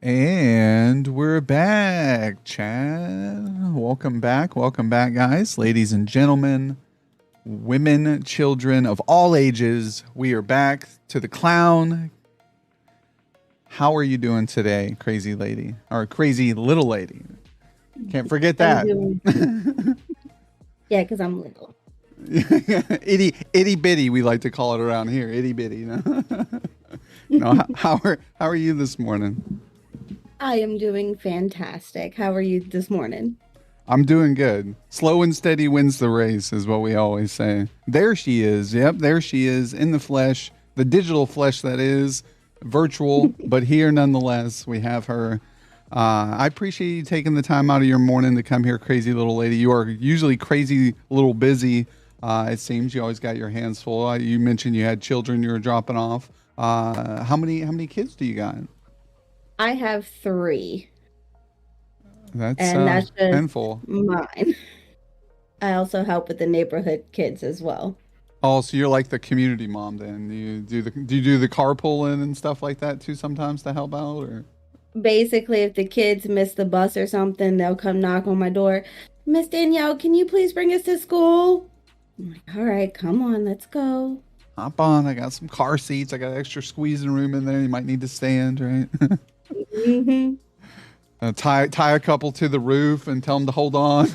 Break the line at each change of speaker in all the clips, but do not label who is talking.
And we're back, Chad. Welcome back. Welcome back, guys, ladies and gentlemen, women, children of all ages. We are back to the clown. How are you doing today, crazy lady? Or crazy little lady? Can't forget that.
Yeah, because I'm little.
itty bitty, we like to call it around here. Itty bitty. No, how are you this morning?
I am doing fantastic. How are you this morning?
I'm doing good. Slow and steady wins the race is what we always say. There she is. Yep, there she is in the flesh, the digital flesh that is, virtual, but here nonetheless. We have her. I appreciate you taking the time out of your morning to come here, crazy little lady. You are usually crazy little busy. It seems you always got your hands full. You mentioned you had children you were dropping off. How many kids do you got?
I have 3.
That's
just
handful.
Mine. I also help with the neighborhood kids as well.
Oh, so you're like the community mom then? Do you do the carpooling and stuff like that too sometimes to help out, or?
Basically, if the kids miss the bus or something, they'll come knock on my door. Miss Danielle, can you please bring us to school? I'm like, all right, come on, let's go.
Hop on. I got some car seats. I got extra squeezing room in there. You might need to stand, right?
Mm-hmm.
Tie a couple to the roof and tell them to hold on.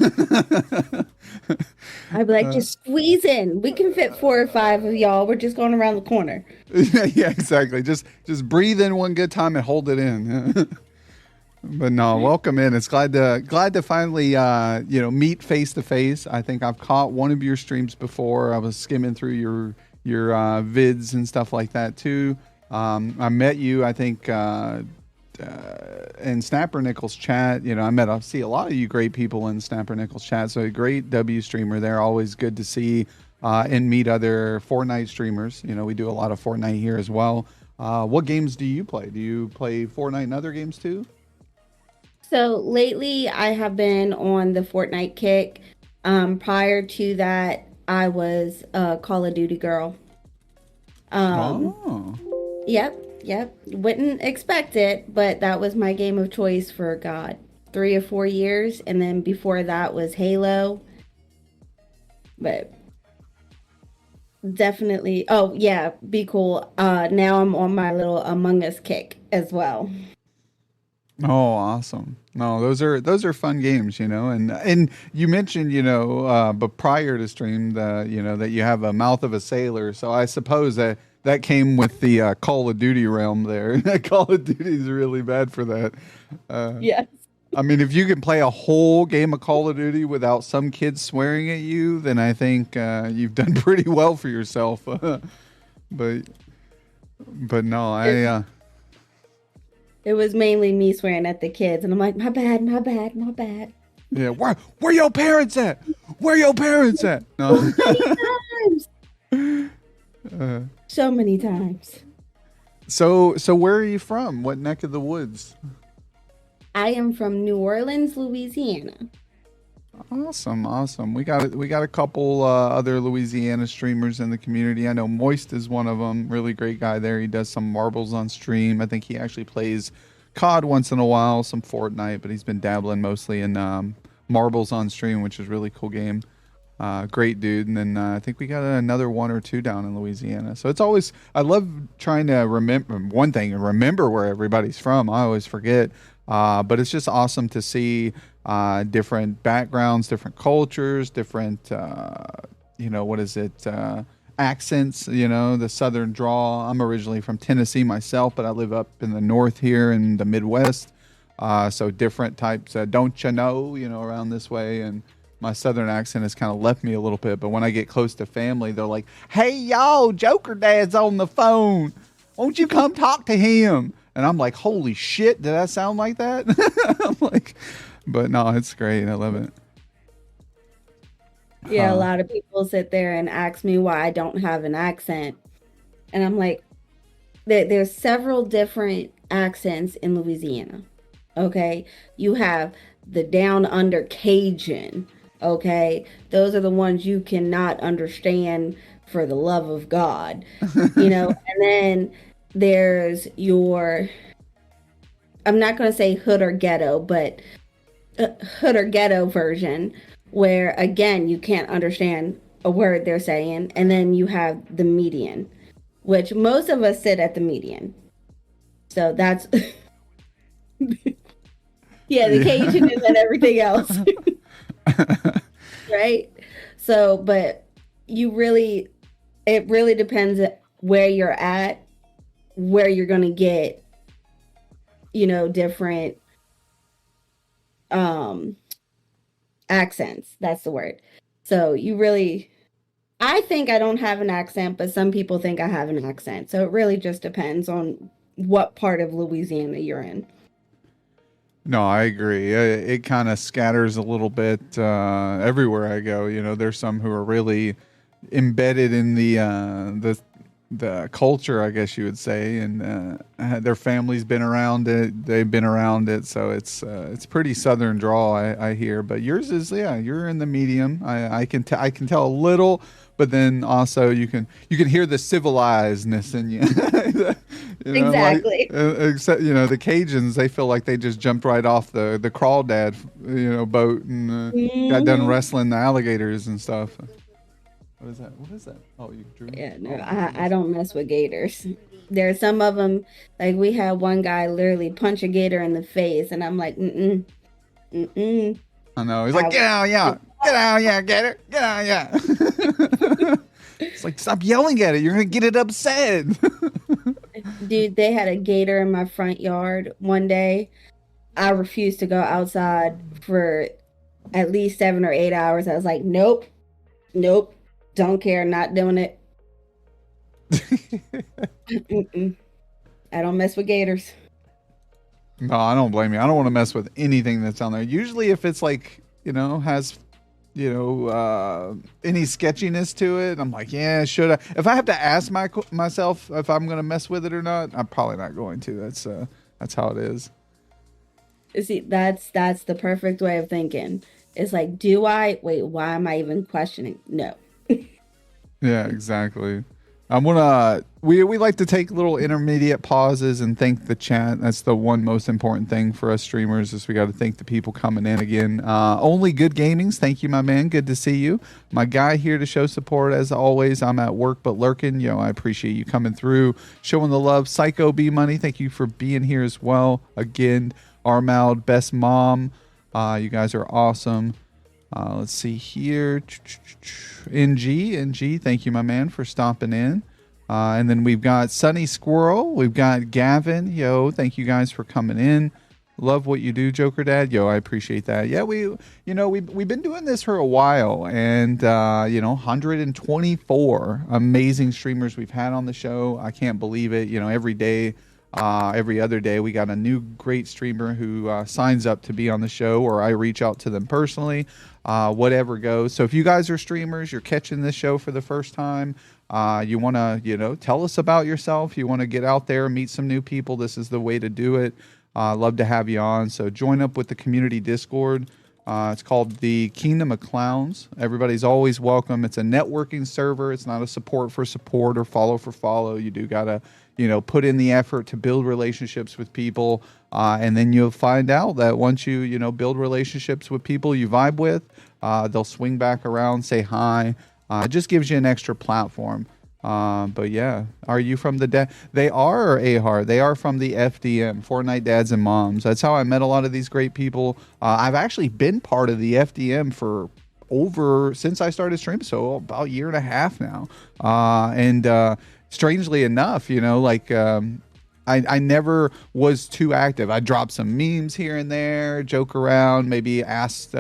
I'd be like, just squeeze in. We can fit 4 or 5 of y'all. We're just going around the corner.
Yeah, exactly. Just breathe in one good time and hold it in. But no, welcome in. It's glad to finally meet face to face. I think I've caught one of your streams before. I was skimming through your vids and stuff like that too. I met you, I think, in Snapper Nichols chat. I see a lot of you great people in Snapper Nichols chat. So a great W streamer there. Always good to see and meet other Fortnite streamers. We do a lot of Fortnite here as well. What games do you play? Do you play Fortnite and other games too?
So lately I have been on the Fortnite kick. Prior to that, I was a Call of Duty girl. Yep. Wouldn't expect it, but that was my game of choice for 3 or 4 years. And then before that was Halo. But definitely, oh yeah, be cool. Now I'm on my little Among Us kick as well.
Oh, awesome. No, those are fun games, and you mentioned, but prior to stream, that you have a mouth of a sailor. So I suppose that came with the Call of Duty realm there. Call of Duty is really bad for that.
Yes.
I mean, if you can play a whole game of Call of Duty without some kids swearing at you, then I think you've done pretty well for yourself. But no,
It was mainly me swearing at the kids, and I'm like, my bad.
Yeah, where your parents at? Where your parents at? No.
So many times.
So where are you from? What neck of the woods?
I am from New Orleans, Louisiana.
Awesome. We got a couple other Louisiana streamers in the community. I know Moist is one of them. Really great guy there. He does some marbles on stream. I think he actually plays COD once in a while, some Fortnite, but he's been dabbling mostly in marbles on stream, which is a really cool game. Great dude. And then I think we got another 1 or 2 down in Louisiana. So it's always, I love trying to remember where everybody's from. I always forget. But it's just awesome to see different backgrounds, different cultures, different, accents, the Southern drawl. I'm originally from Tennessee myself, but I live up in the north here in the Midwest. So different types, don't you know, around this way. And my Southern accent has kind of left me a little bit. But when I get close to family, they're like, hey, y'all, Jokerdad's on the phone. Won't you come talk to him? And I'm like, holy shit, did that sound like that? I'm like, but no, it's great. I love it.
Yeah, a lot of people sit there and ask me why I don't have an accent. And I'm like, there's several different accents in Louisiana. Okay. You have the down under Cajun. Okay. Those are the ones you cannot understand for the love of God. And then there's your I'm not going to say hood or ghetto, but hood or ghetto version where again you can't understand a word they're saying, and then you have the median, which most of us sit at the median. So that's yeah, the Cajun
Yeah.
and then everything else, right? So, but you really, it really depends where you're at, where you're going to get, different um accents. That's the word. So you really, I think I don't have an accent, but some people think I have an accent. So it really just depends on what part of Louisiana you're in.
No, I agree. It kind of scatters a little bit everywhere I go. There's some who are really embedded in the culture, I guess you would say, and their family's been around it. They've been around it, so it's pretty southern drawl, I hear. But yours is, yeah, you're in the medium. I can tell a little, but then also you can hear the civilizedness in you. Like
Exactly.
except the Cajuns, they feel like they just jumped right off the crawdad boat and got done
Hmm.
wrestling the alligators and stuff. What is that? What is that? Oh, you drew?
Yeah, no,
Oh my
I
goodness.
don't mess with gators. There are some of them, like we had one guy literally punch a gator in the face, and I'm like, mm-mm, mm-mm.
I know. He's like,
I,
get out, yeah. Get out, yeah, get it. Get out, yeah. It's like, stop yelling at it. You're going to get it upset.
dude, they had a gator in my front yard one day. I refused to go outside for at least 7 or 8 hours. I was like, nope, nope, don't care, not doing it. Mm-mm. I don't mess with gators.
No, I don't blame you. I don't want to mess with anything that's on there. Usually, if it's like, has, any sketchiness to it, I'm like, yeah, should I? If I have to ask myself if I'm going to mess with it or not, I'm probably not going to. That's how it is.
See, that's the perfect way of thinking. It's like, do I wait? Why am I even questioning? No.
Yeah, exactly. I'm gonna we like to take little intermediate pauses and thank the chat. That's the one most important thing for us streamers is we got to thank the people coming in again. Only good gamings. Thank you, my man. Good to see you. My guy here to show support as always. I'm at work but lurking. I appreciate you coming through, showing the love. Psycho B Money. Thank you for being here as well. Again, Armald, best mom. You guys are awesome. Let's see here. NG, thank you, my man, for stopping in. And then we've got Sunny Squirrel. We've got Gavin. Yo, thank you guys for coming in. Love what you do, Jokerdad. Yo, I appreciate that. Yeah, we've been doing this for a while, and 124 amazing streamers we've had on the show. I can't believe it. Every day, every other day, we got a new great streamer who signs up to be on the show, or I reach out to them personally. Whatever goes. So if you guys are streamers, you're catching this show for the first time, you want to, tell us about yourself. You want to get out there, meet some new people. This is the way to do it. Love to have you on. So join up with the community Discord. It's called the Kingdom of Clowns. Everybody's always welcome. It's a networking server. It's not a support for support or follow for follow. You do got to, put in the effort to build relationships with people. And then you'll find out that once you, build relationships with people you vibe with, they'll swing back around, say hi. It just gives you an extra platform. But yeah, are you from they are, or AHAR? They are from the FDM, Fortnite Dads and Moms. That's how I met a lot of these great people. I've actually been part of the FDM for since I started streaming, so about a year and a half now. And strangely enough, I never was too active. I dropped some memes here and there, joke around, maybe asked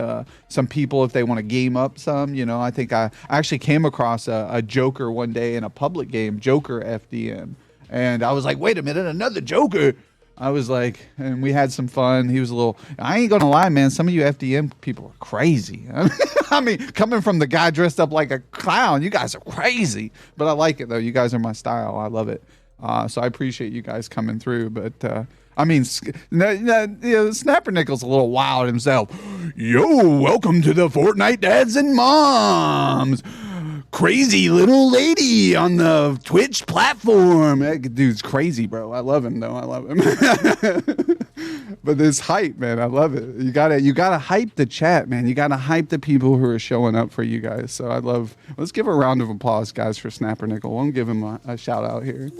some people if they want to game up some. I think I actually came across a Joker one day in a public game, Joker FDM. And I was like, wait a minute, another Joker. I was like, and we had some fun. He was I ain't going to lie, man. Some of you FDM people are crazy. I mean, coming from the guy dressed up like a clown, you guys are crazy. But I like it, though. You guys are my style. I love it. So I appreciate you guys coming through, but I mean, Snapper Nickel's a little wild himself. Yo, welcome to the Fortnite Dads and Moms. Crazy little lady on the Twitch platform. That dude's crazy, bro. I love him, though. I love him. But this hype, man, I love it. You gotta hype the chat, man. You gotta hype the people who are showing up for you guys. So I love. Let's give a round of applause, guys, for Snapper Nickel. We'll give him a shout out here.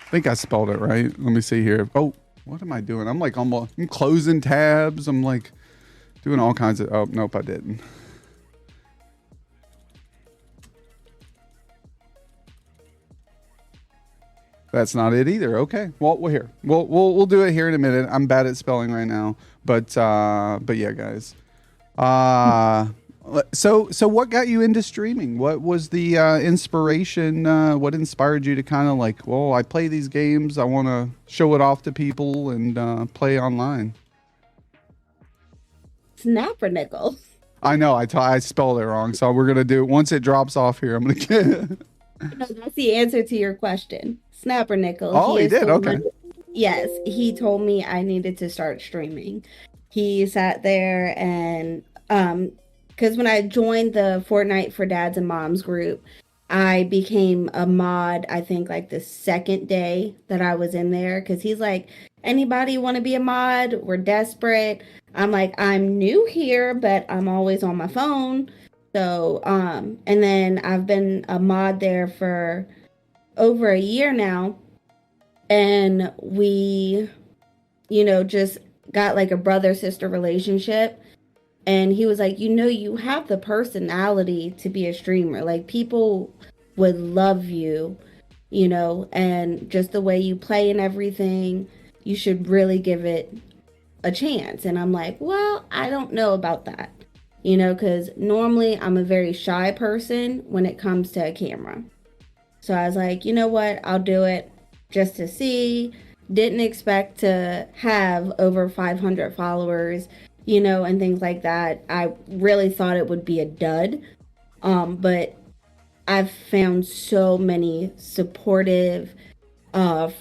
I think I spelled it right. Let me see here. Oh, what am I doing? I'm like almost. I'm closing tabs. I'm like doing all kinds of. Oh, nope, I didn't. That's not it either. Okay. Well, we're here. We'll do it here in a minute. I'm bad at spelling right now, but yeah, guys. Uh, so what got you into streaming? What was the inspiration? What inspired you to kind of like, well, I play these games. I want to show it off to people and play online.
Snappernickel.
I know I spelled it wrong, so we're gonna do once it drops off here. I'm gonna get.
No, that's the answer to your question. Snappernickel.
Oh, he did. Okay.
Yes, he told me I needed to start streaming. He sat there and because when I joined the Fortnite for Dads and Moms group, I became a mod, I think like the second day that I was in there because he's like, anybody want to be a mod? We're desperate. I'm like, I'm new here, but I'm always on my phone. So, and then I've been a mod there for over a year now. And we, just got like a brother sister relationship. And he was like, you have the personality to be a streamer. Like, people would love you, and just the way you play and everything, you should really give it a chance. And I'm like, well, I don't know about that, because normally I'm a very shy person when it comes to a camera. So I was like, you know what, I'll do it just to see. Didn't expect to have over 500 followers, and things like that. I really thought it would be a dud. But I've found so many supportive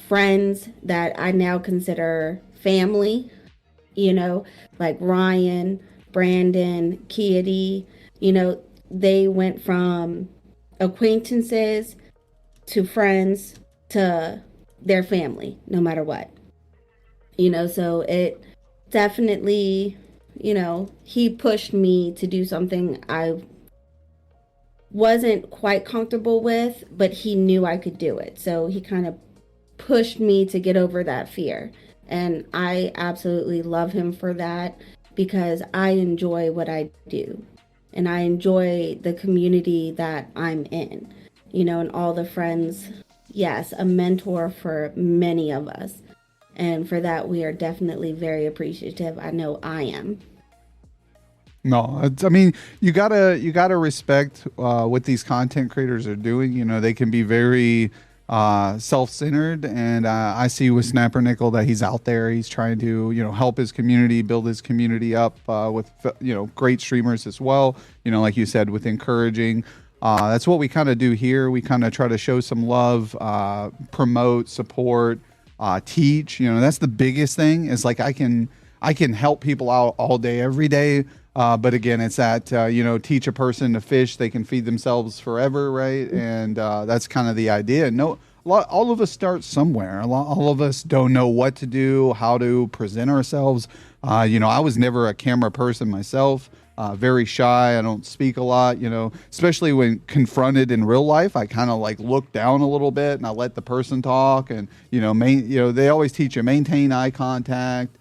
friends that I now consider family, like Ryan, Brandon, Kiety, they went from acquaintances to friends to their family, no matter what. So it definitely, he pushed me to do something I wasn't quite comfortable with, but he knew I could do it. So he kind of pushed me to get over that fear. And I absolutely love him for that because I enjoy what I do. And I enjoy the community that I'm in, and all the friends. Yes, a mentor for many of us. And for that, we are definitely very appreciative. I know I am.
No, I mean, you gotta respect what these content creators are doing. They can be very self-centered, and I see with Snapper Nickel that he's out there. He's trying to help his community, build his community up with great streamers as well. Like you said, with encouraging. That's what we kind of do here. We kind of try to show some love, promote, support, teach. That's the biggest thing. Is like I can help people out all day, every day. But again, it's that teach a person to fish, they can feed themselves forever, right? And that's kind of the idea. All of us start somewhere. All of us don't know what to do, how to present ourselves. I was never a camera person myself. Very shy. I don't speak a lot, especially when confronted in real life. I kind of like look down a little bit and I let the person talk. And, they always teach you maintain eye contact,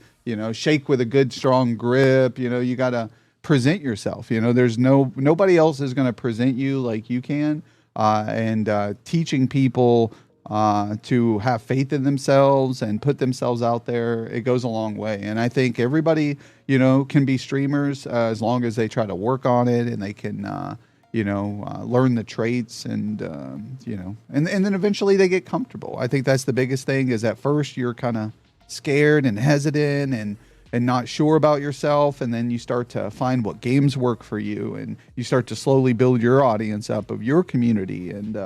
shake with a good, strong grip. You got to present yourself. There's nobody else is going to present you like you can. And teaching people to have faith in themselves and put themselves out there, it goes a long way. And I think everybody, can be streamers as long as they try to work on it and they can, learn the traits and then eventually they get comfortable. I think that's the biggest thing is at first you're kind of scared and hesitant and not sure about yourself. And then you start to find what games work for you and you start to slowly build your audience up of your community. And,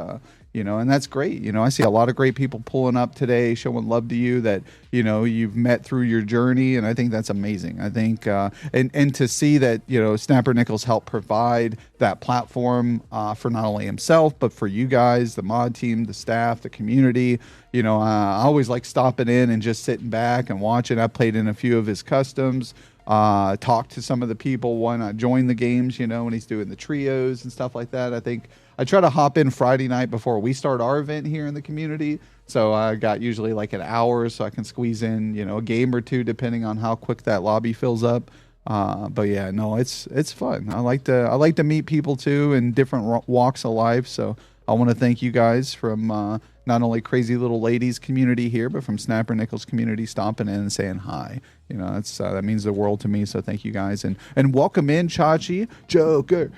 and that's great. I see a lot of great people pulling up today, showing love to you that, you've met through your journey. And I think that's amazing. I think, and to see that, Snapper Nichols helped provide that platform for not only himself, but for you guys, the mod team, the staff, the community. I always like stopping in and just sitting back and watching. I played in a few of his customs, talked to some of the people when I join the games, when he's doing the trios and stuff like that. I think I try to hop in Friday night before we start our event here in the community. So I got usually like an hour so I can squeeze in, a game or two, depending on how quick that lobby fills up. But yeah, no, it's fun. I like to meet people too in different walks of life. So I want to thank you guys from, not only Crazy Little Ladies community here, but from Snapper Nichols community stomping in and saying hi. That means the world to me. So thank you guys, and welcome in Chachi, Joker.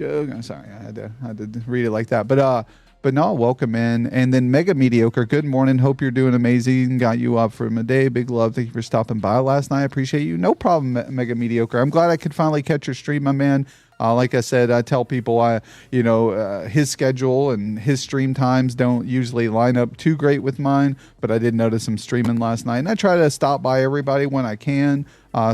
I'm sorry, I had to read it like that, but no, welcome in. And then Mega Mediocre, good morning. Hope you're doing amazing. Got you up from a day. Big love. Thank you for stopping by last night. I appreciate you. No problem, Mega Mediocre. I'm glad I could finally catch your stream, my man. Like I said, I tell people, his schedule and his stream times don't usually line up too great with mine, but I did notice him streaming last night, and I try to stop by everybody when I can.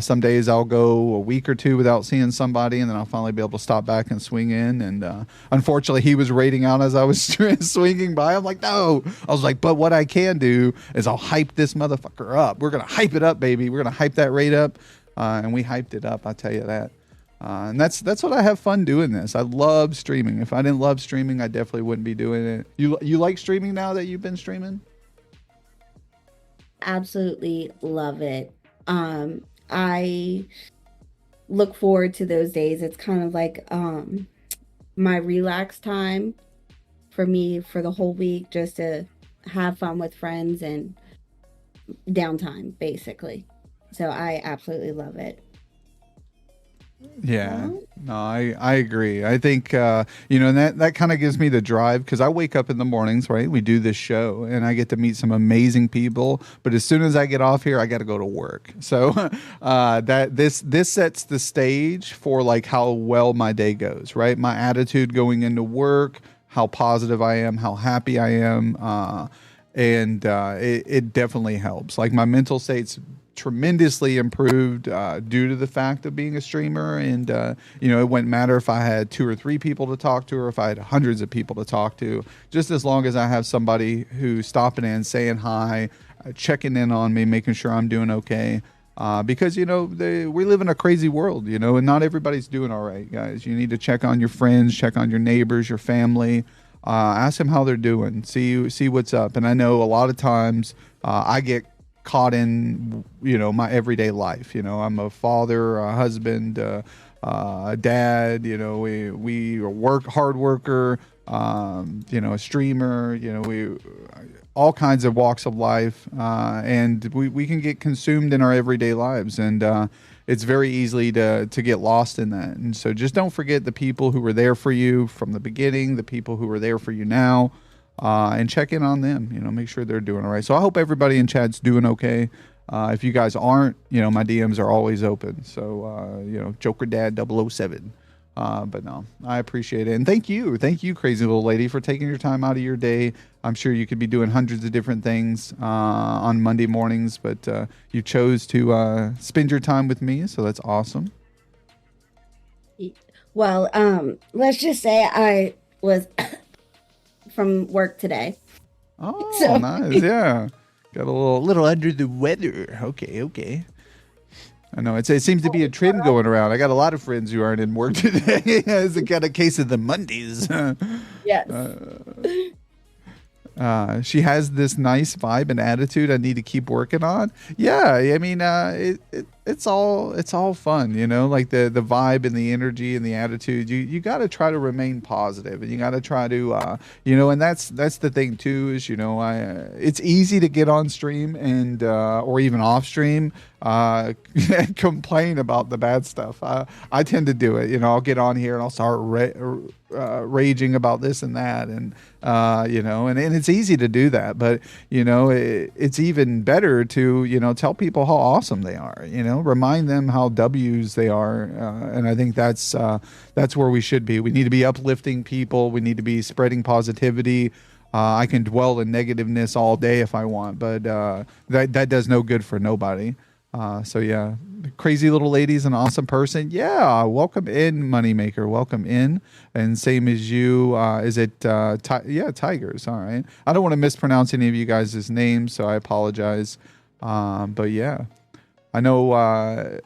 Some days I'll go a week or two without seeing somebody, and then I'll finally be able to stop back and swing in. And unfortunately, he was raiding out as I was swinging by. I'm like, no. I was like, but what I can do is I'll hype this motherfucker up. We're going to hype it up, baby. We're going to hype that raid up. And we hyped it up, I'll tell you that. And that's what I have fun doing this. I love streaming. If I didn't love streaming, I definitely wouldn't be doing it. You like streaming now that you've been streaming?
Absolutely love it. I look forward to those days. It's kind of like my relax time for me for the whole week, just to have fun with friends and downtime, basically. So I absolutely love it.
Yeah, no, I agree. I think, and that kind of gives me the drive, because I wake up in the mornings, right? We do this show and I get to meet some amazing people. But as soon as I get off here, I got to go to work. So this sets the stage for like how well my day goes, right? My attitude going into work, how positive I am, how happy I am. And it definitely helps. Like my mental state's tremendously improved due to the fact of being a streamer. And it wouldn't matter if I had 2 or 3 people to talk to, or if I had hundreds of people to talk to, just as long as I have somebody who's stopping in, saying hi, checking in on me, making sure I'm doing okay. Because we live in a crazy world, and not everybody's doing all right, guys. You need to check on your friends, check on your neighbors, your family. Ask them how they're doing, see what's up. And I know a lot of times I get caught in my everyday life. I'm a father, a husband, a dad. We are hard worker, a streamer. We all kinds of walks of life, and we can get consumed in our everyday lives, and it's very easily to get lost in that. And so just don't forget the people who were there for you from the beginning, the people who are there for you now. And check in on them, make sure they're doing all right. So I hope everybody in chat's doing okay. If you guys aren't, my DMs are always open. So, Jokerdad 007. But no, I appreciate it. And thank you, Crazy Little Lady, for taking your time out of your day. I'm sure you could be doing hundreds of different things on Monday mornings, but you chose to spend your time with me. So that's awesome.
Well, let's just say I was from work today.
Oh, so nice. Yeah. Got a little under the weather. Okay. I know it seems to be a trend going around. I got a lot of friends who aren't in work today. It's got a case of the Mondays.
Yes.
She has this nice vibe and attitude I need to keep working on. Yeah, I mean, it's all fun, like the vibe and the energy and the attitude. You got to try to remain positive, and you got to try to, and that's the thing too, is, it's easy to get on stream and, or even off stream, and complain about the bad stuff. I tend to do it. I'll get on here and I'll start raging about this and that, and and it's easy to do that, but it's even better to tell people how awesome they are. remind them how W's they are, and I think that's where we should be. We need to be uplifting people. We need to be spreading positivity. I can dwell in negativeness all day if I want, but that does no good for nobody. So yeah, crazy little lady's an awesome person. Yeah, welcome in, Moneymaker. Welcome in, and same as you. Is it? Yeah, Tigers. All right. I don't want to mispronounce any of you guys' names, so I apologize. But yeah, I know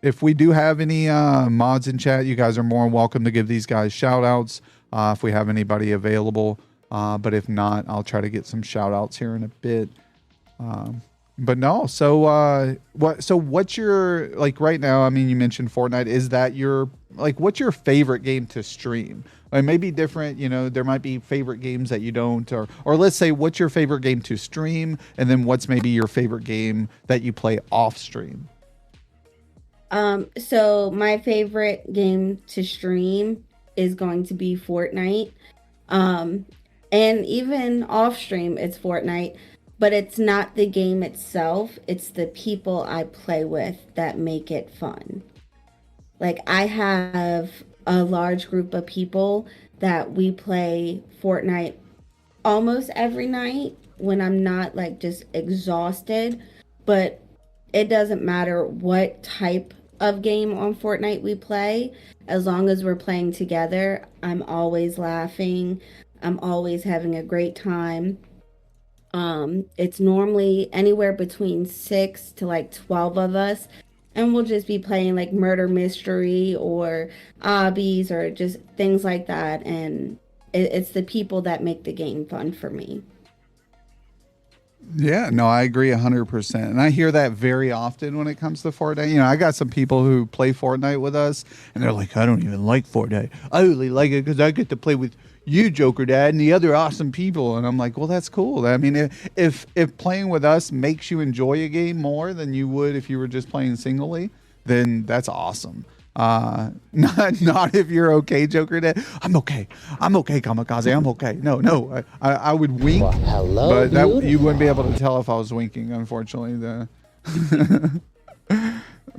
if we do have any mods in chat, you guys are more than welcome to give these guys shout outs if we have anybody available. But if not, I'll try to get some shout outs here in a bit. But no, so what's your, like, right now, I mean, you mentioned Fortnite. Is that your, like, what's your favorite game to stream? It may be different, there might be favorite games that you don't, or let's say, what's your favorite game to stream, and then what's maybe your favorite game that you play off stream?
So my favorite game to stream is going to be Fortnite. Um, and even off stream, it's Fortnite, but it's not the game itself, it's the people I play with that make it fun. Like, I have a large group of people that we play Fortnite almost every night when I'm not like just exhausted, but it doesn't matter what type of game on Fortnite we play. As long as we're playing together, I'm always laughing. I'm always having a great time. It's normally anywhere between 6 to like 12 of us, and we'll just be playing like murder mystery or obbies or just things like that. And it's the people that make the game fun for me.
Yeah, no, I agree 100%. And I hear that very often when it comes to Fortnite. I got some people who play Fortnite with us, and they're like, I don't even like Fortnite. I only like it because I get to play with you, Jokerdad, and the other awesome people. And I'm like, well, that's cool. I mean, if playing with us makes you enjoy a game more than you would if you were just playing singly, then that's awesome. Not if you're okay, Jokerdad. I'm okay, Kamikaze. I'm okay. No. I would wink,
Well, hello,
but that you wouldn't be
beautiful.
able to tell if I was winking, unfortunately.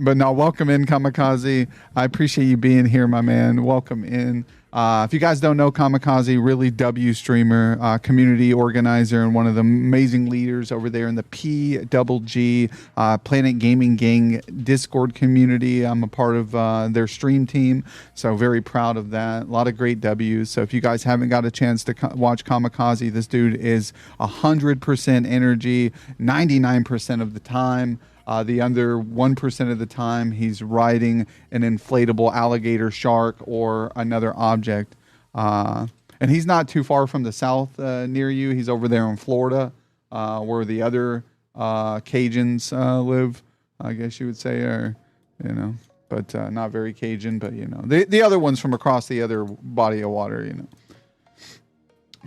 But no, welcome in, Kamikaze. I appreciate you being here, my man. Welcome in. If you guys don't know Kamikaze, really W streamer, community organizer, and one of the amazing leaders over there in the PWG Planet Gaming Gang Discord community. I'm a part of their stream team, so very proud of that. A lot of great W's. So if you guys haven't got a chance to watch Kamikaze, this dude is 100% energy, 99% of the time. The under 1% of the time, he's riding an inflatable alligator shark or another object. And he's not too far from the south near you. He's over there in Florida, where the other Cajuns live, I guess you would say, or, but not very Cajun, but, the other ones from across the other body of water.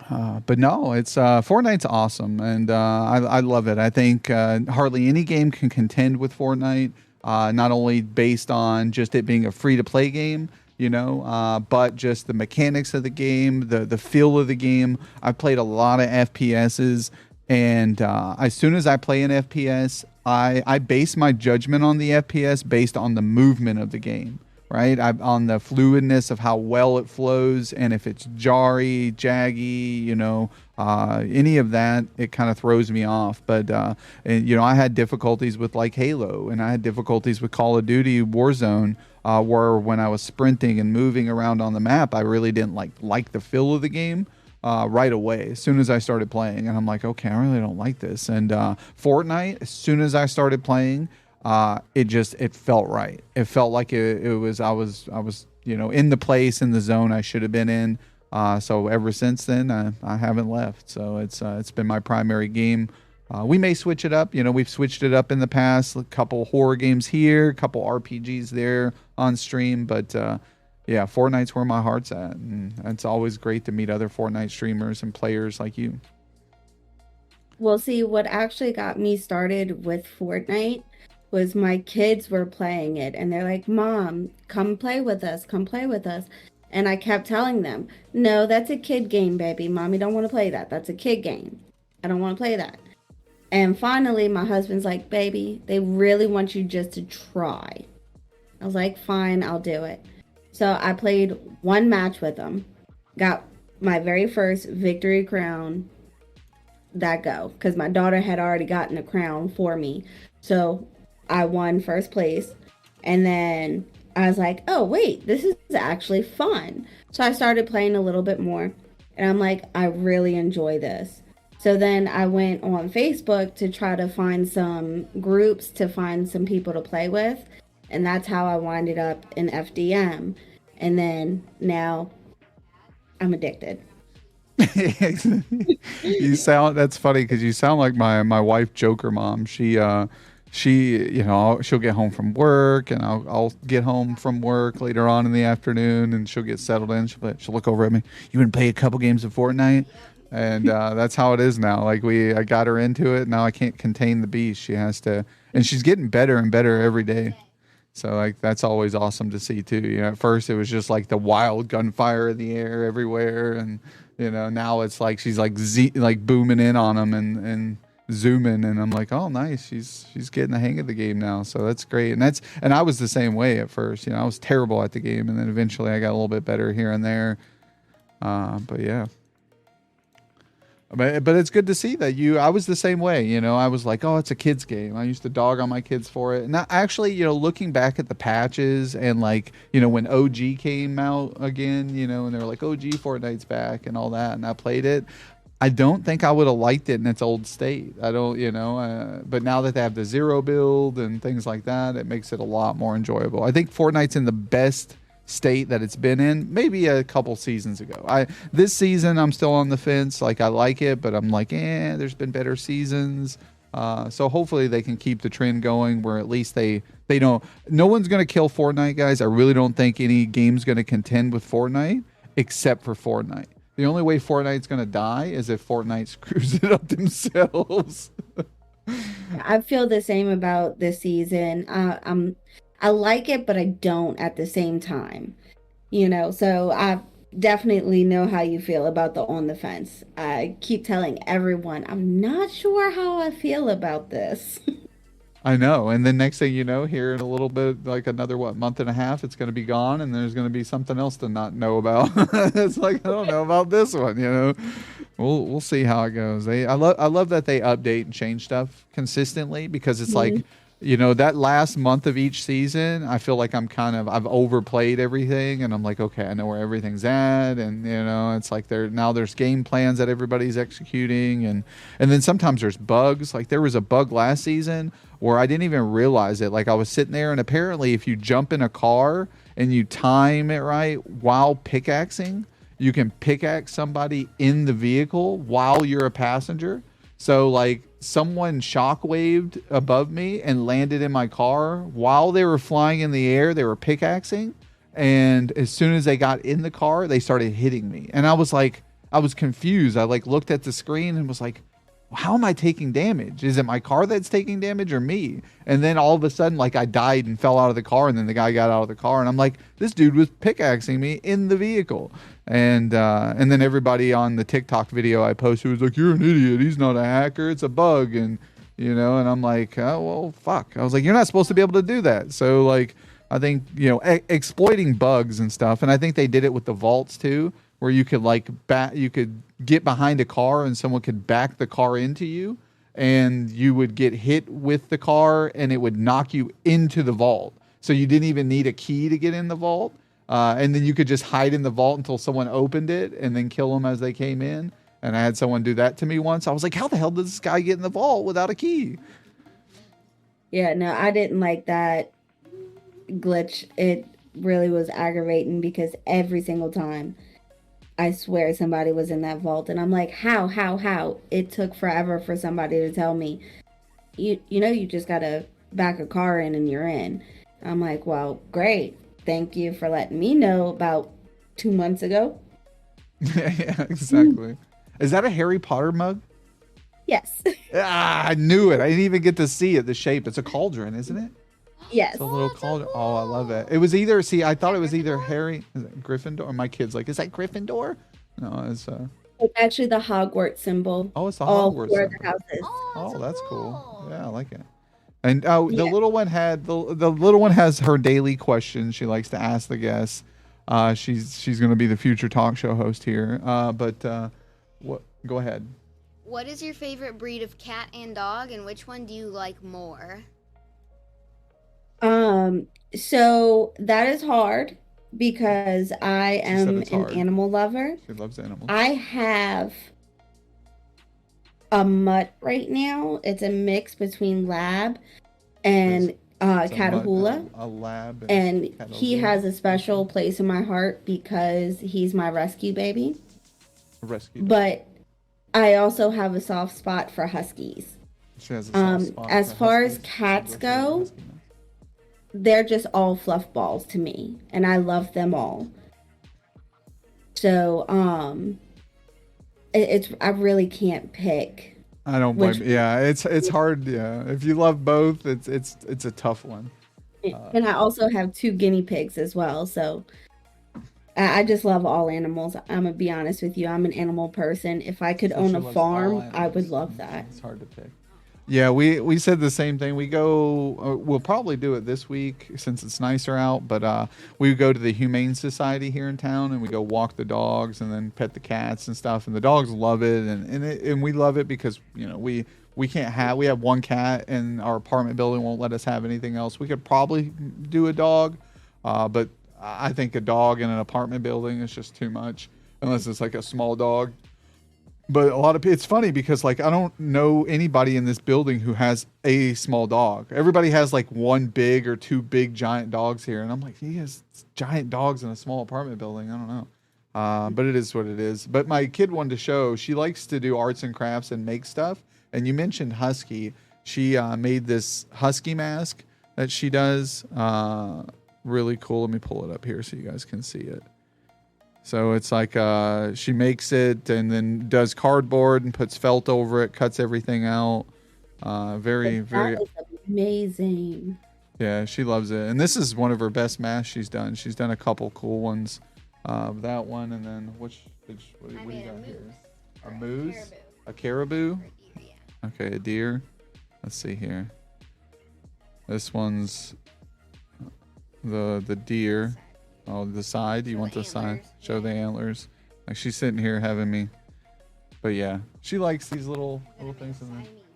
But no, it's Fortnite's awesome, and I love it. I think hardly any game can contend with Fortnite, not only based on just it being a free-to-play game, but just the mechanics of the game, the feel of the game. I've played a lot of FPSs, and as soon as I play an FPS, I base my judgment on the FPS based on the movement of the game. Right, on the fluidness of how well it flows, and if it's jarry, jaggy, any of that, it kind of throws me off. But I had difficulties with like Halo, and I had difficulties with Call of Duty Warzone, where when I was sprinting and moving around on the map, I really didn't like the feel of the game. Right away, as soon as I started playing, and I'm like, okay, I really don't like this. And Fortnite, as soon as I started playing, it felt right. It felt like it was I was in the place, in the zone I should have been in. So ever since then, I haven't left. So it's been my primary game. We may switch it up. We've switched it up in the past. A couple horror games here, a couple RPGs there on stream. But yeah, Fortnite's where my heart's at, and it's always great to meet other Fortnite streamers and players like you.
Well, see, what actually got me started with Fortnite was my kids were playing it and they're like, Mom, come play with us, come play with us. And I kept telling them, no, that's a kid game, baby. Mommy don't want to play that. That's a kid game. I don't want to play that. And finally, my husband's like, baby, they really want you just to try. I was like, fine, I'll do it. So I played one match with them, got my very first victory crown that go because my daughter had already gotten a crown for me. So I won first place. And then I was like, oh, wait, this is actually fun. So I started playing a little bit more. And I'm like, I really enjoy this. So then I went on Facebook to try to find some groups to find some people to play with. And that's how I winded up in FDM. And then now I'm addicted.
You sound that's funny because you sound like my wife Joker mom. She she'll get home from work and I'll get home from work later on in the afternoon and she'll get settled in. She'll look over at me. You want to play a couple games of Fortnite? And that's how it is now. Like I got her into it. Now I can't contain the beast. She has to, and she's getting better and better every day. So like that's always awesome to see too. At first it was just like the wild gunfire in the air everywhere, and now it's like she's like like booming in on them and zooming, and I'm like, oh nice, she's getting the hang of the game now. So that's great, and I was the same way at first. I was terrible at the game, and then eventually I got a little bit better here and there. But yeah. But it's good to see that I was the same way, I was like, oh, it's a kid's game. I used to dog on my kids for it. And actually, looking back at the patches and like, when OG came out again, and they were like, OG Fortnite's back and all that. And I played it. I don't think I would have liked it in its old state. I don't, but now that they have the zero build and things like that, it makes it a lot more enjoyable. I think Fortnite's in the best state that it's been in maybe a couple seasons ago. This season I'm still on the fence. Like I like it, but I'm like, there's been better seasons. So hopefully they can keep the trend going where at least they don't. No one's gonna kill Fortnite, guys. I really don't think any game's gonna contend with Fortnite except for Fortnite. The only way Fortnite's gonna die is if Fortnite screws it up themselves.
I feel the same about this season. I like it, but I don't at the same time. So I definitely know how you feel about the on the fence. I keep telling everyone, I'm not sure how I feel about this.
I know. And then next thing you know, here in a little bit, like another, month and a half, it's going to be gone and there's going to be something else to not know about. It's like, I don't know about this one. We'll see how it goes. I love that they update and change stuff consistently because it's like, that last month of each season, I feel like I've overplayed everything and I'm like, okay, I know where everything's at. And, it's like there's game plans that everybody's executing. And then sometimes there's bugs. Like there was a bug last season where I didn't even realize it. Like I was sitting there and apparently if you jump in a car and you time it right while pickaxing, you can pickaxe somebody in the vehicle while you're a passenger. So like someone shockwaved above me and landed in my car while they were flying in the air. They were pickaxing. And as soon as they got in the car, they started hitting me. And I was confused. I like looked at the screen and was like, how am I taking damage? Is it my car that's taking damage or me? And then all of a sudden, like I died and fell out of the car and then the guy got out of the car and I'm like, this dude was pickaxing me in the vehicle. And then everybody on the TikTok video I posted was like, you're an idiot. He's not a hacker. It's a bug. And, and I'm like, oh, well, fuck. I was like, you're not supposed to be able to do that. So like, I think, exploiting bugs and stuff. And I think they did it with the vaults too, where you could you could get behind a car and someone could back the car into you and you would get hit with the car and it would knock you into the vault. So you didn't even need a key to get in the vault. And then you could just hide in the vault until someone opened it and then kill them as they came in. And I had someone do that to me once. I was like, how the hell did this guy get in the vault without a key?
Yeah, no, I didn't like that glitch. It really was aggravating because every single time I swear somebody was in that vault and I'm like, how? It took forever for somebody to tell me, you just gotta back a car in and you're in. I'm like, well, great. Thank you for letting me know about 2 months ago.
Yeah, exactly. Is that a Harry Potter mug?
Yes.
I knew it. I didn't even get to see it, the shape. It's a cauldron, isn't it?
Yes.
It's a little cauldron. Oh, I love it. It was I thought it was either Harry, is it Gryffindor? Or my kid's like, is that Gryffindor? No, it's
It's actually the Hogwarts symbol.
Oh, it's the
All
Hogwarts
four of the
symbol.
houses.
Oh,
Oh,
so
that's cool.
cool.
Yeah, I like it. And oh, the
Yeah.
little one had the little one has her daily questions she likes to ask the guests. She's going to be the future talk show host here. But what? Go ahead.
What is your favorite breed of cat and dog, and which one do you like more?
Um, so that is hard because I
She said
am
it's
an
hard.
animal lover.
She loves animals.
I have a mutt right now. It's a mix between lab
There's
and
it's
Catahoula.
a lab and
And
a
he
Catalina.
has a special place in my heart because he's my rescue baby.
A rescue dog.
But I also have a soft spot for huskies.
She has a soft spot
As
for
far as
huskies.
cats
She goes to the
go,
husky nest.
they're just all fluff balls to me, and I love them all. So, it's I really can't pick
I don't
which
blame. Yeah, it's hard. Yeah, if you love both, it's a tough one.
and I also have two guinea pigs as well. So I just love all animals. I'm gonna be honest with you. I'm an animal person. If I could
So she
own a
loves all
farm, I would
animals.
love that.
It's hard to pick. Yeah, we said the same thing. We go. We'll probably do it this week since it's nicer out. But we go to the Humane Society here in town, and we go walk the dogs, and then pet the cats and stuff. And the dogs love it, and we love it because we can't have we have one cat, and our apartment building won't let us have anything else. We could probably do a dog, but I think a dog in an apartment building is just too much, unless it's like a small dog. But a lot of it's funny because like I don't know anybody in this building who has a small dog. Everybody has like one big or two big giant dogs here, and I'm like, he has giant dogs in a small apartment building. I don't know, but it is what it is. But my kid wanted to show she likes to do arts and crafts and make stuff. And you mentioned husky. She made this husky mask that she does. Really cool. Let me pull it up here so you guys can see it. So it's like she makes it and then does cardboard and puts felt over it, cuts everything out. Very,
That is amazing.
yeah, she loves it. And this is one of her best masks she's done. She's done a couple cool ones. That one and then what do you got here? A moose? A caribou? Okay, a deer. Let's see here. This one's the deer. Oh, the side. You want the side?
antlers,
Show the antlers. Like she's sitting here having me. But yeah, she likes these little things.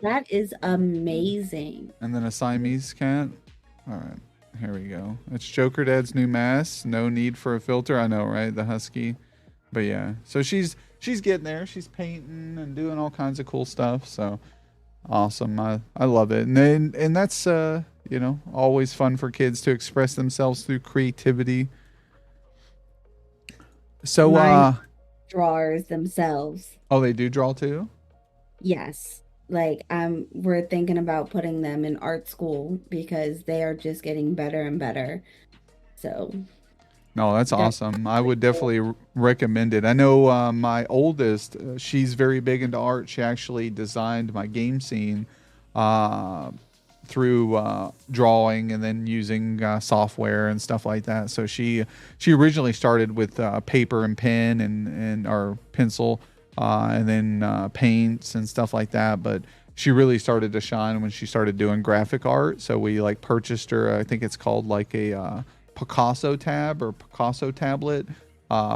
That is amazing.
And then a Siamese cat. All right, here we go. It's Jokerdad's new mask. No need for a filter. I know, right? The husky. But yeah, so she's getting there. She's painting and doing all kinds of cool stuff. So awesome. I love it. And that's always fun for kids to express themselves through creativity. So
Mine drawers themselves.
oh, they do draw too?
Yes. Like we're thinking about putting them in art school because they are just getting better and better. So
No, that's
that's
awesome. I would
cool.
definitely recommend it. I know my oldest, she's very big into art. She actually designed my game scene uh, through drawing and then using software and stuff like that. So she originally started with paper and pen and or pencil and then paints and stuff like that. But she really started to shine when she started doing graphic art. So we like purchased her. I think it's called like a Picasso tab or Picasso tablet,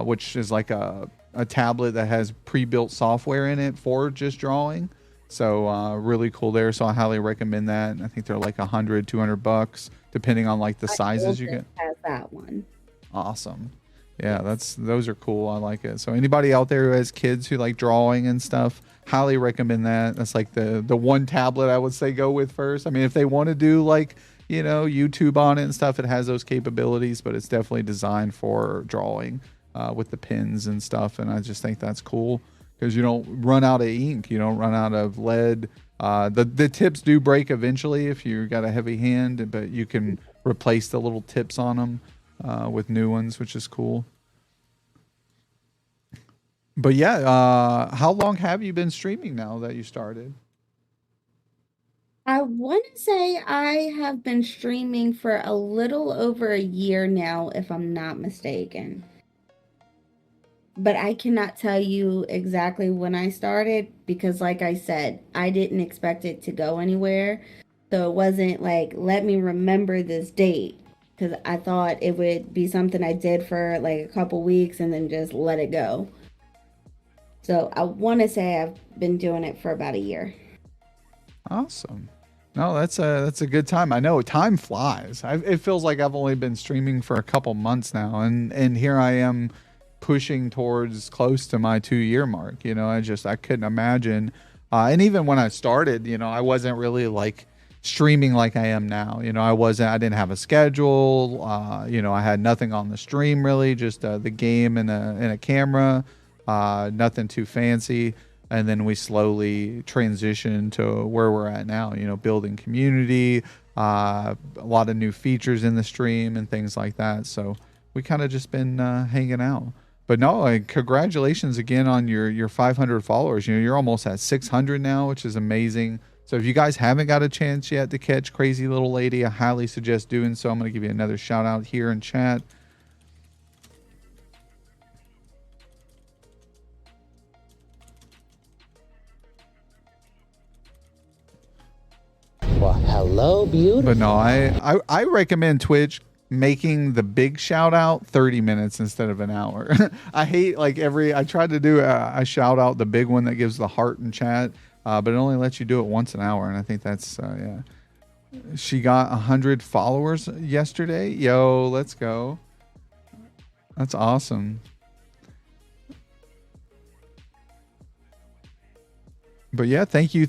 which is like a tablet that has pre-built software in it for just drawing. So really cool there. So I highly recommend that. I think they're like $100-$200 depending on like the
My
sizes you
oldest
get.
has that one.
Awesome. Yeah, those are cool. I like it. So anybody out there who has kids who like drawing and stuff, highly recommend that. That's like the one tablet I would say go with first. I mean, if they want to do like, YouTube on it and stuff, it has those capabilities, but it's definitely designed for drawing with the pens and stuff. And I just think that's cool because you don't run out of ink, you don't run out of lead. The tips do break eventually if you got a heavy hand, but you can replace the little tips on them with new ones, which is cool. But yeah, how long have you been streaming now that you started?
I want to say I have been streaming for a little over a year now, if I'm not mistaken. but I cannot tell you exactly when I started because, like I said, I didn't expect it to go anywhere. So it wasn't like, let me remember this date because I thought it would be something I did for like a couple weeks and then just let it go. So I want to say I've been doing it for about a year.
Awesome. No, that's a good time. I know time flies. It feels like I've only been streaming for a couple months now, and here I am pushing towards close to my 2 year mark. I couldn't imagine. And even when I started, I wasn't really like streaming like I am now. I didn't have a schedule. I had nothing on the stream really, just the game and a camera. Nothing too fancy. And then we slowly transitioned to where we're at now, building community, a lot of new features in the stream and things like that. So we kind of just been hanging out. But no, congratulations again on your 500 followers. You're almost at 600 now, which is amazing. So if you guys haven't got a chance yet to catch CrzylilLady, I highly suggest doing so. I'm going to give you another shout out here in chat.
Well, hello, beautiful.
But no, I recommend Twitch making the big shout out 30 minutes instead of an hour. I hate I tried to do a shout out, the big one that gives the heart in chat, but it only lets you do it once an hour. And I think that's, yeah. She got 100 followers yesterday. Yo, let's go. That's awesome. But yeah, thank you,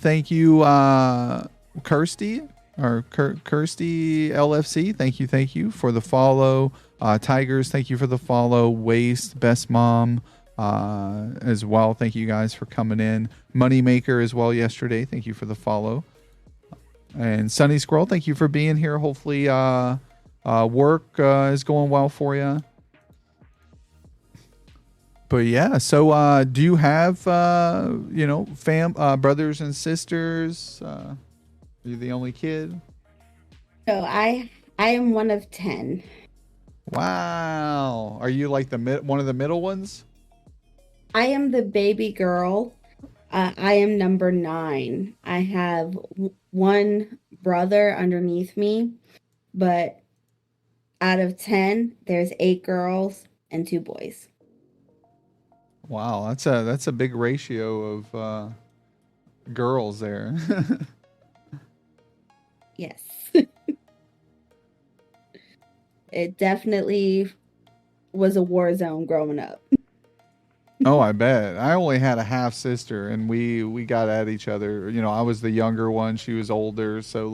Kirsty or Kirsty LFC. Thank you for the follow. Tigers, thank you for the follow. Waste, Best Mom, as well. Thank you guys for coming in. Moneymaker as well yesterday. Thank you for the follow. And Sunny Squirrel, thank you for being here. Hopefully, work is going well for you. But yeah, so do you have brothers and sisters? Are you the only kid?
So I am one of 10.
Wow. Are you like one of the middle ones?
I am the baby girl. I am number 9. I have one brother underneath me, but out of 10, there's 8 girls and 2 boys.
Wow, that's a big ratio of girls there.
Yes. It definitely was a war zone growing up.
Oh, I bet. I only had a half sister, and we got at each other. I was the younger one, she was older, so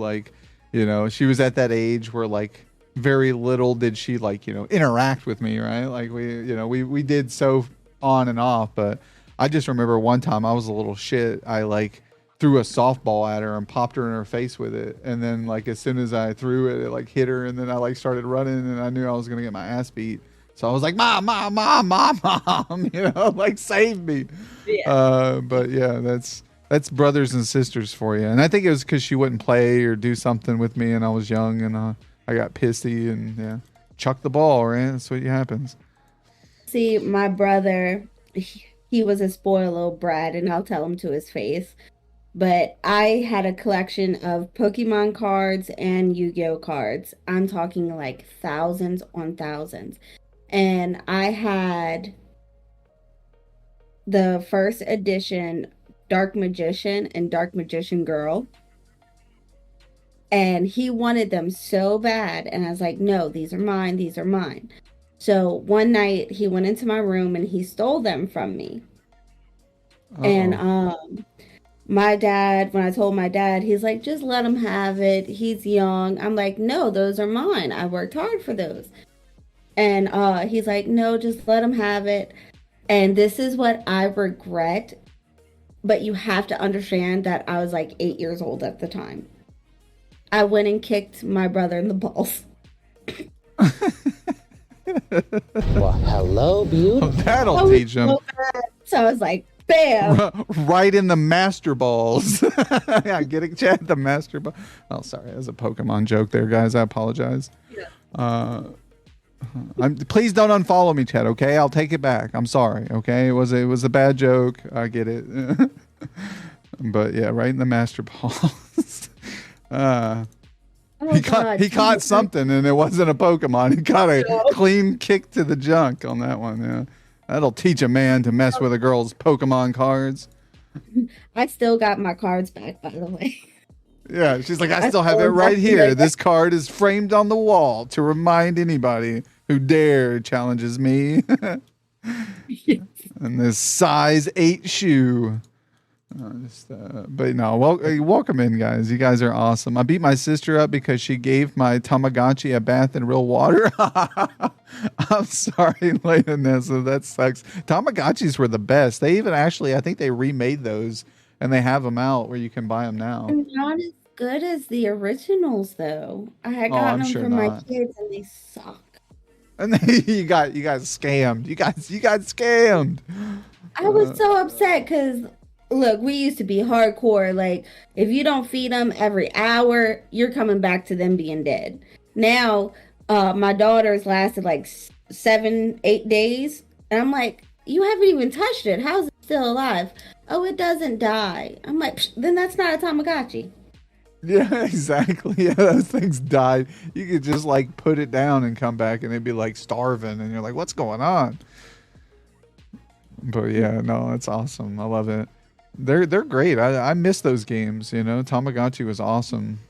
she was at that age where very little did she interact with me, right? We did so on and off, but I just remember one time I was a little shit. I threw a softball at her and popped her in her face with it, and then as soon as I threw it, it hit her, and then I started running, and I knew I was gonna get my ass beat. So I was like, mom, save me. Yeah. But yeah, that's brothers and sisters for you. And I think it was because she wouldn't play or do something with me, and I was young, and I got pissy, and yeah, chuck the ball, right? That's what happens.
See, my brother, he was a spoiled little brat, and I'll tell him to his face. But I had a collection of Pokemon cards and Yu-Gi-Oh cards. I'm talking thousands on thousands. And I had the first edition Dark Magician and Dark Magician Girl. And he wanted them so bad. And I was like, no, these are mine. These are mine. So one night he went into my room and he stole them from me. Uh-oh. And my dad, when I told my dad, he's like, just let him have it. He's young. I'm like, no, those are mine. I worked hard for those. And he's like, no, just let him have it. And this is what I regret. But you have to understand that I was 8 years old at the time. I went and kicked my brother in the balls.
Well, hello, beautiful.
That'll teach him.
So I was like, bam.
Right in the master balls. Yeah, get it, Chad, the master ball. Oh, sorry. That was a Pokemon joke there, guys. I apologize. Yeah. Please don't unfollow me, Chad. Okay, I'll take it back. I'm sorry. Okay, it was a bad joke. I get it. But yeah, right in the master balls.
Oh
He
God.
caught something, and it wasn't a Pokemon. He caught a clean kick to the junk on that one. Yeah, that'll teach a man to mess with a girl's Pokemon cards.
I still got my cards back, by the way.
Yeah, she's like, I still have it right here. This card is framed on the wall to remind anybody who dare challenges me. And this size 8 shoe. But no, welcome in, guys. You guys are awesome. I beat my sister up because she gave my Tamagotchi a bath in real water. I'm sorry, Lena Nessa. That sucks. Tamagotchis were the best. They even actually, I think they remade those and they have them out where you can buy them now.
They're not as good as the originals, though. I had
Oh, I'm
gotten them
sure
for my
not.
kids, and they suck.
And then you got scammed. You got scammed.
I was so upset because, look, we used to be hardcore. Like, if you don't feed them every hour, you're coming back to them being dead. Now, my daughter's lasted like 7-8 days, and I'm like, you haven't even touched it. How's it still alive? Oh, it doesn't die. I'm like, then that's not a Tamagotchi.
Yeah, exactly. Yeah, those things died. You could just like put it down and come back, and they'd be like starving, and you're like, "What's going on?" But yeah, no, it's awesome. I love it. They're great. I miss those games. You know, Tamagotchi was awesome.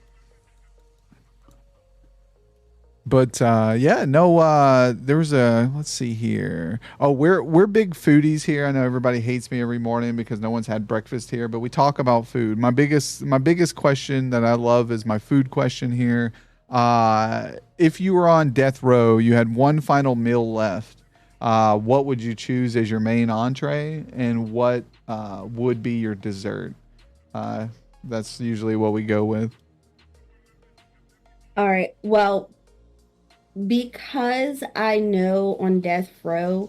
But yeah, no. There was a. Let's see here. Oh, we're big foodies here. I know everybody hates me every morning because no one's had breakfast here, but we talk about food. My biggest question that I love is my food question here. If you were on death row, you had one final meal left. What would you choose as your main entree, and what would be your dessert? That's usually what we go with.
All right. Well, because I know on death row,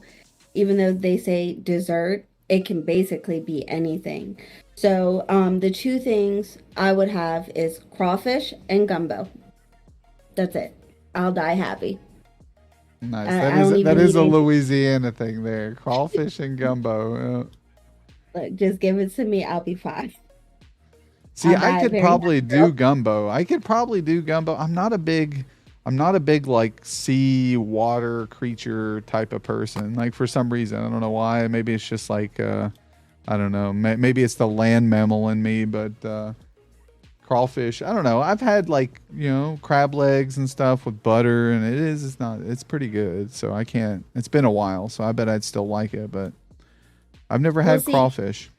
even though they say dessert, it can basically be anything. So the two things I would have is crawfish and gumbo. That's it. I'll die happy.
Nice.
I don't
That
even
is a
need it.
Louisiana thing there. Crawfish and gumbo.
Like, just give it to me. I'll be fine.
See,
I'll
I
die
could
very
probably
natural.
do gumbo. I'm not a big like sea water creature type of person. Like for some reason, I don't know why. Maybe it's just like I don't know. Maybe it's the land mammal in me, but crawfish. I don't know. I've had like, crab legs and stuff with butter, and it's pretty good. So I can't. It's been a while, so I bet I'd still like it, but I've never
Well,
had
see,
crawfish.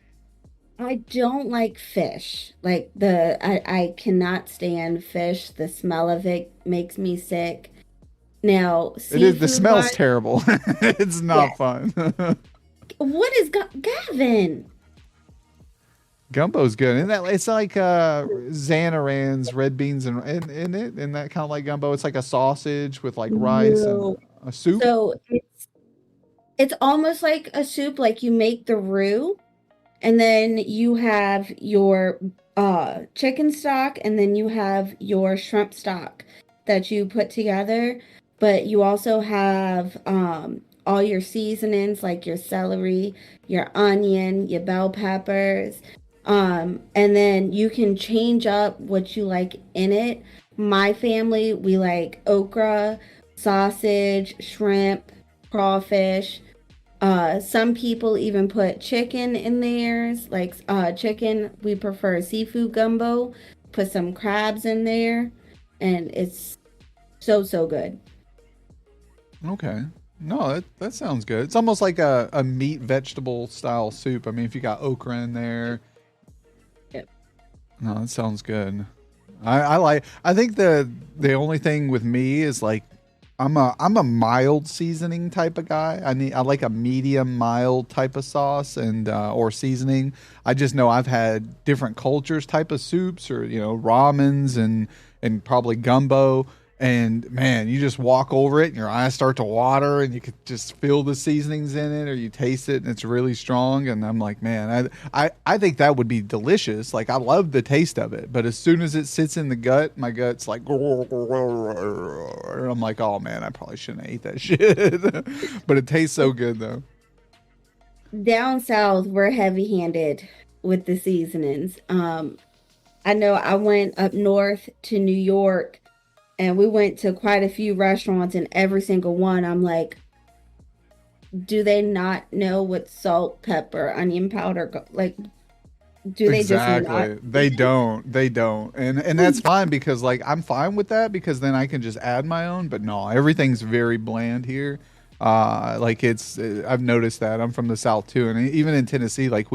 I don't like fish. Like I cannot stand fish. The smell of it makes me sick. Now,
It is. The
seafood
smell's
wise,
terrible. It's not
yes.
fun.
What is Gavin?
Gumbo's good. Isn't that it's like Xanaran's red beans and in it? Isn't that kind of like gumbo? It's like a sausage with like rice and
No.
a soup.
So it's almost like a soup. Like you make the roux, and then you have your chicken stock, and then you have your shrimp stock that you put together. But you also have all your seasonings, like your celery, your onion, your bell peppers. And then you can change up what you like in it. My family, we like okra, sausage, shrimp, crawfish. Some people even put chicken in theirs. Like chicken, we prefer seafood gumbo. Put some crabs in there, and it's so good.
Okay. No, that sounds good. It's almost like a meat vegetable style soup. I mean, if you got okra in there.
Yep.
No, that sounds good. I think the only thing with me is like I'm a mild seasoning type of guy. I like a medium mild type of sauce and or seasoning. I just know I've had different cultures type of soups or ramens and probably gumbo. And man, you just walk over it and your eyes start to water and you could just feel the seasonings in it, or you taste it and it's really strong. And I'm like, man, I think that would be delicious. Like I love the taste of it, but as soon as it sits in the gut, my gut's like, and I'm like, oh man, I probably shouldn't have ate that shit. But it tastes so good though.
Down south, we're heavy-handed with the seasonings. I know I went up north to New York, and we went to quite a few restaurants, and every single one, I'm like, do they not know what salt, pepper, onion powder, like, do they just
Exactly.
not?
They don't. They don't. And that's fine because like I'm fine with that because then I can just add my own, but no, everything's very bland here. Like it's I've noticed that. I'm from the South too, and even in Tennessee, like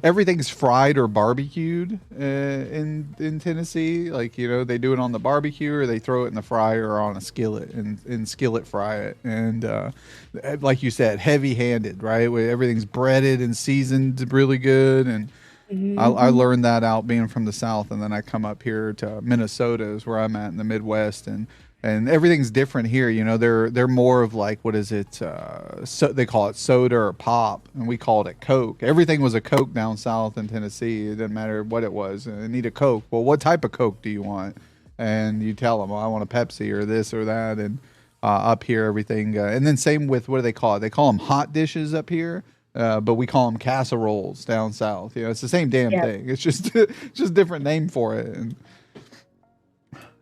everything's fried or barbecued in Tennessee. Like, you know, they do it on the barbecue or they throw it in the fryer or on a skillet and skillet fry it. And like you said, heavy-handed, right? Where everything's breaded and seasoned really good. And I
Mhm.
learned that out being from the South, and then I come up here to Minnesota, is where I'm at in the Midwest, and everything's different here. You know, they're more of like, what is it? So they call it soda or pop, and we called it Coke. Everything was a Coke down south in Tennessee. It didn't matter what it was. I need a Coke. Well, what type of Coke do you want? And you tell them, well, I want a Pepsi or this or that. And up here, everything. And then same with, what do they call it? They call them hot dishes up here. But we call them casseroles down south. You know, it's the same damn
Yeah.
thing. It's just just different name for it. And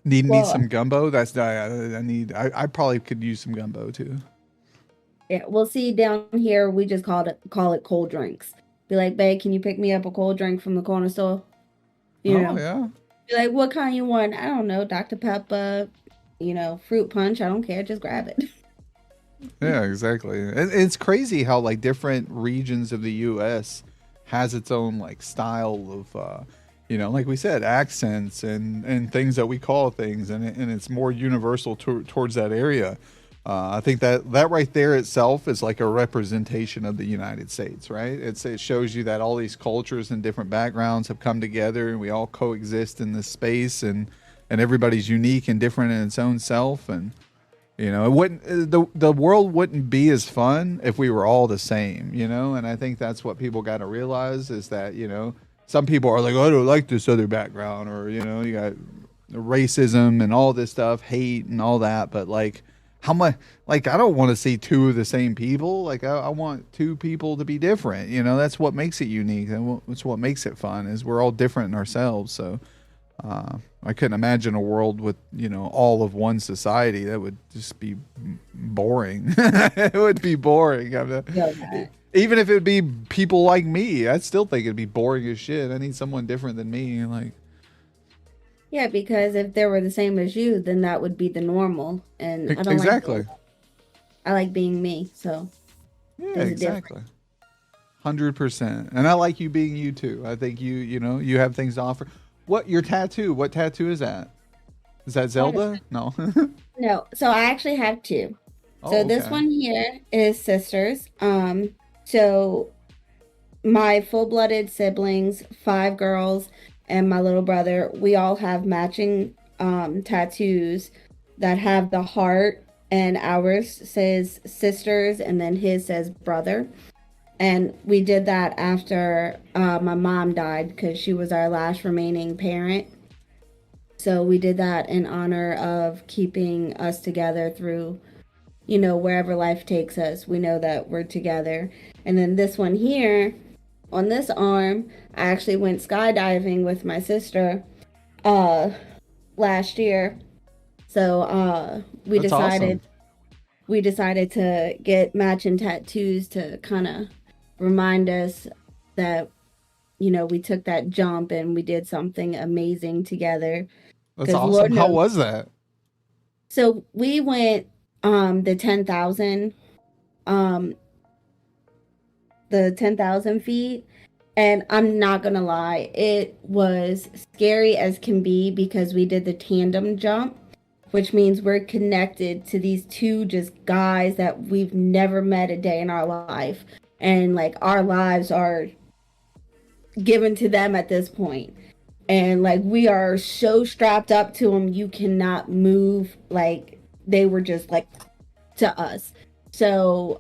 need
Well,
some gumbo. That's I need. I probably could use some gumbo too.
yeah. Well, see, down here we just call it cold drinks. Be like, babe, can you pick me up a cold drink from the corner store? You
Oh
know,
yeah,
be like, what kind you want? I don't know, Dr. Pepper. You know, fruit punch. I don't care. Just grab it.
yeah, exactly. And it's crazy how like different regions of the U.S. has its own like style of you know, like we said, accents and things that we call things, and it's more universal towards that area. I think that right there itself is like a representation of the United States, right? It shows you that all these cultures and different backgrounds have come together, and we all coexist in this space, and everybody's unique and different in its own self. And you know, it wouldn't the world wouldn't be as fun if we were all the same, you know. And I think that's what people got to realize is that, you know, some people are like, oh, I don't like this other background, or you know, you got racism and all this stuff, hate and all that. But like, how much? Like, I don't want to see two of the same people. Like, I want two people to be different. You know, that's what makes it unique, and that's what makes it fun. Is we're all different in ourselves. So, I couldn't imagine a world with, you know, all of one society. That would just be boring. It would be boring.
Yeah.
Even if it would be people like me, I'd still think it'd be boring as shit. I need someone different than me. Like,
Yeah, because if they were the same as you, then that would be the normal. And I don't
exactly.
I like being me. So
Yeah,
there's a difference.
exactly. 100%. And I like you being you too. I think you know, you have things to offer. What your tattoo? What tattoo is that? Is that Zelda? No.
No, so I actually have two.
Oh,
So this
okay.
one here is sisters. So my full-blooded siblings, five girls, and my little brother, we all have matching tattoos that have the heart, and ours says sisters, and then his says brother. And we did that after my mom died because she was our last remaining parent. So we did that in honor of keeping us together through, you know, wherever life takes us. We know that we're together. And then this one here, on this arm, I actually went skydiving with my sister last year. So we
That's awesome.
decided to get matching tattoos to kind of remind us that, you know, we took that jump and we did something amazing together.
That's
Because Lord
awesome. How
knows.
was that?
So we went the 10,000 um the 10,000 feet, and I'm not gonna lie, it was scary as can be because we did the tandem jump, which means we're connected to these two just guys that we've never met a day in our life, and like our lives are given to them at this point. And like we are so strapped up to them, you cannot move. Like they were just like to us. So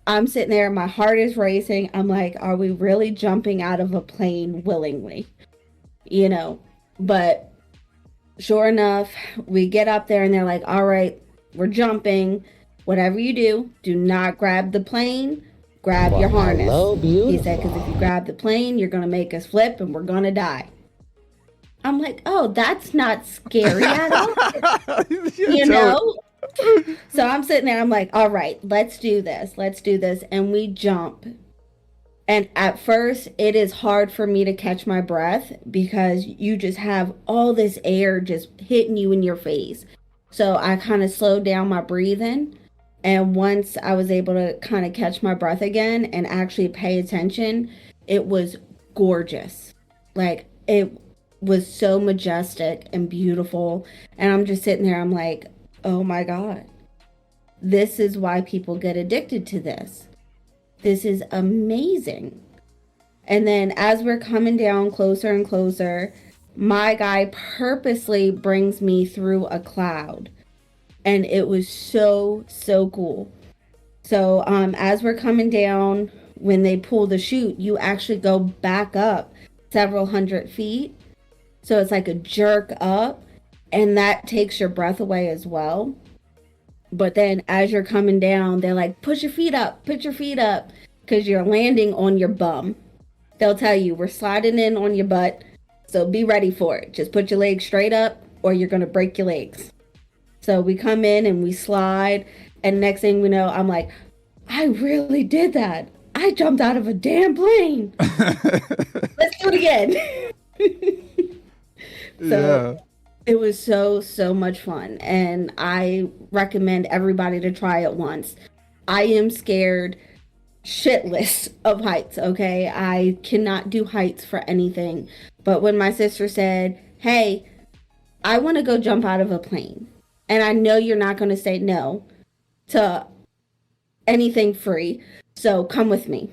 I'm sitting there, my heart is racing. I'm like, are we really jumping out of a plane willingly? You know, but sure enough, we get up there and they're like, all right, we're jumping. Whatever you do, do not grab the plane, grab your harness.
Hello, beautiful.
He said, because if you grab the plane, you're going to make us flip and we're going to die. I'm like, oh, that's not scary at all. You know? So I'm sitting there, I'm like, all right, let's do this. Let's do this. And we jump. And at first, it is hard for me to catch my breath because you just have all this air just hitting you in your face. So I kind of slowed down my breathing. And once I was able to kind of catch my breath again and actually pay attention, it was gorgeous. Like, it was so majestic and beautiful. And I'm just sitting there, I'm like, oh my God, this is why people get addicted to this. This is amazing. And then as we're coming down closer and closer, my guy purposely brings me through a cloud. And it was so, so cool. So as we're coming down, when they pull the chute, you actually go back up several hundred feet. So it's like a jerk up, and that takes your breath away as well. But then as you're coming down, they're like, put your feet up, because you're landing on your bum. They'll tell you, we're sliding in on your butt, so be ready for it. Just put your legs straight up or you're going to break your legs. So we come in and we slide, and next thing we know, I'm like, I really did that. I jumped out of a damn plane. Let's do it again. So it was so much fun, and I recommend everybody to try it once. I am scared shitless of heights, okay? I cannot do heights for anything. But when my sister said, hey, I want to go jump out of a plane, and I know you're not going to say no to anything free, so come with me.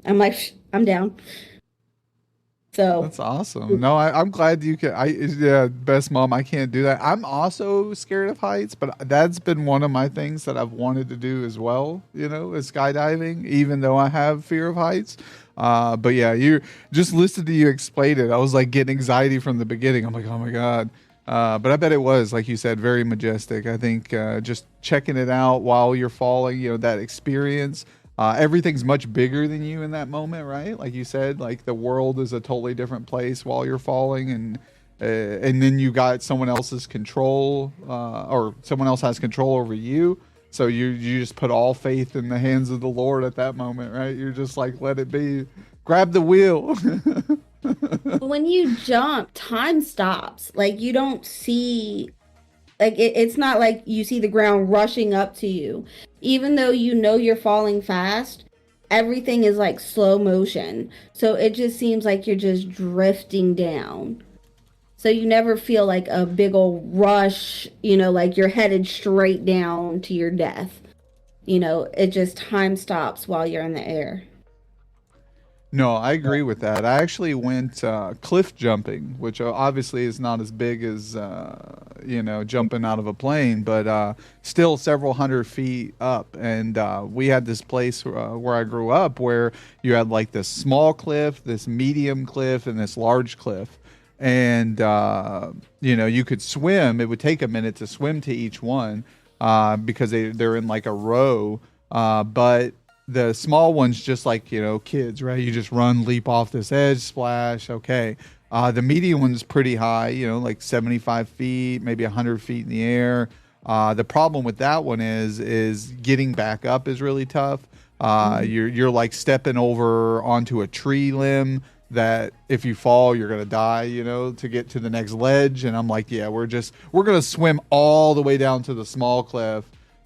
I'm like, I'm down. So
that's awesome. No, I'm glad you can. Yeah, best mom. I can't do that. I'm also scared of heights, but that's been one of my things that I've wanted to do as well. You know, is skydiving, even though I have fear of heights. But yeah, you just listened to you explain it. I was like getting anxiety from the beginning. I'm like, oh my God. But I bet it was, like you said, very majestic. I think just checking it out while you're falling, you know, that experience. Everything's much bigger than you in that moment, right? Like you said, like the world is a totally different place while you're falling, and then you got someone else's control, or someone else has control over you. So you just put all faith in the hands of the Lord at that moment, right? You're just like, let it be. Grab the wheel.
When you jump, time stops. Like you don't see, like it's not like you see the ground rushing up to you. Even though you know you're falling fast, everything is like slow motion. So it just seems like you're just drifting down. So you never feel like a big old rush, you know, like you're headed straight down to your death. You know, it just time stops while you're in the air.
No, I agree with that. I actually went cliff jumping, which obviously is not as big as, you know, jumping out of a plane, but still several hundred feet up. And we had this place where I grew up where you had like this small cliff, this medium cliff, and this large cliff. And, you know, you could swim. It would take a minute to swim to each one because they're in like a row. But the small ones, just like, you know, kids, right? You just run, leap off this edge, splash. Okay. The medium one's pretty high, you know, like 75 feet, maybe 100 feet in the air. The problem with that one is getting back up is really tough. You're like stepping over onto a tree limb that if you fall, you're going to die, you know, to get to the next ledge. And I'm like, yeah, we're going to swim all the way down to the small cliff,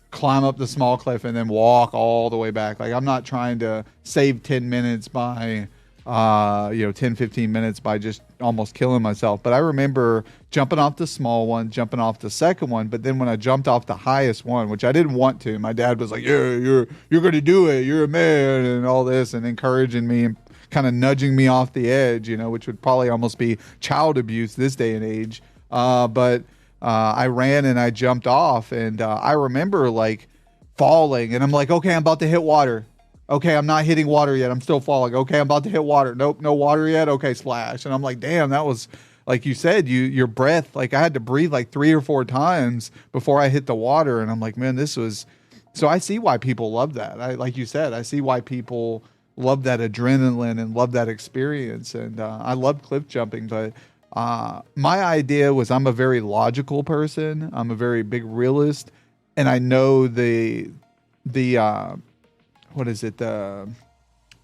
climb up the small cliff, and then walk all the way back. Like, I'm not trying to save 10 minutes by, 10, 15 minutes by just almost killing myself. But I remember jumping off the small one, jumping off the second one. But then when I jumped off the highest one, which I didn't want to, my dad was like, yeah, you're going to do it. You're a man and all this, and encouraging me and kind of nudging me off the edge, which would probably almost be child abuse this day and age. But I ran and I jumped off, and I remember like falling, and I'm like, okay, I'm about to hit water. Okay, I'm not hitting water yet. I'm still falling. Okay, I'm about to hit water. Nope, no water yet. Okay, splash. And I'm like, damn, that was, like you said, your breath, like I had to breathe like 3 or 4 times before I hit the water. And I'm like, man, this was, so I see why people love that. Like you said, I see why people love that adrenaline and love that experience. And I love cliff jumping, but my idea was I'm a very logical person. I'm a very big realist. And I know the what is it?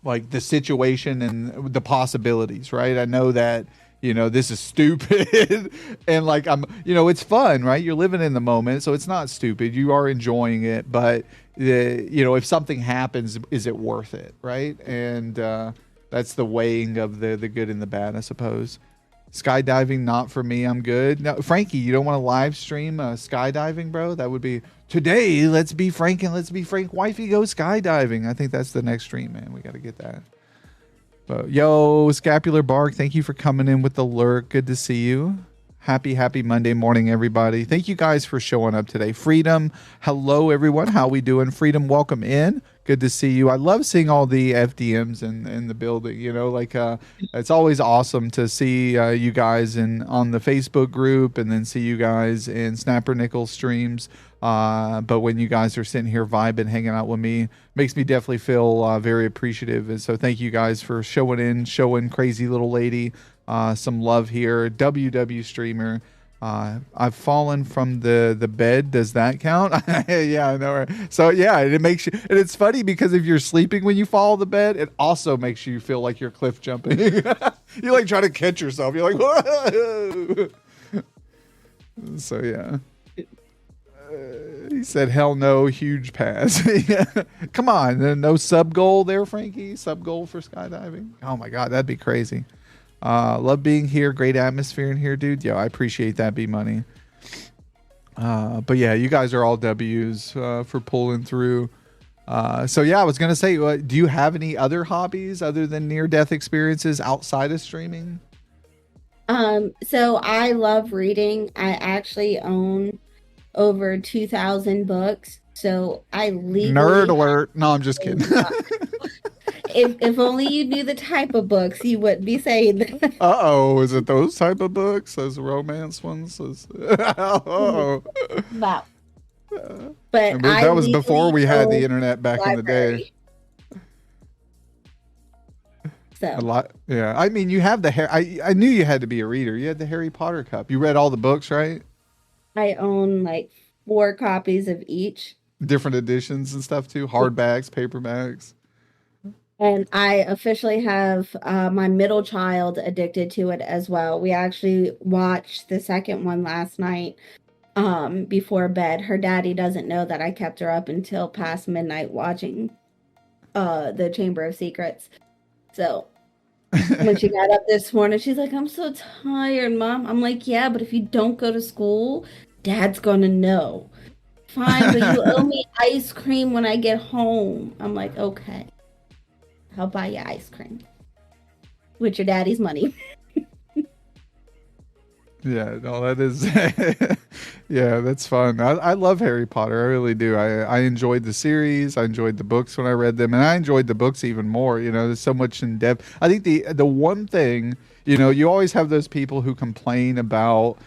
Like the situation and the possibilities, right? I know that, this is stupid and like it's fun, right? You're living in the moment. So it's not stupid. You are enjoying it, but if something happens, is it worth it? Right. And, that's the weighing of the good and the bad, I suppose. Skydiving, not for me. I'm good. No, Frankie, you don't want to live stream skydiving, bro? That would be today. Let's be Frank and let's be Frank. Wifey go skydiving. I think that's the next stream, man. We got to get that. But yo, Scapular Bark, thank you for coming in with the lurk. Good to see you. Happy Monday morning, everybody. Thank you guys for showing up today. Freedom, hello, everyone. How we doing? Freedom, welcome in. Good to see you. I love seeing all the FDMs in the building. It's always awesome to see you guys on the Facebook group and then see you guys in Snapper Nickel streams. But when you guys are sitting here vibing, hanging out with me, makes me definitely feel very appreciative. And so thank you guys for showing Crazy Little Lady some love here. WW streamer. I've fallen from the bed. Does that count? Yeah, I know. Right? So yeah, it makes you, and it's funny because if you're sleeping when you fall the bed, it also makes you feel like you're cliff jumping. You like try to catch yourself. You're like, whoa. So yeah. He said, hell no, huge pass. Come on, no sub goal there, Frankie. Sub goal for skydiving. Oh my God, that'd be crazy. Love being here. Great atmosphere in here, dude. Yo, I appreciate that, B Money. But yeah, you guys are all W's for pulling through. So yeah, I was gonna say, do you have any other hobbies other than near-death experiences outside of streaming?
So I love reading. I actually own over 2,000 books. So I legally
nerd alert. No, I'm just kidding.
If only you knew the type of books, you wouldn't be saying that.
Uh-oh, is it those type of books? Those romance ones? Uh-oh.
Wow. But
that was before we had the internet back in the day.
So.
A lot. Yeah. I mean, you have I knew you had to be a reader. You had the Harry Potter cup. You read all the books, right?
I own like 4 copies of each.
Different editions and stuff too. Hardbacks, paperbacks.
And I officially have my middle child addicted to it as well. We actually watched the second one last night before bed. Her daddy doesn't know that I kept her up until past midnight watching the Chamber of Secrets. So when she got up this morning, she's like, I'm so tired, Mom. I'm like, yeah, but if you don't go to school, Dad's going to know. Fine, but you owe me ice cream when I get home. I'm like, okay. I'll buy you ice cream with your daddy's money.
Yeah, no, that is, yeah, that's fun. I love Harry Potter. I really do. I enjoyed the series. I enjoyed the books when I read them, and I enjoyed the books even more. There's so much in depth. I think the one thing, you always have those people who complain about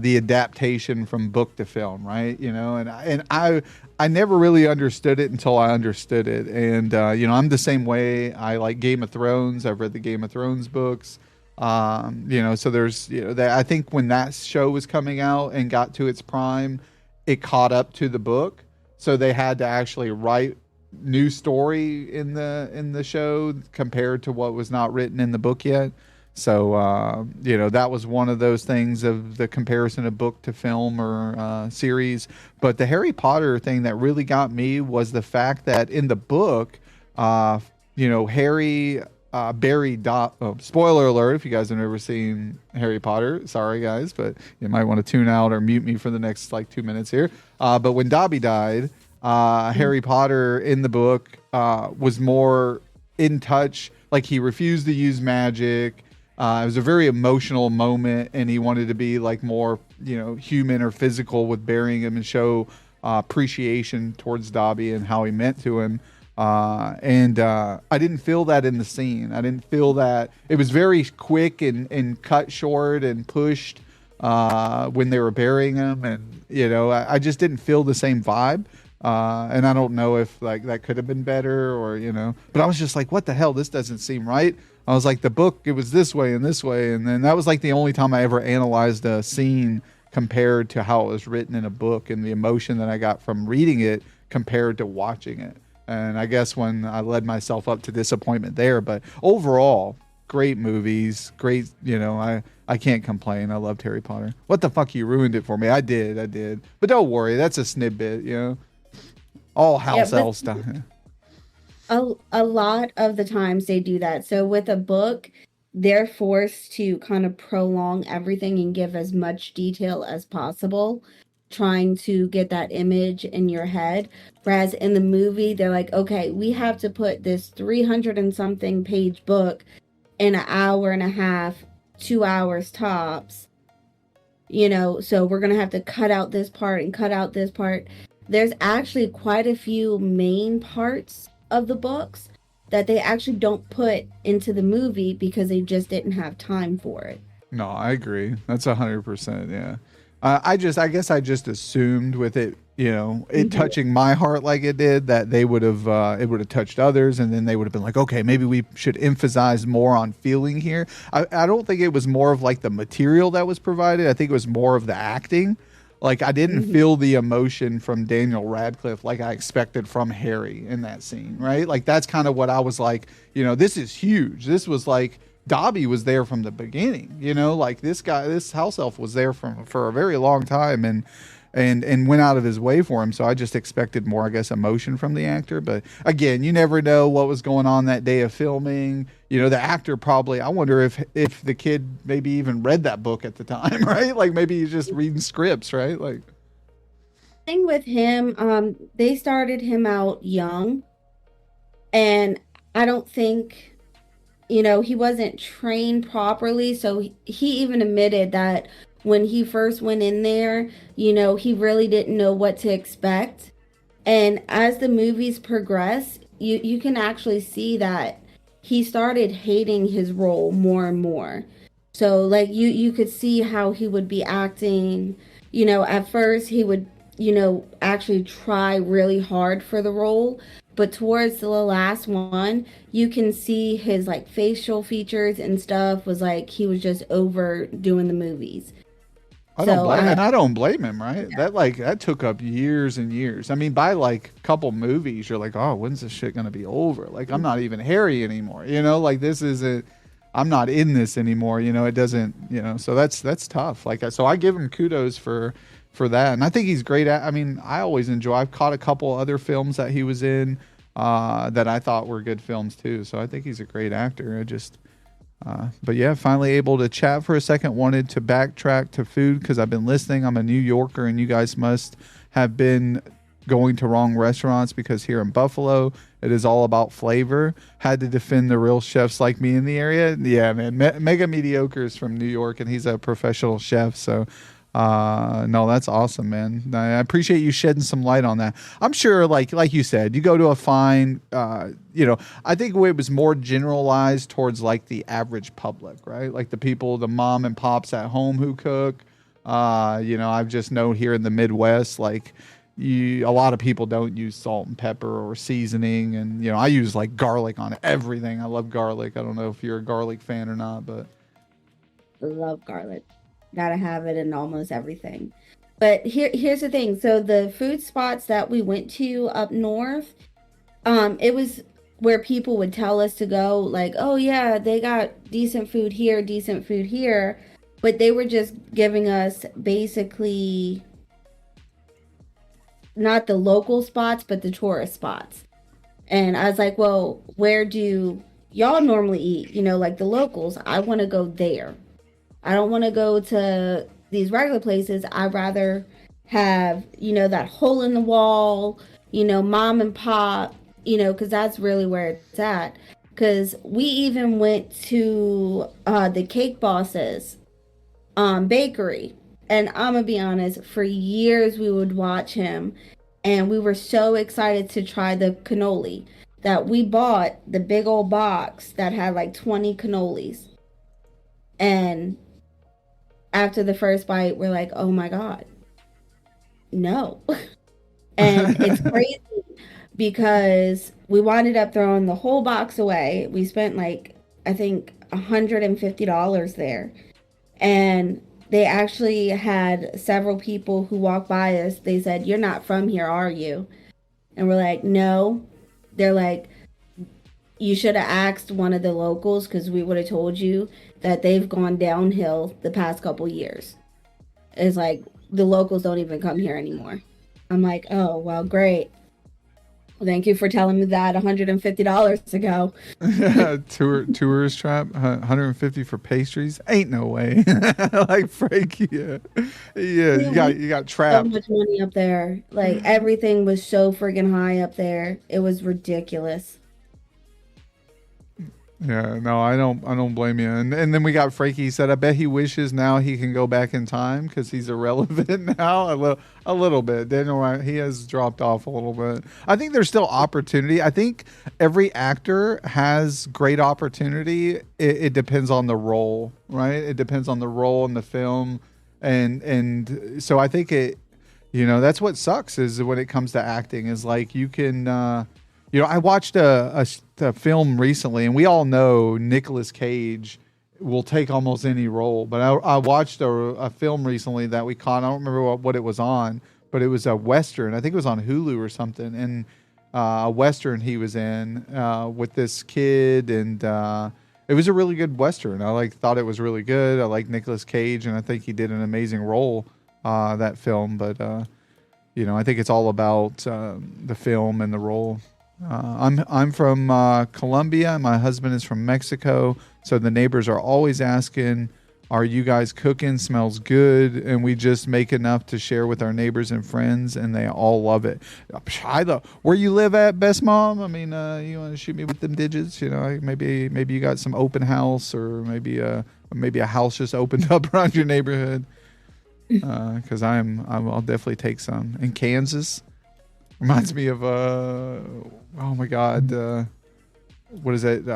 the adaptation from book to film, right? And I never really understood it until I understood it. And, I'm the same way. I like Game of Thrones. I've read the Game of Thrones books. So there's, I think when that show was coming out and got to its prime, it caught up to the book. So they had to actually write new story in the show compared to what was not written in the book yet. So, that was one of those things of the comparison of book to film or series. But the Harry Potter thing that really got me was the fact that in the book, Harry spoiler alert if you guys have never seen Harry Potter. Sorry, guys, but you might want to tune out or mute me for the next 2 minutes here. But when Dobby died, Harry Potter in the book was more in touch. Like he refused to use magic. It was a very emotional moment, and he wanted to be like more, human or physical with burying him and show appreciation towards Dobby and how he meant to him. And I didn't feel that in the scene. I didn't feel that. It was very quick and cut short and pushed when they were burying him, and I just didn't feel the same vibe. And I don't know if like that could have been better or but I was just like, what the hell? This doesn't seem right. I was like, the book, it was this way, and then that was like the only time I ever analyzed a scene compared to how it was written in a book, and the emotion that I got from reading it compared to watching it. And I guess when I led myself up to disappointment there, but overall, great movies, great, I can't complain. I loved Harry Potter. What the fuck, you ruined it for me. I did. But don't worry, that's a snippet, all house elf stuff.
A lot of the times they do that. So with a book, they're forced to kind of prolong everything and give as much detail as possible, trying to get that image in your head. Whereas in the movie, they're like, okay, we have to put this 300 and something page book in an hour and a half, 2 hours tops, so we're going to have to cut out this part and cut out this part. There's actually quite a few main parts of the books that they actually don't put into the movie because they just didn't have time for it.
No, I agree. That's 100%. Yeah. I guess I just assumed with it, it touching my heart like it did, that they would have, it would have touched others, and then they would have been like, okay, maybe we should emphasize more on feeling here. I don't think it was more of like the material that was provided. I think it was more of the acting. Like I didn't feel the emotion from Daniel Radcliffe like I expected from Harry in that scene, right? Like that's kind of what I was like, this is huge. This was like Dobby was there from the beginning, like this guy, this house elf was there for a very long time and went out of his way for him. So I just expected more, I guess, emotion from the actor. But again, you never know what was going on that day of filming. The actor probably, I wonder if the kid maybe even read that book at the time, right? Like maybe he's just reading scripts, right? Like
thing with him, they started him out young, and I don't think he wasn't trained properly. So he even admitted that when he first went in there, he really didn't know what to expect. And as the movies progress, you can actually see that he started hating his role more and more. So like you could see how he would be acting. At first he would, actually try really hard for the role. But towards the last one, you can see his like facial features and stuff was like he was just overdoing the movies.
I don't blame him, right? Yeah. That took up years and years. I mean, by like a couple movies, you're like, oh, when's this shit gonna be over? Like, I'm not even Harry anymore. Like this isn't. I'm not in this anymore. It doesn't. So that's tough. Like, so I give him kudos for that, and I think he's great at. I mean, I always enjoy. I've caught a couple other films that he was in that I thought were good films too. So I think he's a great actor. But yeah, finally able to chat for a second. Wanted to backtrack to food because I've been listening. I'm a New Yorker, and you guys must have been going to wrong restaurants because here in Buffalo, it is all about flavor. Had to defend the real chefs like me in the area. Yeah, man, Mega Mediocre is from New York, and he's a professional chef. So no, that's awesome, man. I appreciate you shedding some light on that. I'm sure like you said, you go to a fine, I think it was more generalized towards like the average public, right? Like the people, the mom and pops at home who cook. I've just known here in the Midwest, like a lot of people don't use salt and pepper or seasoning. And, I use like garlic on everything. I love garlic. I don't know if you're a garlic fan or not, but
love garlic. Gotta have it in almost everything. But here's the thing. So the food spots that we went to up north, it was where people would tell us to go, like, oh yeah, they got decent food here. But they were just giving us basically not the local spots, but the tourist spots. And I was like, well, where do y'all normally eat? Like the locals. I want to go there. I don't want to go to these regular places. I'd rather have, that hole in the wall, mom and pop, because that's really where it's at. because we even went to the Cake Bosses bakery. And I'm gonna be honest, for years we would watch him, and we were so excited to try the cannoli that we bought the big old box that had like 20 cannolis. And after the first bite, we're like, oh my God, no. And it's crazy because we winded up throwing the whole box away. We spent like, I think, $150 there. And they actually had several people who walked by us. They said, "You're not from here, are you?" And we're like, "No." They're like, "You should have asked one of the locals because we would have told you that they've gone downhill the past couple years." It's like the locals don't even come here anymore. I'm like, "Oh, well, great. Well, thank you for telling me that $150 ago."
Tourist trap, 150 for pastries. Ain't no way. Like Frankie, yeah. You got
So
trapped.
much money up there. Like everything was so friggin' high up there. It was ridiculous.
Yeah, no, I don't blame you. And then we got Frankie. He said, I bet he wishes now he can go back in time because he's irrelevant now. A little bit. Daniel Ryan, he has dropped off a little bit. I think there's still opportunity. I think every actor has great opportunity. It depends on the role, right? It depends on the role in the film, and so I think that's what sucks is when it comes to acting is like you can. I watched a film recently, and we all know Nicolas Cage will take almost any role. But I watched a film recently that we caught. I don't remember what it was on, but it was a Western. I think it was on Hulu or something. And a Western he was in with this kid, and it was a really good Western. I thought it was really good. I like Nicolas Cage, and I think he did an amazing role that film. But I think it's all about the film and the role. I'm from Colombia. My husband is from Mexico. So the neighbors are always asking, are you guys cooking? Smells good. And we just make enough to share with our neighbors and friends, and they all love it. Where you live at, best mom? I mean, you want to shoot me with them digits? Maybe you got some open house, or maybe a house just opened up around your neighborhood. Because I'll definitely take some. In Kansas. Reminds me of oh my God, what is it?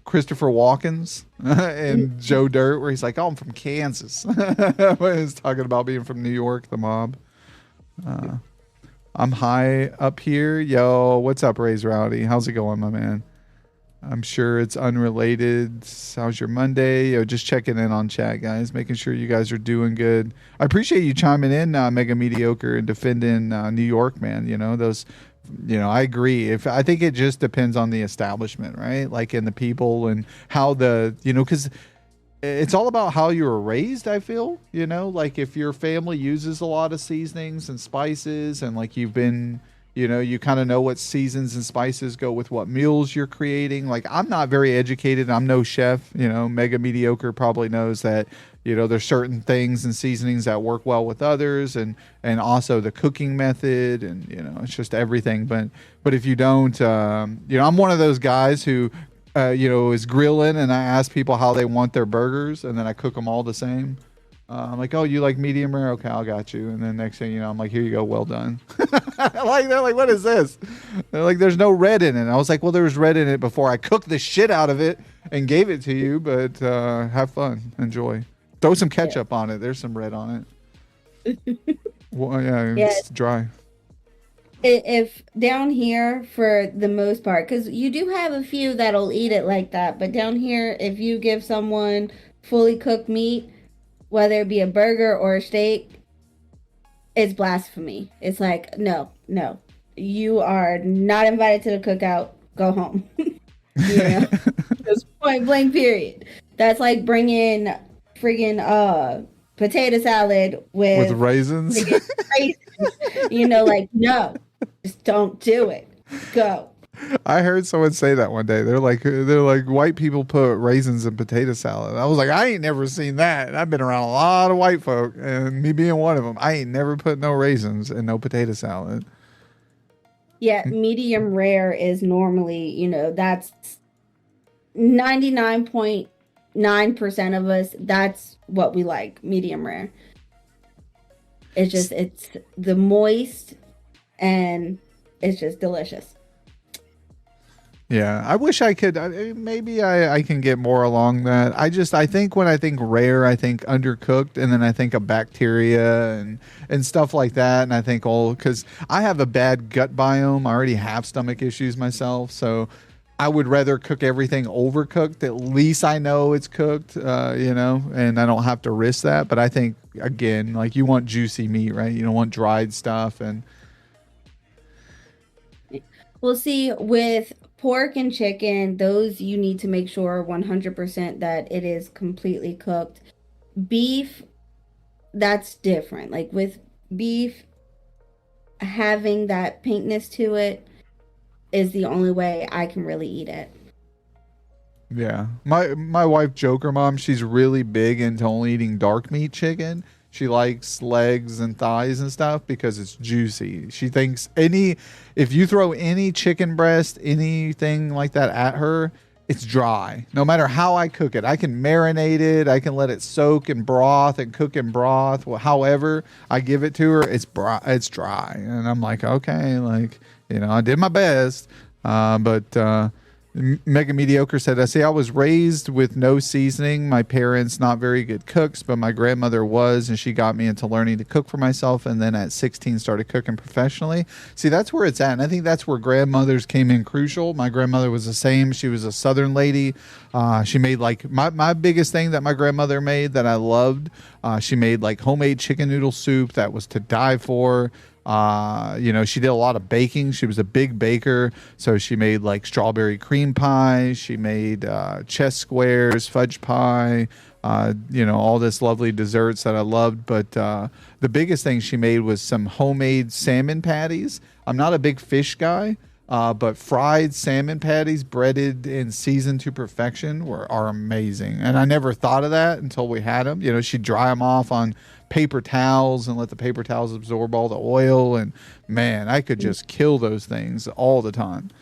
Christopher Walken's and Joe Dirt, where he's like, "Oh, I'm from Kansas." When he's talking about being from New York, the mob. I'm high up here, yo. What's up, Ray's Rowdy? How's it going, my man? I'm sure it's unrelated. How's your Monday? Just checking in on chat, guys, making sure you guys are doing good. I appreciate you chiming in, Mega Mediocre, and defending New York, man. I agree. I think it just depends on the establishment, right? Like in the people and how because it's all about how you were raised. I feel, like if your family uses a lot of seasonings and spices, and like you've been. You kind of know what seasons and spices go with what meals you're creating. Like, I'm not very educated. I'm no chef. Mega Mediocre probably knows that, there's certain things and seasonings that work well with others, and also the cooking method, and, it's just everything. But if you don't, I'm one of those guys who, is grilling, and I ask people how they want their burgers, and then I cook them all the same. I'm like, oh, you like medium rare? Okay, I got you. And then next thing you know, I'm like, here you go, well done. They're like, what is this? They're like, there's no red in it. I was like, well, there was red in it before I cooked the shit out of it and gave it to you. But have fun, enjoy. Throw some ketchup on it. There's some red on it. Well, yeah, it's dry.
If down here, for the most part, because you do have a few that'll eat it like that, but down here, if you give someone fully cooked meat, whether it be a burger or a steak, it's blasphemy. It's like, no, you are not invited to the cookout. Go home. Just point blank, period. That's like bringing friggin' potato salad with
raisins.
Like, no, just don't do it. Go.
I heard someone say that one day. They're like white people put raisins in potato salad. I was like, I ain't never seen that. I've been around a lot of white folk, and me being one of them, I ain't never put no raisins in no potato salad.
Yeah, medium rare is normally, that's 99.9% of us, that's what we like, medium rare. It's the moist, and it's just delicious.
Yeah, I wish I could. Maybe I can get more along that. I think when I think rare, I think undercooked, and then I think of bacteria and stuff like that. And I think because I have a bad gut biome, I already have stomach issues myself, so I would rather cook everything overcooked. At least I know it's cooked, and I don't have to risk that. But I think again, like you want juicy meat, right? You don't want dried stuff and.
We'll see with pork and chicken, those you need to make sure 100% that it is completely cooked. Beef, that's different. Like with beef, having that pinkness to it is the only way I can really eat it.
Yeah. My wife Joker mom, she's really big into only eating dark meat chicken. She likes legs and thighs and stuff because it's juicy. She thinks if you throw any chicken breast, anything like that at her, it's dry. No matter how I cook it, I can marinate it, I can let it soak in broth and cook in broth. Well, however I give it to her, it's dry, and I'm like, okay, like I did my best, but. Mega Mediocre said, I was raised with no seasoning. My parents, not very good cooks, but my grandmother was, and she got me into learning to cook for myself. And then at 16, started cooking professionally. See, that's where it's at. And I think that's where grandmothers came in crucial. My grandmother was the same. She was a Southern lady. She made like my biggest thing that my grandmother made that I loved. She made like homemade chicken noodle soup that was to die for. She did a lot of baking. She was a big baker, so she made like strawberry cream pie. She made chess squares, fudge pie, all this lovely desserts that I loved. But the biggest thing she made was some homemade salmon patties. I'm not a big fish guy, but fried salmon patties, breaded and seasoned to perfection, are amazing. And I never thought of that until we had them. She'd dry them off on paper towels and let the paper towels absorb all the oil. And man, I could just kill those things all the time.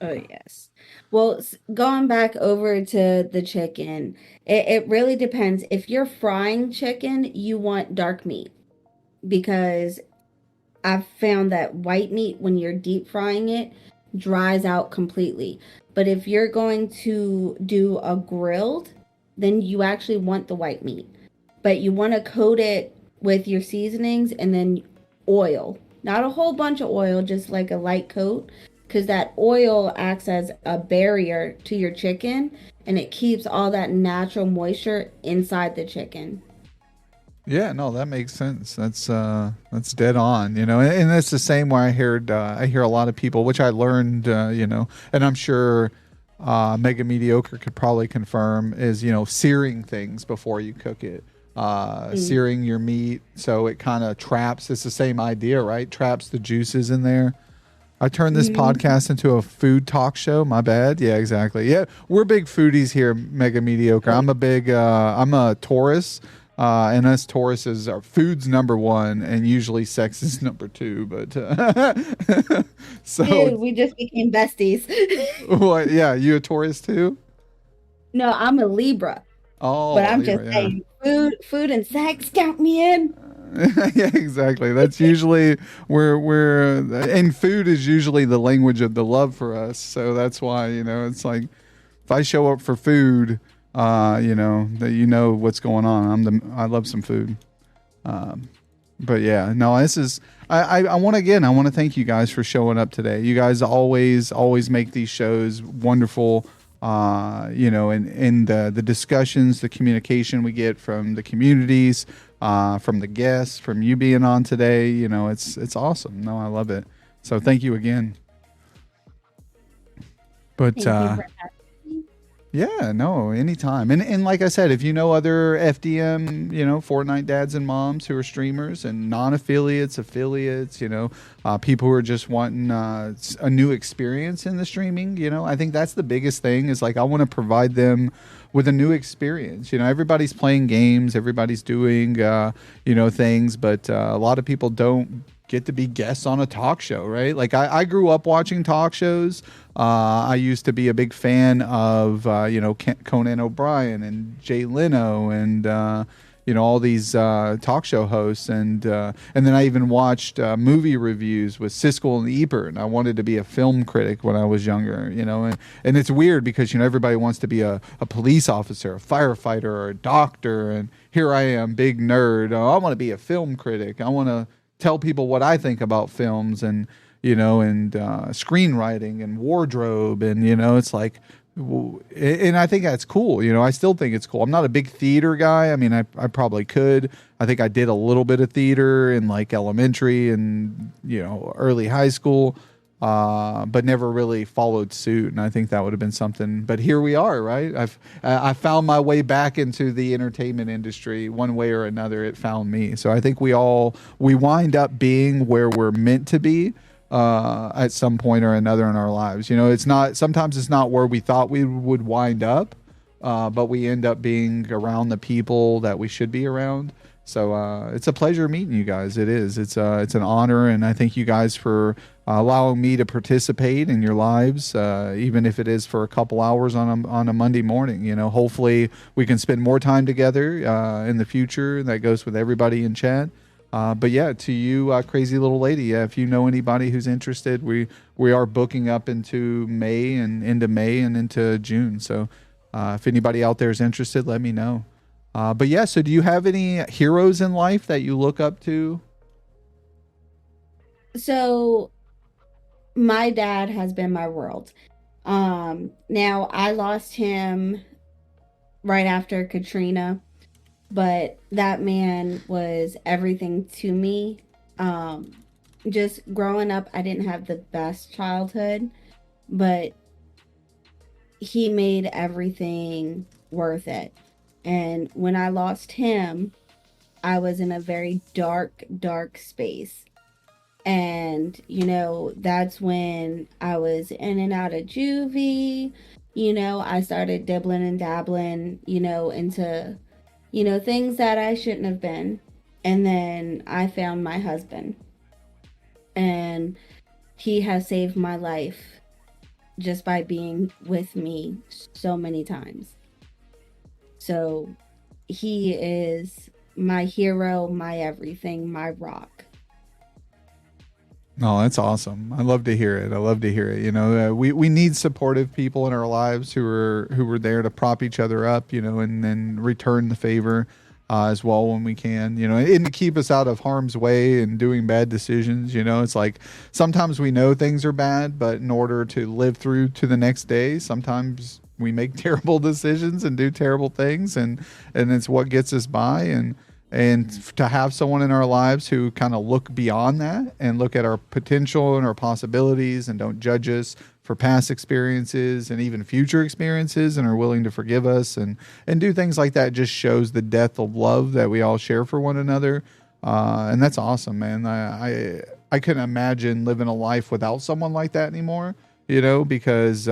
Oh, yes. Well, going back over to the chicken, it really depends. If you're frying chicken, you want dark meat, because I've found that white meat, when you're deep frying it, dries out completely. But if you're going to do a grilled, then you actually want the white meat. But you want to coat it with your seasonings and then oil. Not a whole bunch of oil, just like a light coat, because that oil acts as a barrier to your chicken, and it keeps all that natural moisture inside the chicken.
Yeah, no, that makes sense. That's dead on, and that's the same way I hear a lot of people, which I learned, and I'm sure Mega Mediocre could probably confirm, is, searing things before you cook it. Searing your meat so it kind of traps. It's the same idea, right? Traps the juices in there. I turned this podcast into a food talk show. My bad. Yeah, exactly. Yeah, we're big foodies here, Mega Mediocre. I'm a Taurus, and us Tauruses are food's number one, and usually sex is number two. But so
Dude, we just became besties.
what? Yeah, you a Taurus too?
No, I'm a Libra.
Oh,
but I'm just saying, food and sex, count me in.
Yeah, exactly. That's usually where and food is usually the language of the love for us. So that's why, it's like if I show up for food, that what's going on. I love some food. But yeah, no, this is I want to thank you guys for showing up today. You guys always make these shows wonderful. And the discussions, the communication we get from the communities, from the guests, from you being on today, it's awesome. No, I love it. So thank you again. But
Thank you for having me.
yeah, no, anytime. And like I said, if you know other FDM, Fortnite dads and moms who are streamers and non-affiliates, affiliates, people who are just wanting a new experience in the streaming, I think that's the biggest thing is like I want to provide them with a new experience. Everybody's playing games, everybody's doing, things, but a lot of people don't get to be guests on a talk show, right? Like I grew up watching talk shows. I used to be a big fan of, Conan O'Brien and Jay Leno and, all these talk show hosts. And then I even watched movie reviews with Siskel and Ebert. And I wanted to be a film critic when I was younger, and it's weird because, everybody wants to be a police officer, a firefighter, or a doctor. And here I am, big nerd. Oh, I want to be a film critic. I want to tell people what I think about films and screenwriting and wardrobe, and it's like, and I think that's cool. I still think it's cool. I'm not a big theater guy. I mean, I probably could. I think I did a little bit of theater in like elementary and early high school, but never really followed suit. And I think that would have been something. But here we are, right? I found my way back into the entertainment industry one way or another. It found me. So I think we wind up being where we're meant to be at some point or another in our lives. Sometimes it's not where we thought we would wind up, but we end up being around the people that we should be around. So it's a pleasure meeting you guys. It is. It's an honor, and I thank you guys for allowing me to participate in your lives, even if it is for a couple hours on a Monday morning. Hopefully we can spend more time together in the future. That goes with everybody in chat. But yeah, to you, crazy little lady, if you know anybody who's interested, we are booking up into May and into June. So if anybody out there is interested, let me know. But yeah, so do you have any heroes in life that you look up to?
So my dad has been my world. Now I lost him right after Katrina, but that man was everything to me. Just growing up, I didn't have the best childhood, but he made everything worth it. And when I lost him, I was in a very dark, dark space. And, that's when I was in and out of juvie. I started dibbling and dabbling, into, things that I shouldn't have been. And then I found my husband. And he has saved my life just by being with me so many times. So he is my hero, my everything, my rock.
Oh, that's awesome. I love to hear it. We need supportive people in our lives who are there to prop each other up, and then return the favor as well when we can, and to keep us out of harm's way and doing bad decisions. It's like sometimes we know things are bad, but in order to live through to the next day, sometimes we make terrible decisions and do terrible things, and it's what gets us by. And to have someone in our lives who kind of look beyond that and look at our potential and our possibilities and don't judge us for past experiences and even future experiences and are willing to forgive us and do things like that just shows the depth of love that we all share for one another. And that's awesome, man. I couldn't imagine living a life without someone like that anymore. Because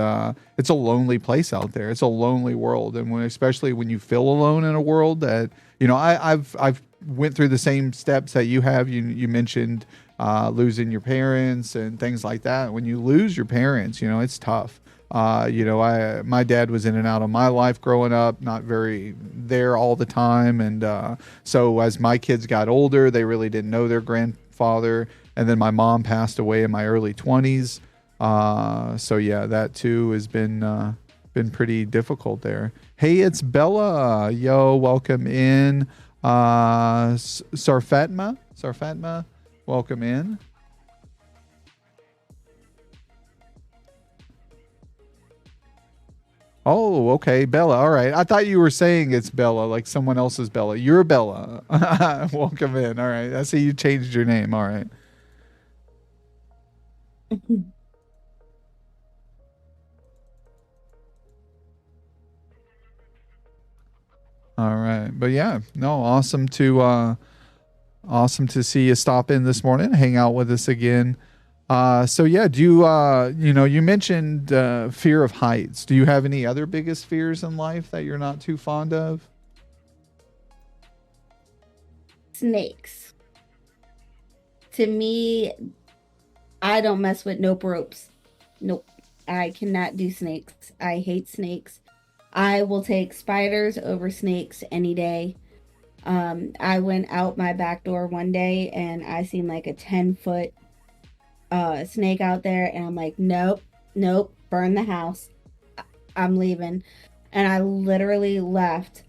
it's a lonely place out there. It's a lonely world. And especially when you feel alone in a world that, I've went through the same steps that you have. You mentioned losing your parents and things like that. When you lose your parents, it's tough. My dad was in and out of my life growing up, not very there all the time. And so as my kids got older, they really didn't know their grandfather. And then my mom passed away in my early 20s. So yeah, that too has been pretty difficult there. Hey, it's Bella. Yo, welcome in. Sarfatma, welcome in. Oh, okay, Bella. All right. I thought you were saying it's Bella, like someone else's Bella. You're Bella. Welcome in. All right. I see you changed your name. All right. All right. But yeah, no, awesome to see you stop in this morning, hang out with us again. So yeah, do you you mentioned fear of heights. Do you have any other biggest fears in life that you're not too fond of?
Snakes. To me, I don't mess with nope ropes. Nope. I cannot do snakes. I hate snakes. I will take spiders over snakes any day. I went out my back door one day and I seen like a 10-foot snake out there, and I'm like, nope, nope, burn the house. I'm leaving. And I literally left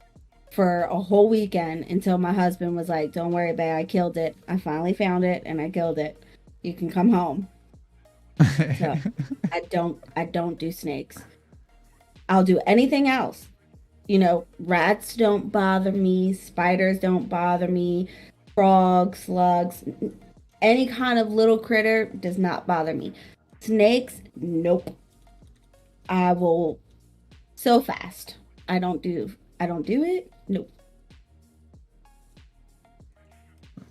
for a whole weekend until my husband was like, don't worry, babe, I killed it. I finally found it and I killed it. You can come home. So I don't do snakes. I'll do anything else. You know, rats don't bother me, spiders don't bother me, frogs, slugs, any kind of little critter does not bother me. Snakes, nope. I will so fast. I don't do it. Nope.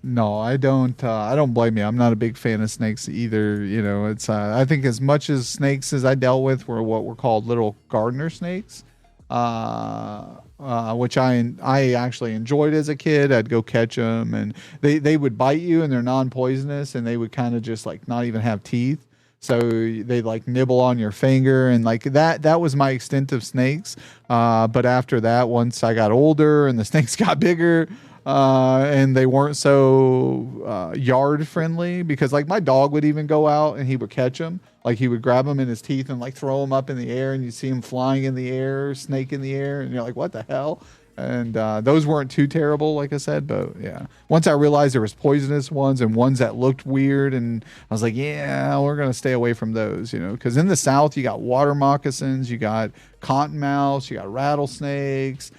No, I don't. I don't blame you. I'm not a big fan of snakes either. You know, it's. I think as much as snakes as I dealt with were what were called little gardener snakes, which I actually enjoyed as a kid. I'd go catch them, and they would bite you, and they're non-poisonous, and they would kind of just like not even have teeth. So they like nibble on your finger, and like that was my extent of snakes. But after that, once I got older and the snakes got bigger, and they weren't so yard friendly, because like my dog would even go out and he would catch them. Like he would grab them in his teeth and like throw them up in the air, and you see him flying in the air, snake in the air, and you're like, what the hell? And those weren't too terrible, like I said, but yeah. Once I realized there was poisonous ones and ones that looked weird, and I was like, yeah, we're gonna stay away from those, you know, because in the South you got water moccasins, you got cottonmouths, you got rattlesnakes,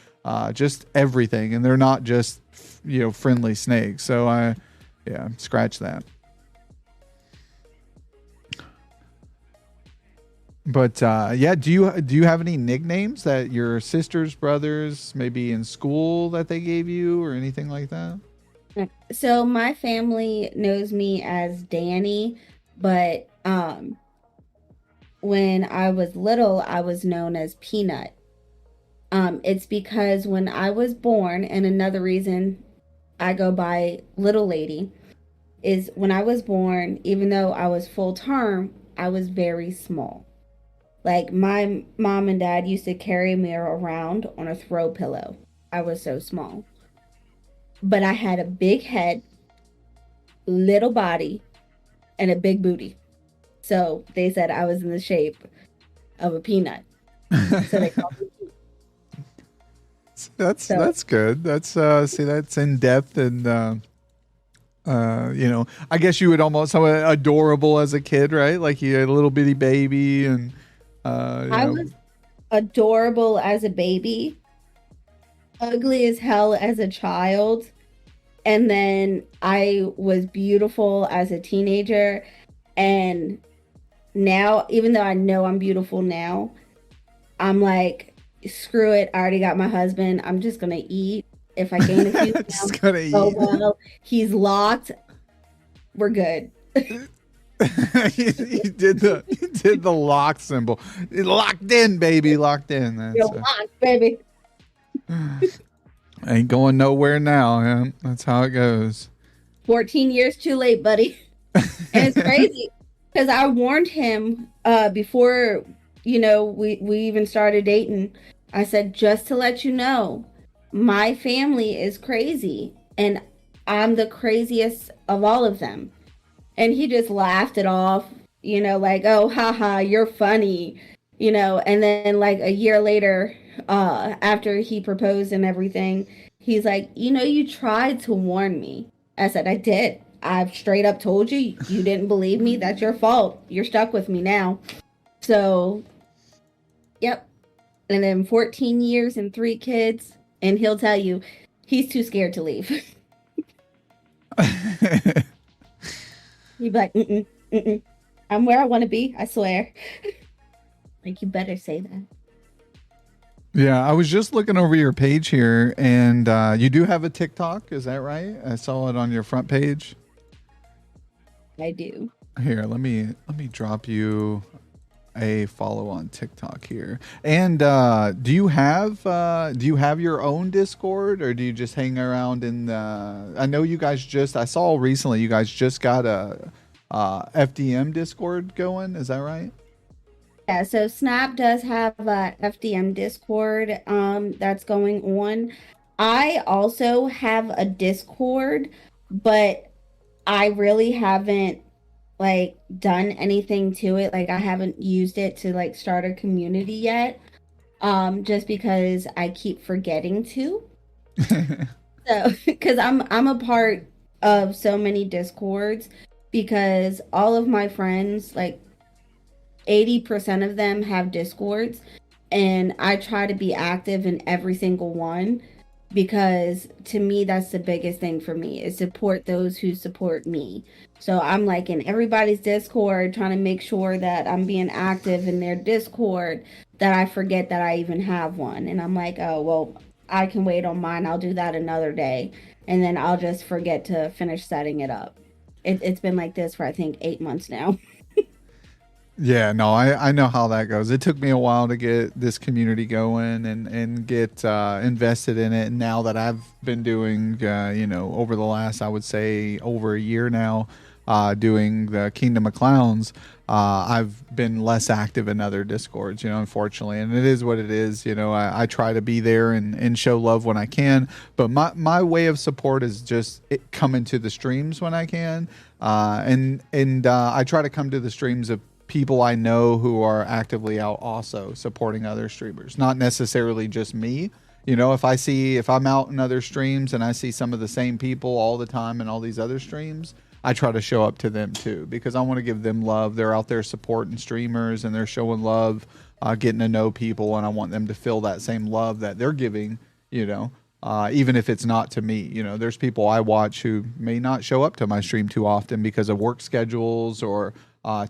just everything, and they're not just friendly snakes. So scratch that. But do you have any nicknames that your sisters, brothers, maybe in school that they gave you or anything like that?
So my family knows me as Danny, but when I was little, I was known as Peanut. It's because when I was born, and another reason I go by Little Lady is when I was born, even though I was full term, I was very small. Like my mom and dad used to carry me around on a throw pillow. I was so small. But I had a big head, little body, and a big booty. So they said I was in the shape of a peanut. So they called me Peanut.
That's good. That's that's in depth, and I guess you would almost have adorable as a kid, right? Like you had a little bitty baby, and
I was adorable as a baby, ugly as hell as a child, and then I was beautiful as a teenager. And now, even though I know I'm beautiful now, I'm like, screw it. I already got my husband. I'm just gonna eat. If I gain a few pounds, oh well, he's locked. We're good.
you did the lock symbol. Locked in, baby. Locked in.
You're locked, baby.
Ain't going nowhere now. Yeah? That's how it goes.
14 years too late, buddy. And it's crazy because I warned him before we even started dating. I said, just to let you know, my family is crazy and I'm the craziest of all of them. And he just laughed it off, like, oh, haha, you're funny, and then like a year later, after he proposed and everything, he's like, you tried to warn me. I said, I did. I've straight up told you, you didn't believe me. That's your fault. You're stuck with me now. So, yep. And then 14 years and 3 kids. And he'll tell you, he's too scared to leave. He'd be like, I'm where I want to be, I swear. Like, you better say that.
Yeah, I was just looking over your page here, and you do have a TikTok, is that right? I saw it on your front page.
I do.
Here, let me drop you a follow on TikTok here. And do you have your own Discord, or do you just hang around in the? I know you guys I saw recently you guys just got a FDM Discord going. Is that right?
Yeah, so Snap does have a FDM Discord that's going on. I also have a Discord, but I really haven't like done anything to it. Like I haven't used it to like start a community yet. Just because I keep forgetting to. So, because I'm a part of so many Discords because all of my friends, like 80% of them have Discords, and I try to be active in every single one because to me that's the biggest thing for me is support those who support me. So I'm like in everybody's Discord trying to make sure that I'm being active in their Discord, that I forget that I even have one. And I'm like, oh well, I can wait on mine. I'll do that another day. And then I'll just forget to finish setting it up. It's been like this for I think 8 months now.
Yeah, no, I know how that goes. It took me a while to get this community going and get invested in it. And now that I've been doing, over the last, I would say, over a year now, doing the Kingdom of Clowns, I've been less active in other Discords, unfortunately. And it is what it is. I try to be there and show love when I can. But my way of support is just coming to the streams when I can. And I try to come to the streams of people I know who are actively out also supporting other streamers, not necessarily just me. If I'm out in other streams and I see some of the same people all the time in all these other streams, I try to show up to them too, because I want to give them love. They're out there supporting streamers and they're showing love, getting to know people. And I want them to feel that same love that they're giving, even if it's not to me. There's people I watch who may not show up to my stream too often because of work schedules or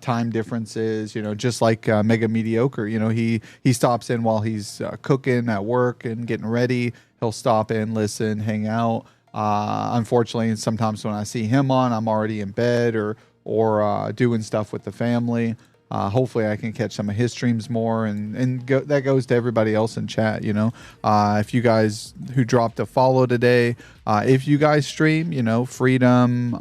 time differences, just like Mega Mediocre. He stops in while he's cooking at work and getting ready. He'll stop in, listen, hang out. Unfortunately, sometimes when I see him on, I'm already in bed or doing stuff with the family. Hopefully I can catch some of his streams more, and that goes to everybody else in chat. If you guys who dropped a follow today, if you guys stream, Freedom,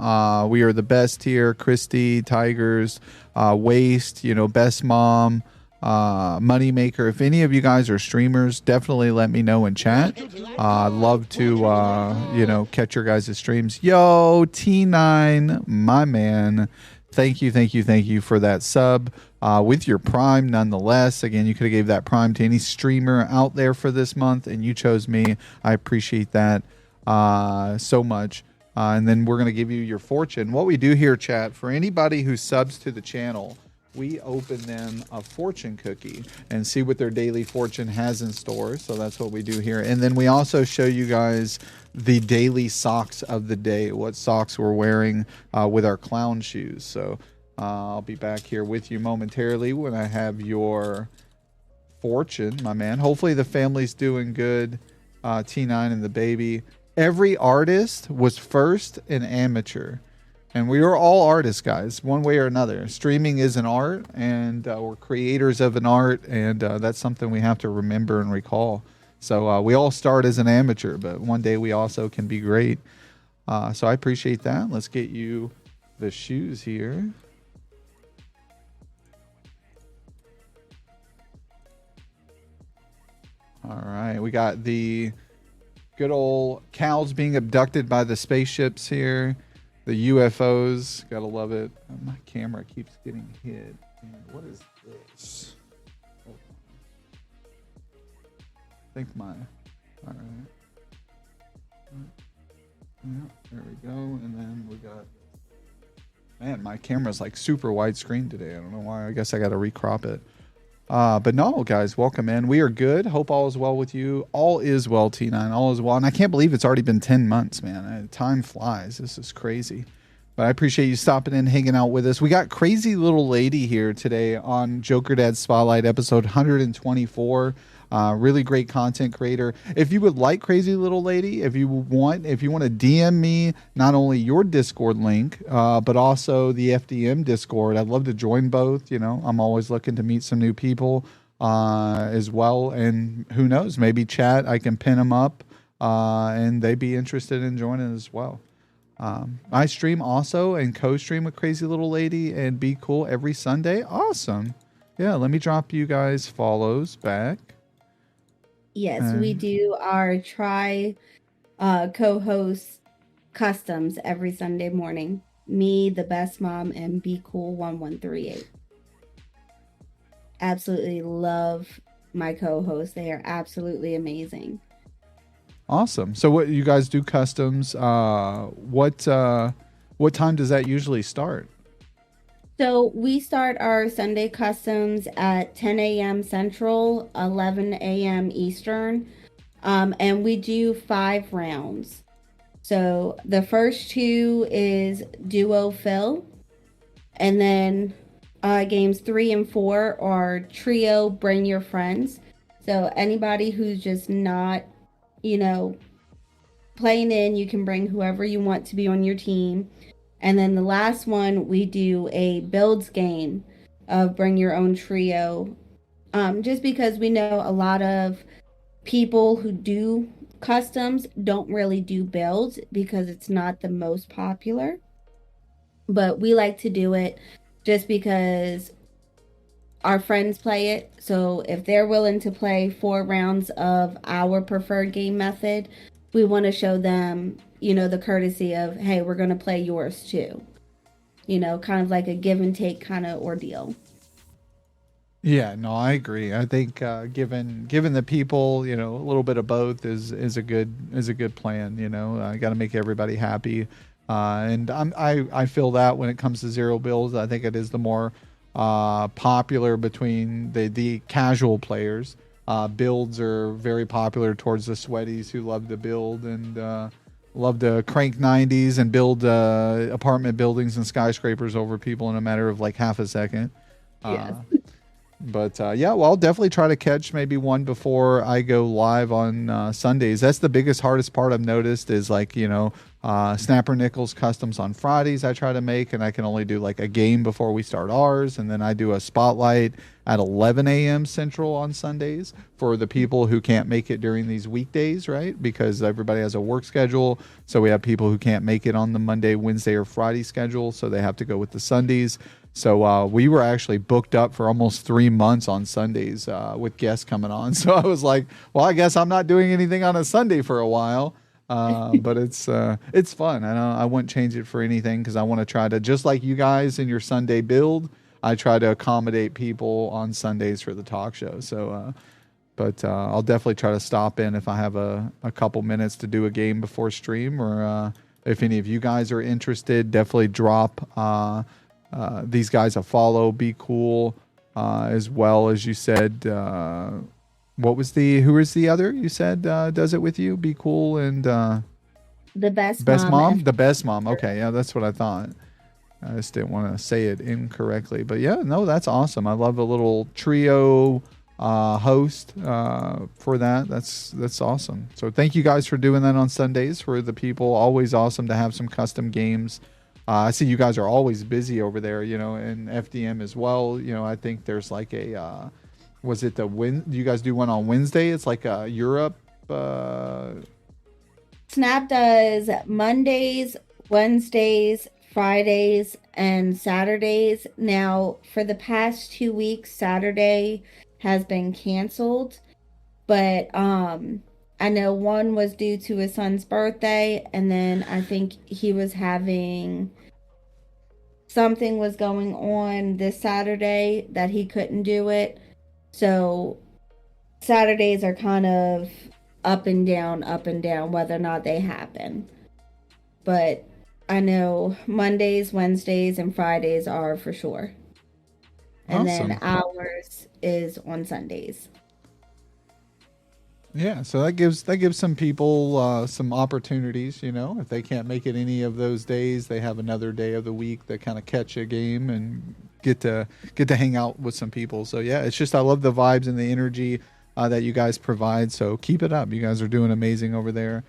We Are the Best here, Christy, Tigers, Waste, Best Mom, Moneymaker. If any of you guys are streamers, definitely let me know in chat. I'd love to, catch your guys' streams. Yo, T9, my man. Thank you for that sub with your Prime. Nonetheless, again, you could have gave that Prime to any streamer out there for this month, and you chose me. I appreciate that so much. And then we're going to give you your fortune. What we do here, chat, for anybody who subs to the channel, we open them a fortune cookie and see what their daily fortune has in store. So that's what we do here. And then we also show you guys the daily socks of the day, what socks we're wearing with our clown shoes. So I'll be back here with you momentarily when I have your fortune, my man. Hopefully the family's doing good. T9 and the baby. Every artist was first an amateur. And we are all artists, guys, one way or another. Streaming is an art, and we're creators of an art, and that's something we have to remember and recall. So we all start as an amateur, but one day we also can be great. So I appreciate that. Let's get you the shoes here. All right, we got the good old cows being abducted by the spaceships here. The UFOs, gotta love it. My camera keeps getting hit. Man, what is this? Hold on. I think all right. Yeah, there we go. And then we got, man, my camera's like super widescreen today. I don't know why. I guess I gotta recrop it. But no, guys, welcome in. We are good. Hope all is well with you. All is well, T9. All is well. And I can't believe it's already been 10 months, man. Time flies. This is crazy. But I appreciate you stopping in, hanging out with us. We got CrzylilLady here today on Jokerdad Spotlight, episode 124. Really great content creator. If you would like Crazy Little Lady, if you want to DM me not only your Discord link, but also the FDM Discord, I'd love to join both. I'm always looking to meet some new people as well. And who knows, maybe chat, I can pin them up and they'd be interested in joining as well. I stream also and co-stream with Crazy Little Lady and Be Cool every Sunday. Awesome. Yeah, let me drop you guys follows back.
Yes, we do our co-host customs every Sunday morning. Me, the best mom, and Be Cool 1138. Absolutely love my co-hosts. They are absolutely amazing.
Awesome. So what you guys do customs? What time does that usually start?
So we start our Sunday customs at 10 a.m. Central, 11 a.m. Eastern, and we do 5 rounds. So the first 2 is duo fill, and then games 3 and 4 are trio bring your friends. So anybody who's just not, playing in, you can bring whoever you want to be on your team. And then the last one, we do a builds game of bring your own trio. Just because we know a lot of people who do customs don't really do builds because it's not the most popular. But we like to do it just because our friends play it. So if they're willing to play 4 rounds of our preferred game method, we want to show them, the courtesy of, hey, we're going to play yours too. Kind of like a give and take kind of ordeal.
Yeah, no, I agree. I think given the people, a little bit of both is a good plan. I got to make everybody happy, and I feel that when it comes to zero builds, I think it is the more popular between the casual players. Builds are very popular towards the sweaties who love to build and love to crank 90s and build apartment buildings and skyscrapers over people in a matter of like half a second.
Yes.
But yeah, well, I'll definitely try to catch maybe one before I go live on Sundays. That's the biggest, hardest part I've noticed is like, Snapper Nichols customs on Fridays I try to make, and I can only do like a game before we start ours. And then I do a spotlight at 11 a.m. Central on Sundays for the people who can't make it during these weekdays, right? Because everybody has a work schedule. So we have people who can't make it on the Monday, Wednesday, or Friday schedule. So they have to go with the Sundays. So we were actually booked up for almost 3 months on Sundays with guests coming on. So I was like, well, I guess I'm not doing anything on a Sunday for a while. But it's fun. I wouldn't change it for anything because I want to try to, just like you guys in your Sunday build, I try to accommodate people on Sundays for the talk show. So, but I'll definitely try to stop in if I have a couple minutes to do a game before stream, or if any of you guys are interested, definitely drop these guys a follow. Be Cool, as well as you said. Who is the other you said does it with you? Be Cool and
The best
mom. The best mom. Okay, yeah, that's what I thought. I just didn't want to say it incorrectly, but yeah, no, that's awesome. I love a little trio host for that. That's awesome. So thank you guys for doing that on Sundays for the people. Always awesome to have some custom games. I see you guys are always busy over there, and FDM as well. I think there's like a, was it do you guys do one on Wednesday? It's like a Europe.
Snap does Mondays, Wednesdays, Fridays, and Saturdays. Now, for the past 2 weeks, Saturday has been canceled, but I know one was due to his son's birthday, and then I think he was having something was going on this Saturday that he couldn't do it. So Saturdays are kind of up and down, whether or not they happen. But I know Mondays, Wednesdays, and Fridays are for sure. And then ours is on Sundays.
Yeah, so that gives some people some opportunities, if they can't make it any of those days, they have another day of the week that kind of catch a game and get to hang out with some people. So yeah, it's just I love the vibes and the energy. that you guys provide. So keep it up. You guys are doing amazing over there.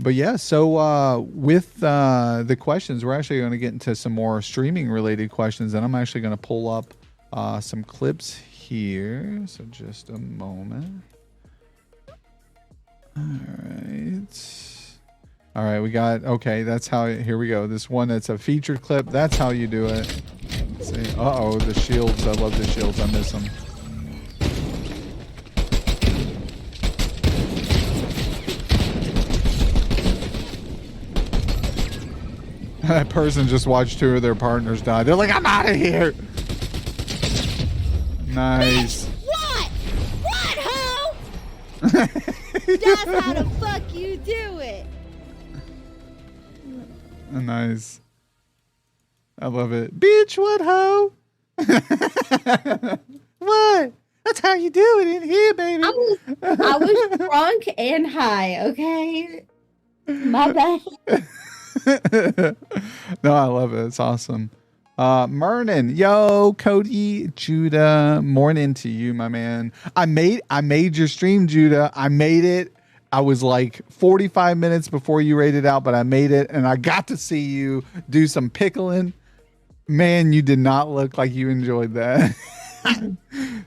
But yeah, so with the questions, we're actually going to get into some more streaming related questions, and I'm actually going to pull up some clips here. So just a moment. All right, we got, okay, that's how, here we go. This one that's a featured clip, that's how you do it. Let's see. Uh-oh, the shields. I love the shields. I miss them. That person just watched 2 of their partners die. They're like, I'm out of here. Nice.
What? What, ho? That's how the fuck you do it.
Nice. I love it. Bitch, what, ho? What? That's how you do it in here, baby.
I was drunk and high, okay? My bad.
No, I love it. It's awesome. Mernon, yo, Cody, Judah, morning to you, my man. I made your stream, Judah. I made it. I was like 45 minutes before you rated out, but I made it, and I got to see you do some pickling. Man, you did not look like you enjoyed that.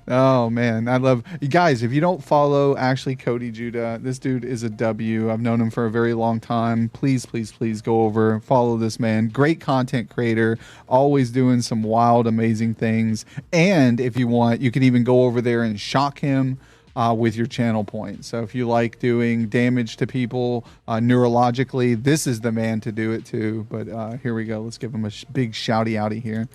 Oh man, I love you guys. If you don't follow actually Cody Judah, this dude is a W. I've known him for a very long time. Please go over, follow this man. Great content creator, always doing some wild, amazing things. And if you want, you can even go over there and shock him with your channel points. So if you like doing damage to people neurologically, this is the man to do it too. But here we go. Let's give him a big shouty outy here.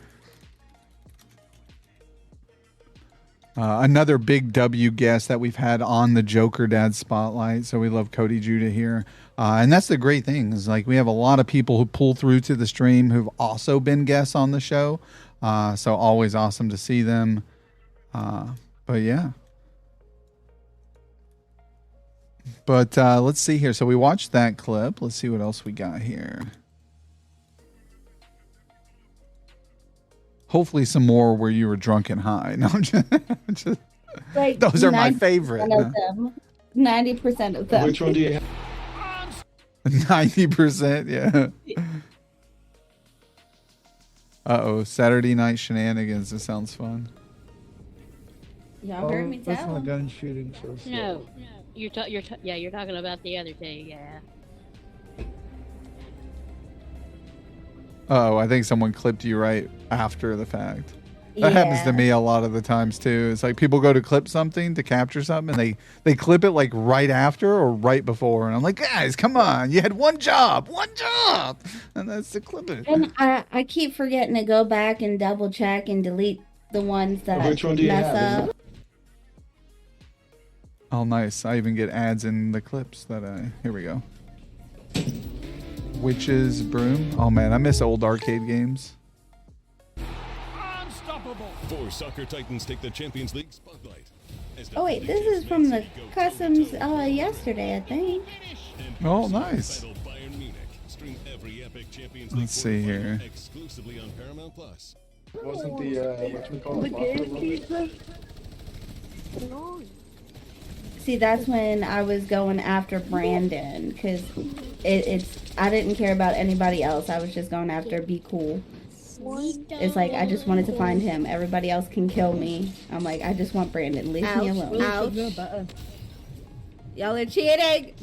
Another big W guest that we've had on the Jokerdad Spotlight. So we love Cody Judah here. And that's the great thing is like we have a lot of people who pull through to the stream who've also been guests on the show. So always awesome to see them. But yeah. But let's see here. So we watched that clip. Let's see what else we got here. Hopefully some more where you were drunk and high. No, just
Like
those are my favorite.
90% of them.
Which one do you have?
90%, yeah. Uh-oh, Saturday Night Shenanigans. This sounds fun.
Y'all heard me
That's
tell
my
'em.
gun shooting. So
No, you're talking about the other two. Yeah.
Oh, I think someone clipped you right after the fact. That happens to me a lot of the times too. It's like people go to clip something to capture something and they clip it like right after or right before. And I'm like, guys, come on. You had one job. And that's to clip it.
And I keep forgetting to go back and double check and delete the ones that
Which one do you
mess
have?
up.
Oh, nice. I even get ads in the clips that here we go. Witches Broom. Oh man, I miss old arcade games.
Unstoppable. 4 soccer titans take the Champions League spotlight.
Oh wait, this is from the customs yesterday, I think.
Oh, nice. Let's see here.
Exclusively on Paramount Plus.
wasn't the whatchamacallit?
See, that's when I was going after Brandon because it's I didn't care about anybody else. I was just going after be cool. It's like I just wanted to find him. Everybody else can kill me. I'm like, I just want Brandon. Leave me alone.
Ouch.
Y'all are cheating.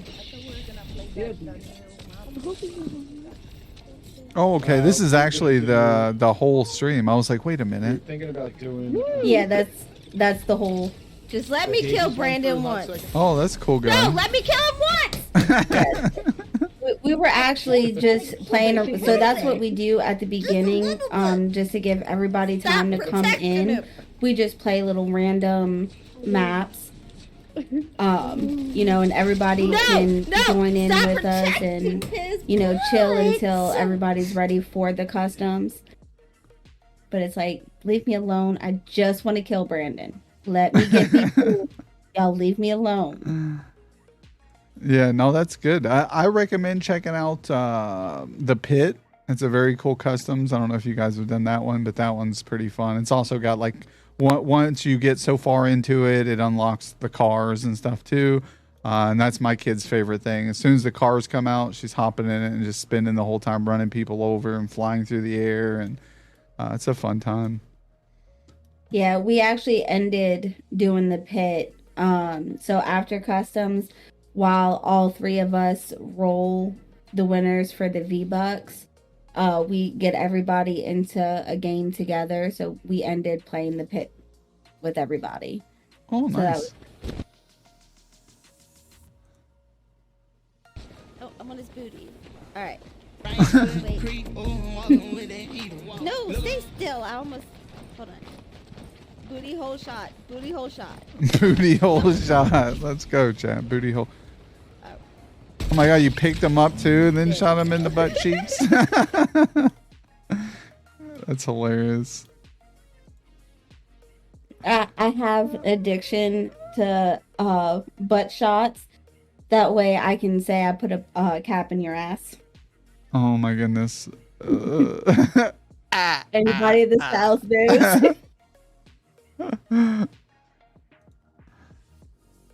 Oh, okay. This is actually the whole stream. I was like, wait a minute.
Thinking about doing.
Yeah, that's the whole. Just let me kill Brandon once.
Oh, that's a cool guy.
No, let me kill him once. We were actually just playing. So that's what we do at the beginning, just to give everybody time to come in. We just play little random maps, and everybody can join in with us and chill until everybody's ready for the customs. But it's like, leave me alone. I just want to kill Brandon. Let me get people. Y'all leave me alone.
Yeah, no, that's good. I recommend checking out The Pit. It's a very cool customs. I don't know if you guys have done that one, but that one's pretty fun. It's also got like once you get so far into it, it unlocks the cars and stuff too. And that's my kid's favorite thing. As soon as the cars come out, she's hopping in it and just spinning the whole time, running people over and flying through the air. And it's a fun time.
Yeah, we actually ended doing the pit. So after customs, while all three of us roll the winners for the V-Bucks, we get everybody into a game together. So we ended playing the pit with everybody.
Oh,
So that
nice.
was-
Oh, I'm on his booty. All right.
Wait.
No, stay still. I almost. Hold on. Booty hole shot. Booty hole shot.
Booty hole shot. Let's go, chat. Booty hole. Oh my god, you picked him up too and then shot him in the butt cheeks? That's hilarious.
I have addiction to butt shots. That way I can say I put a cap in your ass.
Oh my goodness.
Anybody in the South knows?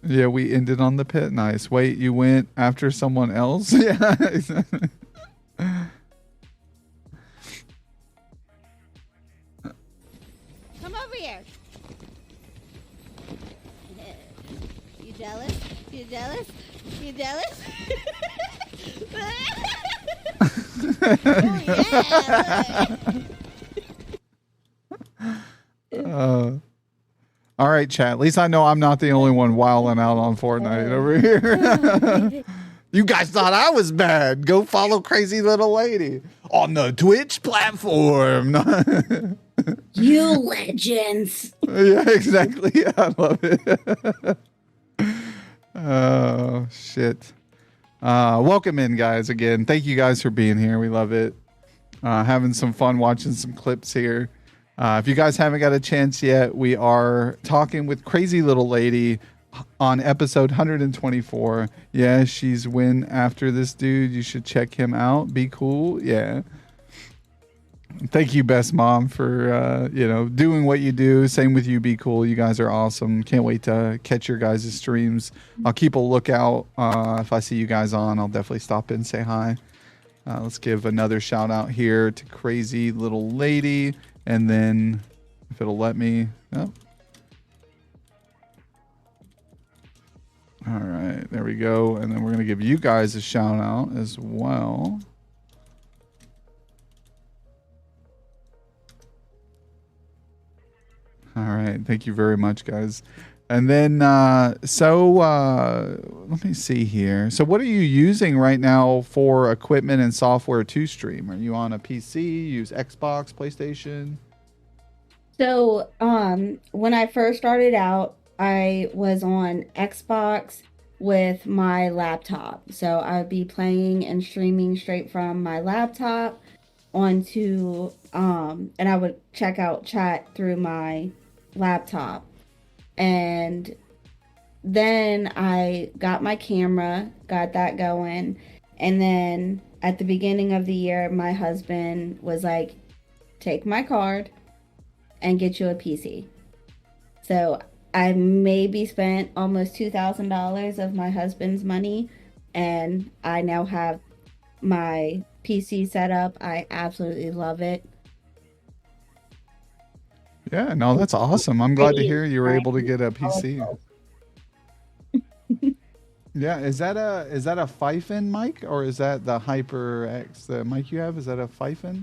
Yeah, we ended on the pit. Nice. Wait, you went after someone else? Yeah.
Come over here. You jealous? You jealous? You jealous? Oh, yeah.
All right, chat. At least I know I'm not the only one wilding out on Fortnite over here. You guys thought I was bad. Go follow Crazy Little Lady on the Twitch platform.
You legends.
Yeah, exactly. I love it. Oh, shit. Welcome in, guys, again. Thank you guys for being here. We love it. Having some fun watching some clips here. If you guys haven't got a chance yet, we are talking with Crazy Little Lady on episode 124. Yeah, she's win after this dude. You should check him out. Be cool. Yeah. Thank you, Best Mom, for doing what you do. Same with you, Be Cool. You guys are awesome. Can't wait to catch your guys' streams. I'll keep a lookout. If I see you guys on, I'll definitely stop in and say hi. Let's give another shout out here to Crazy Little Lady. And then, if it'll let me, oh. All right, there we go. And then we're going to give you guys a shout out as well. All right, thank you very much, guys. And then, let me see here. So what are you using right now for equipment and software to stream? Are you on a PC, use Xbox, PlayStation?
So, when I first started out, I was on Xbox with my laptop. So I would be playing and streaming straight from my laptop onto, and I would check out chat through my laptop. And then I got my camera, got that going. And then at the beginning of the year, my husband was like, take my card and get you a PC. So I maybe spent almost $2,000 of my husband's money. And I now have my PC set up. I absolutely love it.
Yeah, no, that's awesome. I'm glad to hear you were able to get a PC. Yeah, is that a Pfeiffer mic or is that the HyperX, the mic you have? Is that a Pfeiffer?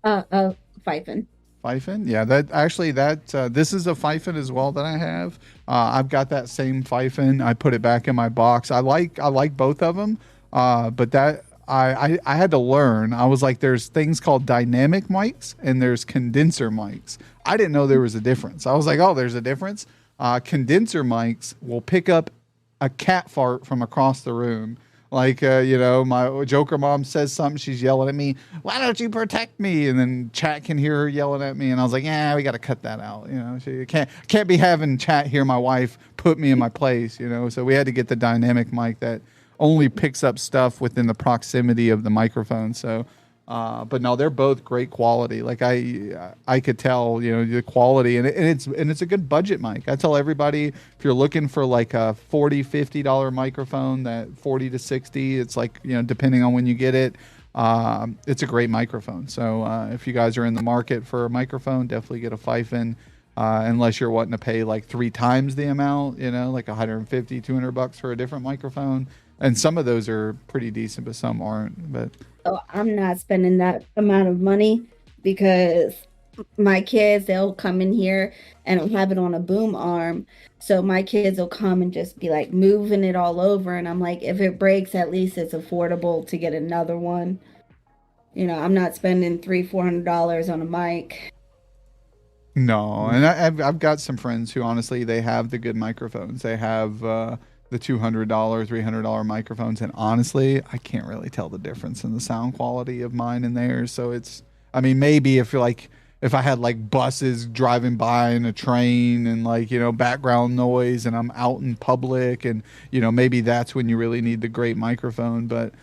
Pfeiffer.
Pfeiffer? Yeah, this is a Pfeiffer as well that I have. I've got that same Pfeiffer. I put it back in my box. I like both of them, but that I had to learn. I was like, there's things called dynamic mics and there's condenser mics. I didn't know there was a difference. I was like, oh, there's a difference. Condenser mics will pick up a cat fart from across the room. Like, my Joker mom says something, she's yelling at me, why don't you protect me? And then chat can hear her yelling at me. And I was like, yeah, we got to cut that out. She can't be having chat hear my wife put me in my place, So we had to get the dynamic mic that only picks up stuff within the proximity of the microphone. So But no, they're both great quality. Like I could tell, you know, the quality, and it's a good budget mic. I tell everybody, if you're looking for like a $40-$50 microphone, that 40 to 60, it's like, you know, depending on when you get it, it's a great microphone. So if you guys are in the market for a microphone, definitely get a Pfeiffer. Unless you're wanting to pay like 3 times the amount, you know, like $150-$200 for a different microphone. And some of those are pretty decent, but some aren't. But
So I'm not spending that amount of money because my kids, they'll come in here and I'll have it on a boom arm. So my kids will come and just be like moving it all over. And I'm like, if it breaks, at least it's affordable to get another one. You know, I'm not spending $300-$400 on a mic.
no, and I've got some friends who honestly they have the good microphones. They have the $200, $300 microphones, and honestly, I can't really tell the difference in the sound quality of mine and theirs. So it's, I mean, maybe if you're like, if I had like buses driving by and a train and like, you know, background noise and I'm out in public and, you know, maybe that's when you really need the great microphone. But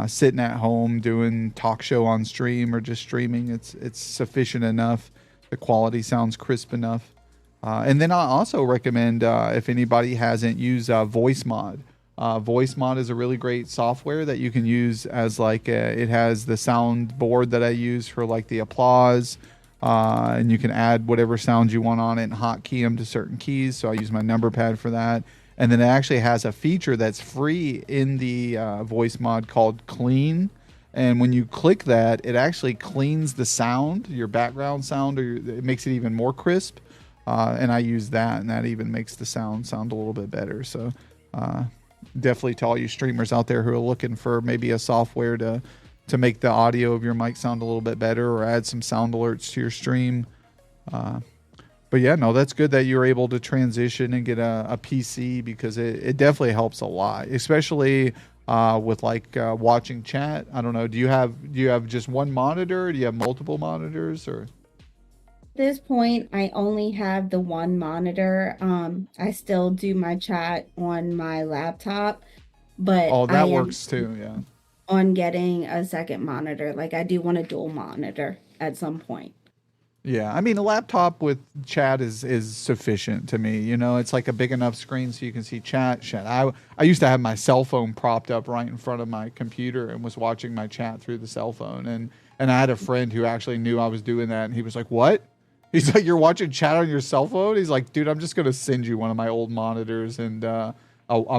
sitting at home doing talk show on stream or just streaming, it's sufficient enough. The quality sounds crisp enough. And then I also recommend, if anybody hasn't used VoiceMod. VoiceMod is a really great software that you can use as like it has the sound board that I use for like the applause. And you can add whatever sounds you want on it and hotkey them to certain keys. So I use my number pad for that. And then it actually has a feature that's free in the VoiceMod called Clean. And when you click that, it actually cleans the sound, your background sound, or it makes it even more crisp. And I use that, and that even makes the sound a little bit better. So definitely to all you streamers out there who are looking for maybe a software to make the audio of your mic sound a little bit better or add some sound alerts to your stream. But yeah, no, that's good that you're able to transition and get a PC because it definitely helps a lot, especially with like watching chat. I don't know. Do you have just one monitor? Do you have multiple monitors or?
At this point, I only have the one monitor. I still do my chat on my laptop, but
Oh,
I
that
am
works too. Yeah.
on getting a second monitor. Like I do want a dual monitor at some point.
Yeah, I mean, a laptop with chat is sufficient to me. You know, it's like a big enough screen so you can see chat. I used to have my cell phone propped up right in front of my computer and was watching my chat through the cell phone. And I had a friend who actually knew I was doing that, and he was like, "What?" He's like, "You're watching chat on your cell phone?" He's like, "Dude, I'm just gonna send you one of my old monitors and a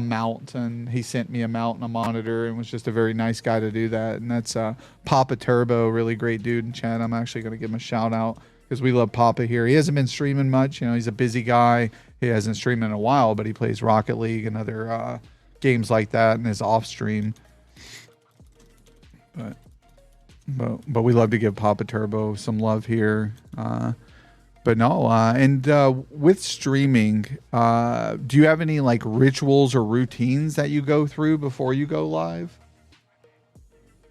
mount." And he sent me a mount and a monitor, and was just a very nice guy to do that. And that's Papa Turbo, really great dude in chat. I'm actually gonna give him a shout out, because we love Papa here. He hasn't been streaming much. You know, he's a busy guy. He hasn't streamed in a while, but he plays Rocket League and other games like that in his off stream. But we love to give Papa Turbo some love here. But no, and with streaming, do you have any like rituals or routines that you go through before you go live?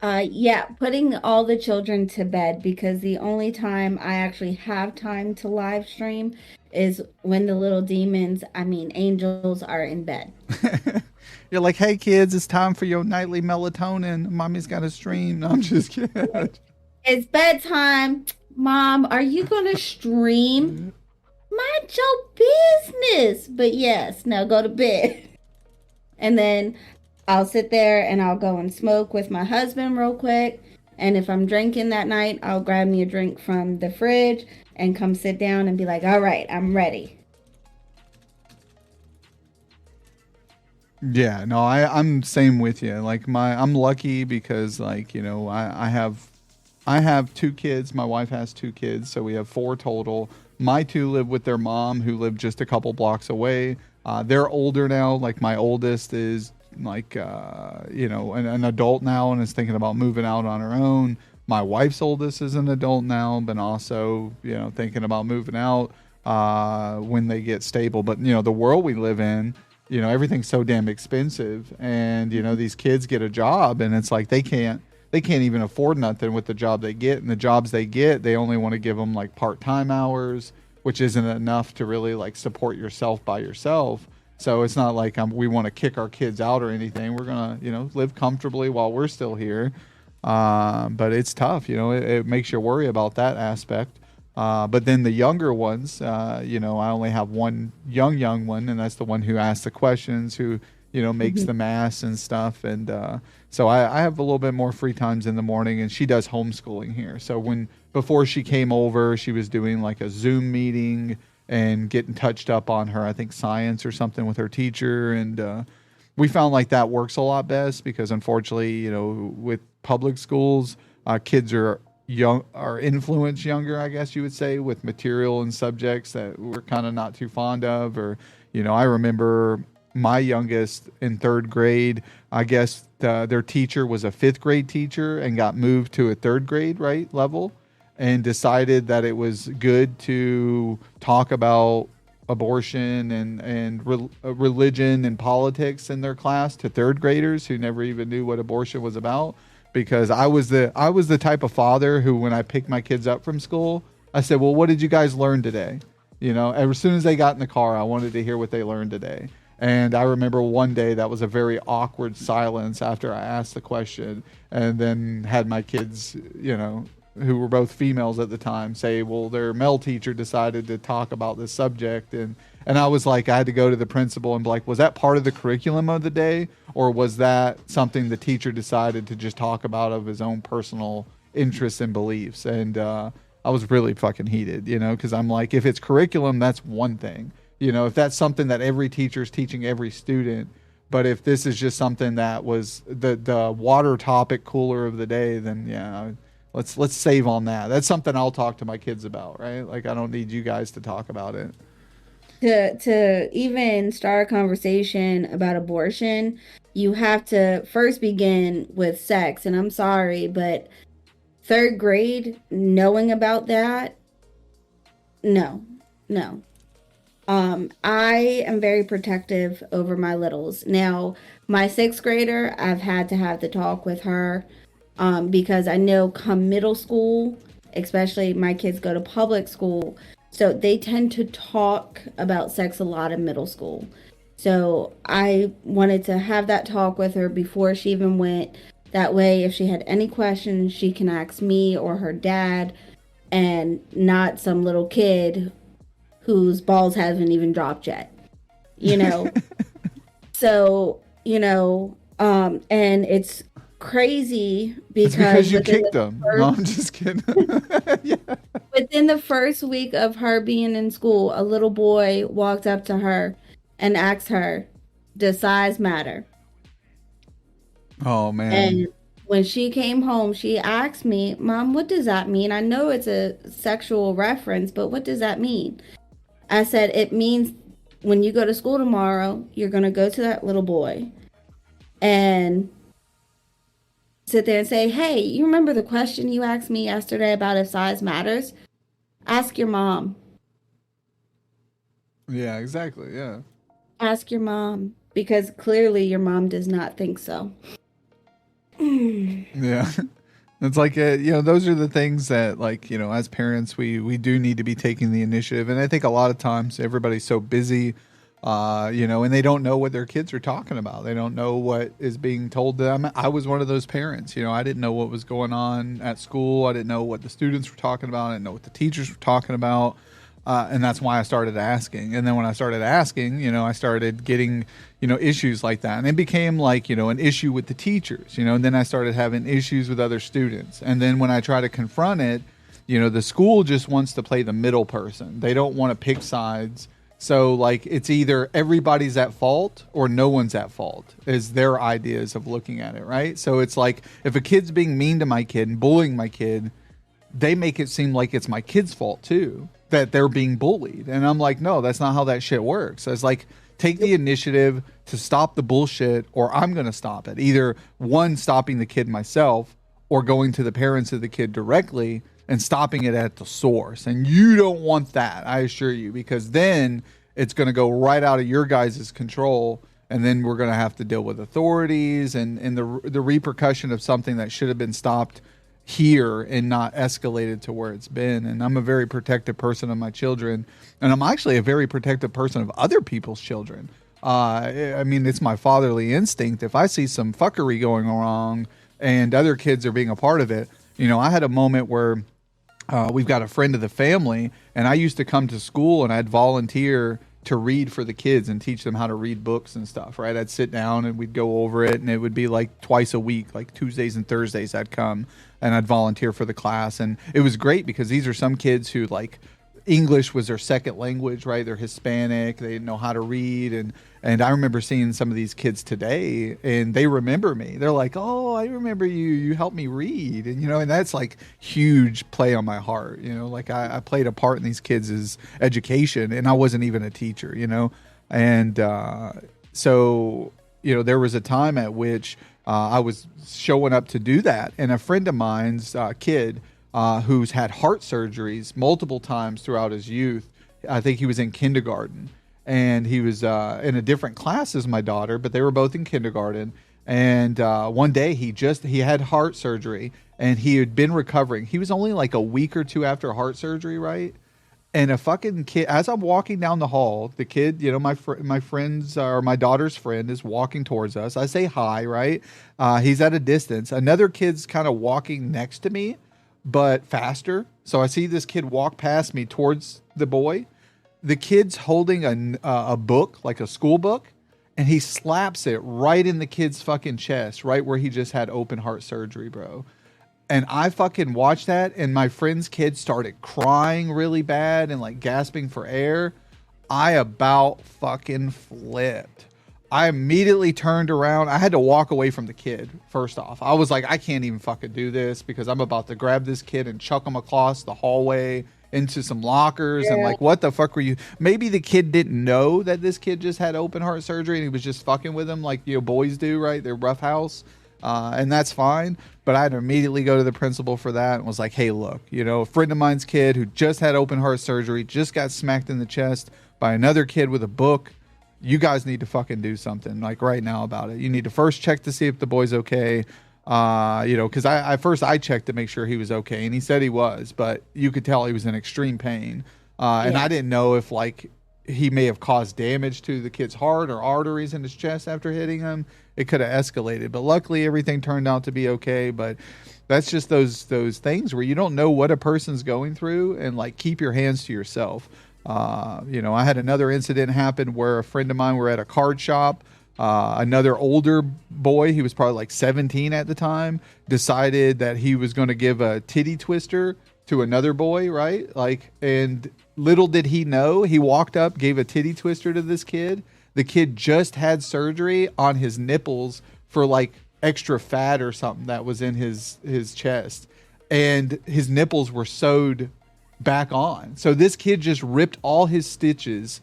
Yeah, putting all the children to bed, because the only time I actually have time to live stream is when the little demons, I mean angels, are in bed.
You're like, "Hey kids, it's time for your nightly melatonin. Mommy's got a stream." No, I'm just kidding.
It's bedtime. Mom, are you gonna stream? Mind your business. But yes, now go to bed. And then I'll sit there and I'll go and smoke with my husband real quick. And if I'm drinking that night, I'll grab me a drink from the fridge and come sit down and be like, all right, I'm ready.
Yeah, no, I'm same with you. Like I'm lucky because like, you know, I have 2 kids. My wife has 2 kids, so we have 4 total. My 2 live with their mom, who lived just a couple blocks away. They're older now. Like my oldest is like you know, an adult now and is thinking about moving out on her own. My wife's oldest is an adult now, but also, you know, thinking about moving out when they get stable. But you know, the world we live in, you know, everything's so damn expensive, and you know, these kids get a job and it's like they can't even afford nothing with the job they get, and the jobs they get, they only want to give them like part-time hours, which isn't enough to really like support yourself by yourself. So it's not like we want to kick our kids out or anything. We're gonna, you know, live comfortably while we're still here. But it's tough, it makes you worry about that aspect. But then the younger ones, I only have one young one, and that's the one who asks the questions, who, makes the mass and stuff. And so I have a little bit more free times in the morning, and she does homeschooling here. So before she came over, she was doing like a Zoom meeting and getting touched up on her, I think, science or something with her teacher. And we found like that works a lot best because unfortunately, with public schools, kids are influenced younger, I guess you would say, with material and subjects that we're kind of not too fond of. Or, I remember my youngest in third grade, I guess their teacher was a fifth grade teacher and got moved to a third grade level, and decided that it was good to talk about abortion and religion and politics in their class to third graders who never even knew what abortion was about. Because I was the type of father who, when I picked my kids up from school, I said, well, what did you guys learn today? As soon as they got in the car, I wanted to hear what they learned today. And I remember one day that was a very awkward silence after I asked the question, and then had my kids, who were both females at the time, say, well, their male teacher decided to talk about this subject. And I was like, I had to go to the principal and be like, was that part of the curriculum of the day? Or was that something the teacher decided to just talk about of his own personal interests and beliefs? And I was really fucking heated, because I'm like, if it's curriculum, that's one thing. If that's something that every teacher is teaching every student, but if this is just something that was the water topic cooler of the day, then yeah, let's save on that. That's something I'll talk to my kids about, right? Like, I don't need you guys to talk about it.
To even start a conversation about abortion, you have to first begin with sex. And I'm sorry, but third grade, knowing about that, no. I am very protective over my littles. Now, my sixth grader, I've had to have the talk with her because I know come middle school, especially my kids go to public school, so they tend to talk about sex a lot in middle school. So I wanted to have that talk with her before she even went. That way, if she had any questions, she can ask me or her dad, and not some little kid whose balls haven't even dropped yet, So, and it's crazy because
you kicked them. No, I'm just kidding. Yeah.
Within the first week of her being in school, a little boy walked up to her and asked her, does size matter?
Oh, man.
And when she came home, she asked me, Mom, what does that mean? I know it's a sexual reference, but what does that mean? I said, it means when you go to school tomorrow, you're going to go to that little boy and sit there and say, hey, you remember the question you asked me yesterday about if size matters? Ask your mom.
Yeah, exactly. Yeah.
Ask your mom, because clearly your mom does not think so.
Yeah. It's like, those are the things that, like, as parents, we do need to be taking the initiative. And I think a lot of times everybody's so busy, and they don't know what their kids are talking about. They don't know what is being told to them. I was one of those parents, I didn't know what was going on at school. I didn't know what the students were talking about. I didn't know what the teachers were talking about. And that's why I started asking. And then when I started asking, I started getting, issues like that. And it became like, an issue with the teachers, and then I started having issues with other students. And then when I try to confront it, the school just wants to play the middle person. They don't want to pick sides. So like, it's either everybody's at fault or no one's at fault is their ideas of looking at it. Right. So it's like, if a kid's being mean to my kid and bullying my kid, they make it seem like it's my kid's fault too, that they're being bullied. And I'm like, no, that's not how that shit works. It's like, take the initiative to stop the bullshit, or I'm going to stop it. Either one, stopping the kid myself, or going to the parents of the kid directly and stopping it at the source. And you don't want that, I assure you, because then it's going to go right out of your guys' control. And then we're going to have to deal with authorities and the repercussion of something that should have been stopped here and not escalated to where it's been. And I'm a very protective person of my children, and I'm actually a very protective person of other people's children. I mean, it's my fatherly instinct. If I see some fuckery going wrong and other kids are being a part of it. You know, I had a moment where we've got a friend of the family, and I used to come to school and I'd volunteer to read for the kids and teach them how to read books and stuff, right? I'd sit down and we'd go over it, and it would be like twice a week, like Tuesdays and Thursdays I'd come and I'd volunteer for the class. And it was great because these are some kids who like English was their second language, right? They're Hispanic, they didn't know how to read. And I remember seeing some of these kids today, and they remember me. They're like, oh, I remember you. You helped me read. And, you know, and that's like huge play on my heart. You know, like I played a part in these kids' education, and I wasn't even a teacher, you know. And so, you know, there was a time at which I was showing up to do that. And a friend of mine's kid who's had heart surgeries multiple times throughout his youth, I think he was in kindergarten. And he was in a different class as my daughter, but they were both in kindergarten. And one day he had heart surgery, and he had been recovering. He was only like a week or two after heart surgery, right? And a fucking kid, as I'm walking down the hall, the kid, you know, my friend's or my daughter's friend is walking towards us. I say hi, right? He's at a distance. Another kid's kind of walking next to me, but faster. So I see this kid walk past me towards the boy. The kid's holding a book, like a school book, and he slaps it right in the kid's fucking chest, right where he just had open heart surgery, bro. And I fucking watched that, and my friend's kid started crying really bad and like gasping for air. I about fucking flipped. I immediately turned around. I had to walk away from the kid, first off. I was like, I can't even fucking do this because I'm about to grab this kid and chuck him across the hallway into some lockers. And like, what the fuck were you? Maybe the kid didn't know that this kid just had open heart surgery and he was just fucking with him like, you know, boys do, right? They're roughhouse. And that's fine. But I had to immediately go to the principal for that and was like, hey, look, you know, a friend of mine's kid who just had open heart surgery, just got smacked in the chest by another kid with a book. You guys need to fucking do something like right now about it. You need to first check to see if the boy's okay. You know, because I checked to make sure he was okay, and he said he was, but you could tell he was in extreme pain. And I didn't know if like he may have caused damage to the kid's heart or arteries in his chest after hitting him. It could have escalated, but luckily everything turned out to be okay. But that's just those things where you don't know what a person's going through, and like keep your hands to yourself. You know, I had another incident happen where a friend of mine were at a card shop. Another older boy, he was probably like 17 at the time, decided that he was going to give a titty twister to another boy, right? Like, and little did he know, he walked up, gave a titty twister to this kid. The kid just had surgery on his nipples for like extra fat or something that was in his chest, and his nipples were sewed back on. So this kid just ripped all his stitches,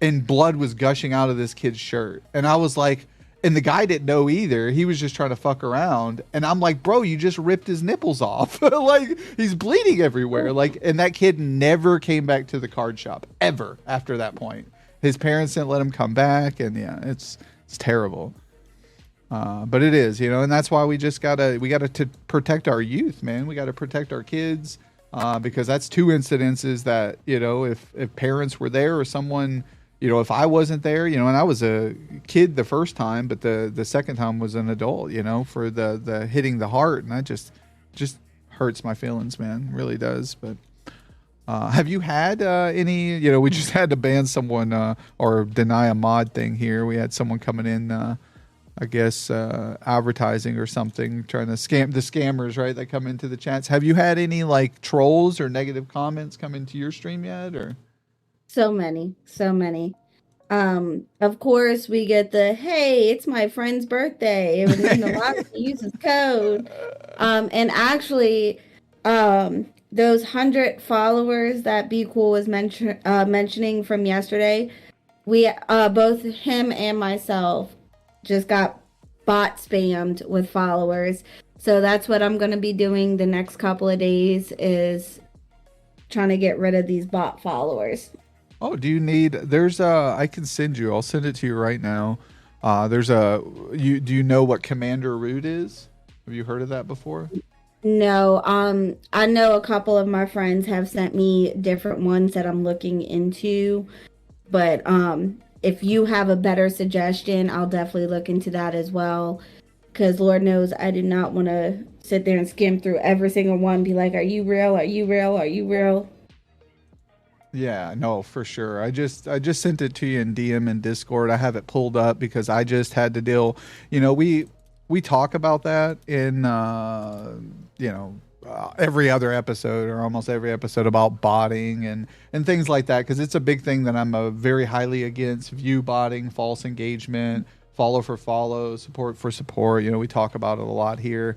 and blood was gushing out of this kid's shirt. And I was like, and the guy didn't know either. He was just trying to fuck around. And I'm like, bro, you just ripped his nipples off. Like, he's bleeding everywhere. Like, and that kid never came back to the card shop ever after that point. His parents didn't let him come back. And yeah, it's terrible. But it is, you know, and that's why we gotta to protect our youth, man. We got to protect our kids. Because that's two incidences that, you know, if parents were there or someone, you know, if I wasn't there, you know, and I was a kid the first time, but the second time was an adult, you know, for the hitting the heart. And that just hurts my feelings, man. It really does. But have you had any, you know, we just had to ban someone or deny a mod thing here. We had someone coming in, I guess, advertising or something, trying to scam the scammers, right? That come into the chats. Have you had any like trolls or negative comments come into your stream yet, or?
So many. Of course, we get the, hey, it's my friend's birthday. It would mean a lot to use his code. And actually, those 100 followers that Be Cool was mentioning from yesterday, we both him and myself just got bot spammed with followers. So that's what I'm going to be doing the next couple of days, is trying to get rid of these bot followers.
Oh, do you need, I can send you, I'll send it to you right now. Do you know what Commander Root is? Have you heard of that before?
No, I know a couple of my friends have sent me different ones that I'm looking into, but if you have a better suggestion, I'll definitely look into that as well. because Lord knows I do not want to sit there and skim through every single one and be like, are you real? Are you real? Are you real?
Yeah, no, for sure. I just sent it to you in DM and Discord. I have it pulled up because I just had to deal. We talk about that in every other episode or almost every episode about botting and things like that, because it's a big thing that I'm a very highly against: view botting, false engagement, follow for follow, support for support. We talk about it a lot here.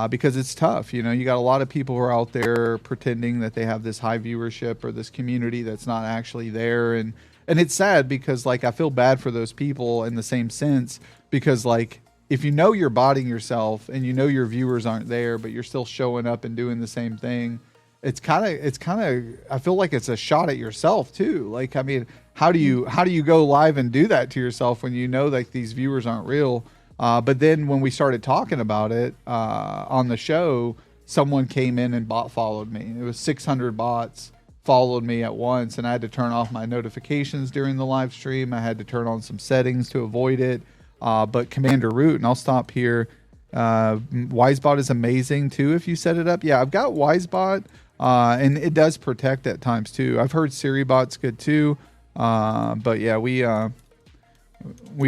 Because it's tough. You got a lot of people who are out there pretending that they have this high viewership or this community that's not actually there. And it's sad because, like, I feel bad for those people in the same sense, because, like, if you know you're botting yourself and you know your viewers aren't there, but you're still showing up and doing the same thing, it's kind of, I feel like it's a shot at yourself too. Like, I mean, how do you go live and do that to yourself when you know like these viewers aren't real? But then when we started talking about it on the show, someone came in and bot followed me. It was 600 bots followed me at once, and I had to turn off my notifications during the live stream. I had to turn on some settings to avoid it. But Commander Root, and I'll stop here. Wisebot is amazing too if you set it up. Yeah, I've got Wisebot, and it does protect at times too. I've heard SiriBot's good too. But yeah, we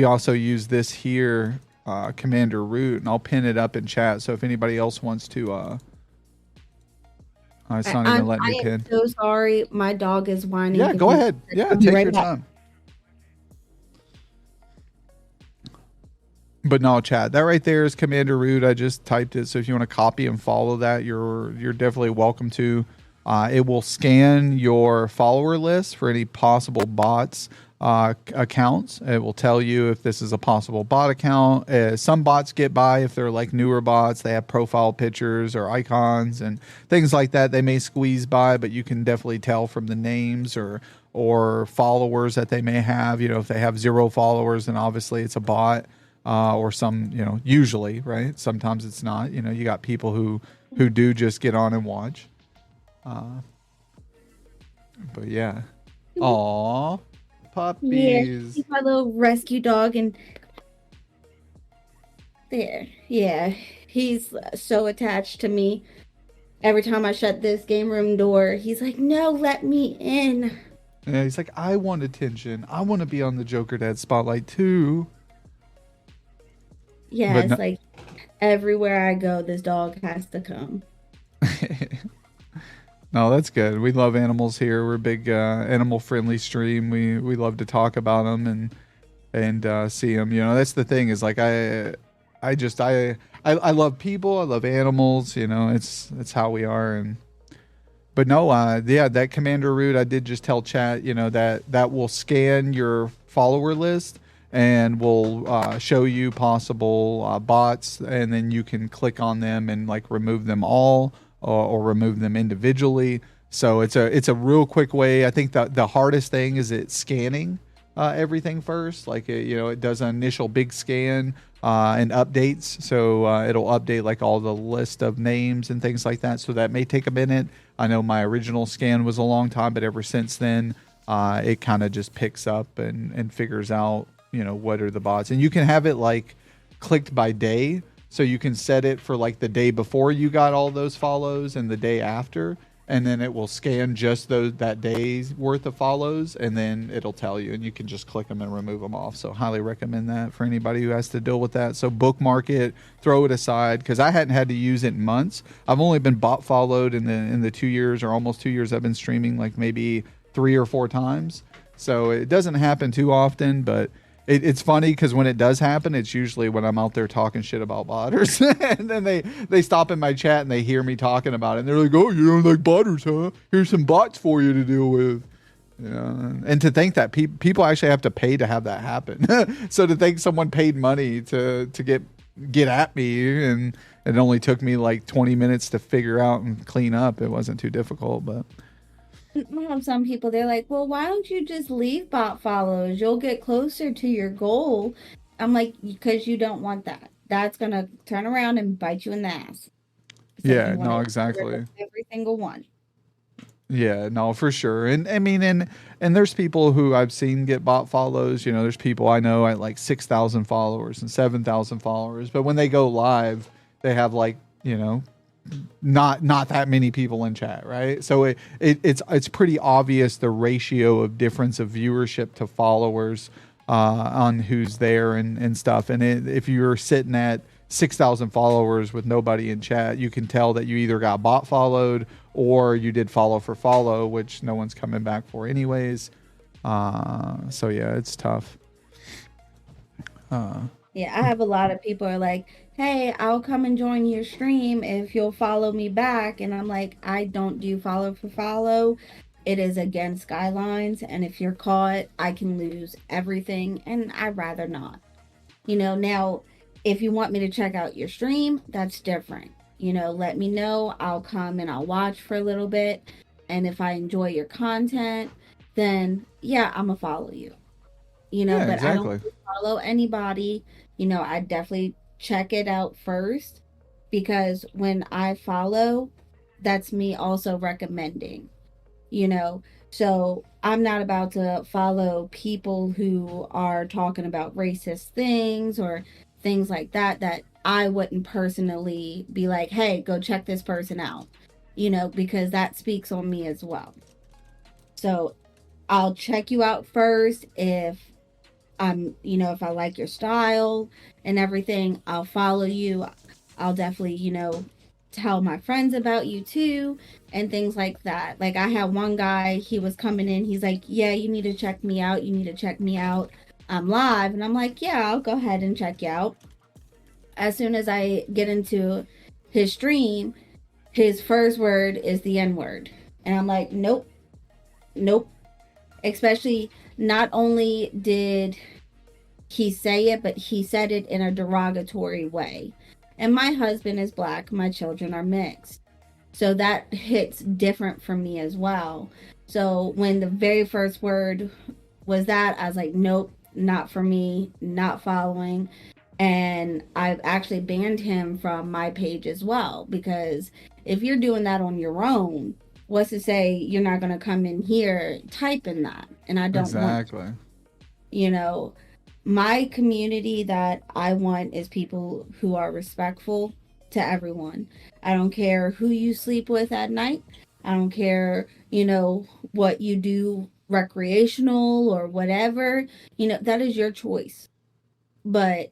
also use this here. Commander Root, and I'll pin it up in chat. So if anybody else wants to, it's not even letting me pin.
I'm so sorry. My dog is whining.
Yeah, go ahead. Yeah, take your time. But no, chat. That right there is Commander Root. I just typed it. So if you want to copy and follow that, you're definitely welcome to. It will scan your follower list for any possible bots. Accounts. It will tell you if this is a possible bot account. Some bots get by if they're like newer bots. They have profile pictures or icons and things like that. They may squeeze by, but you can definitely tell from the names or followers that they may have. If they have 0 followers, then obviously it's a bot. Or some, usually, right? Sometimes it's not. You got people who do just get on and watch. But yeah. Aww. Puppies.
Yeah, he's my little rescue dog, and there, yeah, he's so attached to me. Every time I shut this game room door, he's like, "No, let me in."
Yeah, he's like, "I want attention. I want to be on the Jokerdad spotlight too."
Yeah,
but
it's like everywhere I go, this dog has to come.
No, that's good. We love animals here. We're a big animal friendly stream. We love to talk about them and see them. That's the thing is like I love people. I love animals. It's how we are. But no, yeah, that Commander Root, I did just tell chat. That will scan your follower list and will show you possible bots, and then you can click on them and like remove them all. Or remove them individually. So it's a real quick way. I think the hardest thing is it's scanning everything first. Like it does an initial big scan and updates. So it'll update like all the list of names and things like that. So that may take a minute. I know my original scan was a long time, but ever since then it kind of just picks up and figures out what are the bots. And you can have it like clicked by day. So you can set it for like the day before you got all those follows and the day after, and then it will scan just that day's worth of follows, and then it'll tell you, and you can just click them and remove them off. So highly recommend that for anybody who has to deal with that. So bookmark it, throw it aside, because I hadn't had to use it in months. I've only been bot followed in the 2 years or almost 2 years I've been streaming, like maybe 3 or 4 times. So it doesn't happen too often, but it's funny because when it does happen, it's usually when I'm out there talking shit about botters. And then they stop in my chat and they hear me talking about it. And they're like, "Oh, you don't like botters, huh? Here's some bots for you to deal with." And to think that people actually have to pay to have that happen. So to think someone paid money to get at me, and it only took me like 20 minutes to figure out and clean up. It wasn't too difficult, but...
I have some people, they're like, "Well, why don't you just leave bot follows? You'll get closer to your goal." I'm like, because you don't want that. That's going to turn around and bite you in the ass. So
yeah, no, exactly.
Every single one.
Yeah, no, for sure. And I mean, and there's people who I've seen get bot follows. You know, there's people I know at like 6,000 followers and 7,000 followers, but when they go live, they have like, you know, not that many people in chat, right? So it's pretty obvious the ratio of difference of viewership to followers on who's there and stuff. And if you're sitting at 6,000 followers with nobody in chat, you can tell that you either got bot followed or you did follow for follow, which no one's coming back for anyways. So yeah, it's tough.
Yeah, I have a lot of people are like, hey, I'll come and join your stream if you'll follow me back. And I'm like, I don't do follow for follow. It is against guidelines. And if you're caught, I can lose everything. And I'd rather not. You know, now, if you want me to check out your stream, that's different. You know, let me know. I'll come and I'll watch for a little bit. And if I enjoy your content, then yeah, I'm going to follow you. You know,
Yeah,
but
exactly.
I don't follow anybody. You know, I definitely check it out first, because when I follow, that's me also recommending, you know. So I'm not about to follow people who are talking about racist things or things like that I wouldn't personally be like, hey, go check this person out, you know, because that speaks on me as well. So I'll check you out first. If you know, if I like your style and everything, I'll follow you. I'll definitely, you know, tell my friends about you too and things like that. Like, I had one guy, he was coming in, he's like, yeah, you need to check me out. You need to check me out. I'm live. And I'm like, yeah, I'll go ahead and check you out. As soon as I get into his stream, his first word is the N word. And I'm like, nope, nope. Especially, not only did he say it, but he said it in a derogatory way. And my husband is black, my children are mixed. So that hits different for me as well. So when the very first word was that, I was like, nope, not for me, not following. And I've actually banned him from my page as well, because if you're doing that on your own, what's to say you're not going to come in here typing that? And I don't want, you know, my community that I want is people who are respectful to everyone. I don't care who you sleep with at night. I don't care, you know, what you do recreational or whatever. You know, that is your choice. But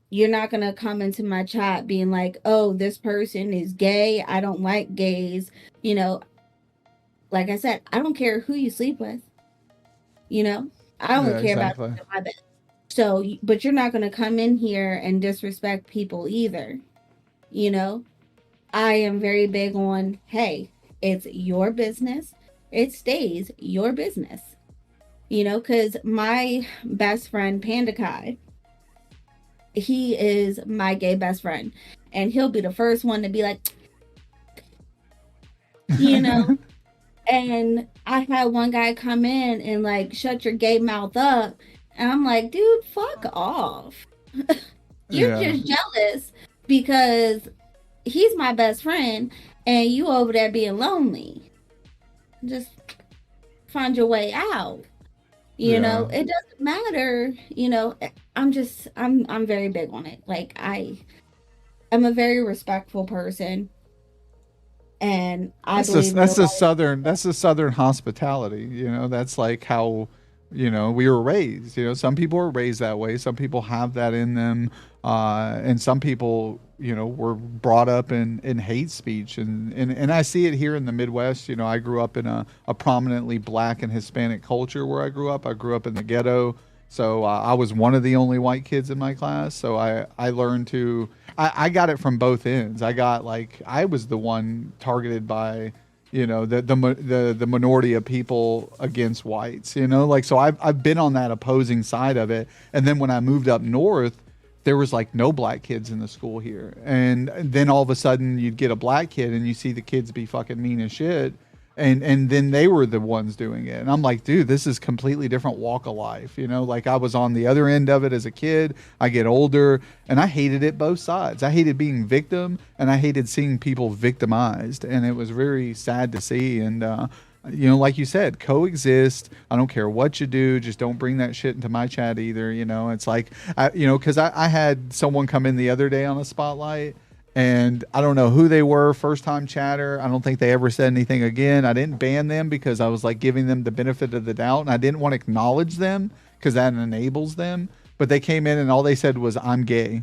you're not going to come into my chat being like, oh, this person is gay. I don't like gays. You know, like I said, I don't care who you sleep with. You know, I only care about my bed. So, but you're not going to come in here and disrespect people either. You know, I am very big on, hey, it's your business. It stays your business. You know, because my best friend, Panda Kai, he is my gay best friend. And he'll be the first one to be like, you know. And I had one guy come in and like, shut your gay mouth up. And I'm like, dude, fuck off. You're just jealous because he's my best friend and you over there being lonely. Just find your way out. You know, it doesn't matter. You know, I'm very big on it. Like, I'm a very respectful person. And that's the
southern hospitality. You know, that's like how, you know, we were raised. You know, some people are raised that way. Some people have that in them, and some people, you know, were brought up in hate speech. And I see it here in the Midwest. You know, I grew up in a prominently black and Hispanic culture where I grew up. I grew up in the ghetto. So I was one of the only white kids in my class. So I learned to, I got it from both ends. I was the one targeted by, you know, the minority of people against whites, you know, like, so I've been on that opposing side of it. And then when I moved up north, there was like no black kids in the school here. And then all of a sudden you'd get a black kid and you see the kids be fucking mean as shit. and then they were the ones doing it, and I'm like, dude, this is completely different walk of life, you know. Like, I was on the other end of it as a kid. I get older, and I hated it both sides. I hated being victim, and I hated seeing people victimized, and it was very sad to see. And you know, like you said, coexist. I don't care what you do, just don't bring that shit into my chat either, you know. It's like, you know, because I had someone come in the other day on a spotlight, and I don't know who they were, first time chatter. I don't think they ever said anything again. I didn't ban them because I was like giving them the benefit of the doubt, and I didn't want to acknowledge them because that enables them. But they came in and all they said was, "I'm gay."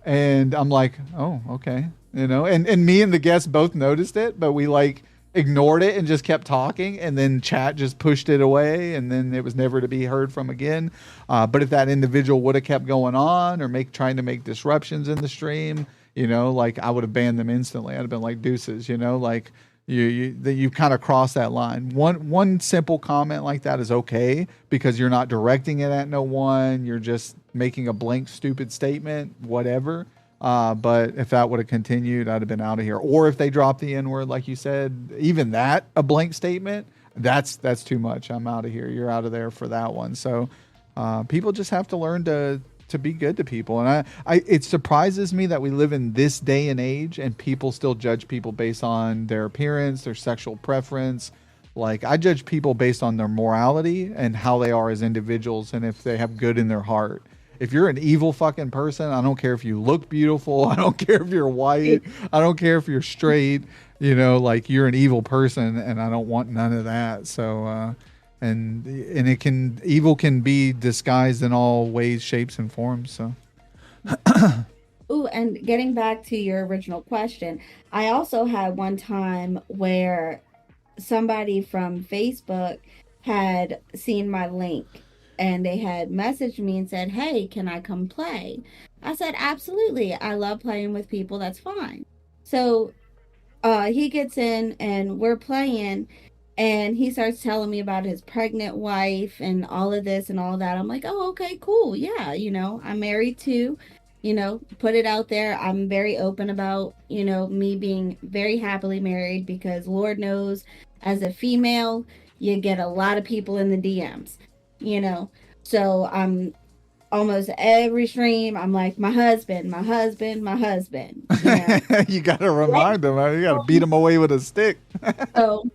And I'm like, oh, okay. You know, and me and the guest both noticed it, but we like ignored it and just kept talking, and then chat just pushed it away, and then it was never to be heard from again. But if that individual would have kept going on or trying to make disruptions in the stream, you know, like, I would have banned them instantly. I'd have been like, deuces, you know, like, you kind of cross that line. One simple comment like that is okay because you're not directing it at no one. You're just making a blank, stupid statement, whatever. But if that would have continued, I'd have been out of here. Or if they dropped the N word, like you said, even that, a blank statement, that's too much. I'm out of here. You're out of there for that one. So people just have to learn to be good to people. And it surprises me that we live in this day and age and people still judge people based on their appearance, their sexual preference. Like, I judge people based on their morality and how they are as individuals and if they have good in their heart. If you're an evil fucking person, I don't care if you look beautiful. I don't care if you're white. I don't care if you're straight. You know, like, you're an evil person, and I don't want none of that. So, and evil can be disguised in all ways, shapes, and forms. So.
Ooh, and getting back to your original question, I also had one time where somebody from Facebook had seen my link and they had messaged me and said, "Hey, can I come play?" I said, "Absolutely. I love playing with people. That's fine." So he gets in and we're playing, and he starts telling me about his pregnant wife and all of this and all that. I'm like, "Oh, okay, cool. Yeah, you know, I'm married too." You know, put it out there. I'm very open about, you know, me being very happily married because Lord knows, as a female, you get a lot of people in the DMs, you know. So I'm almost every stream, I'm like, my husband, my husband, my husband. You know?
You got to remind them. You got to beat them away with a stick.
So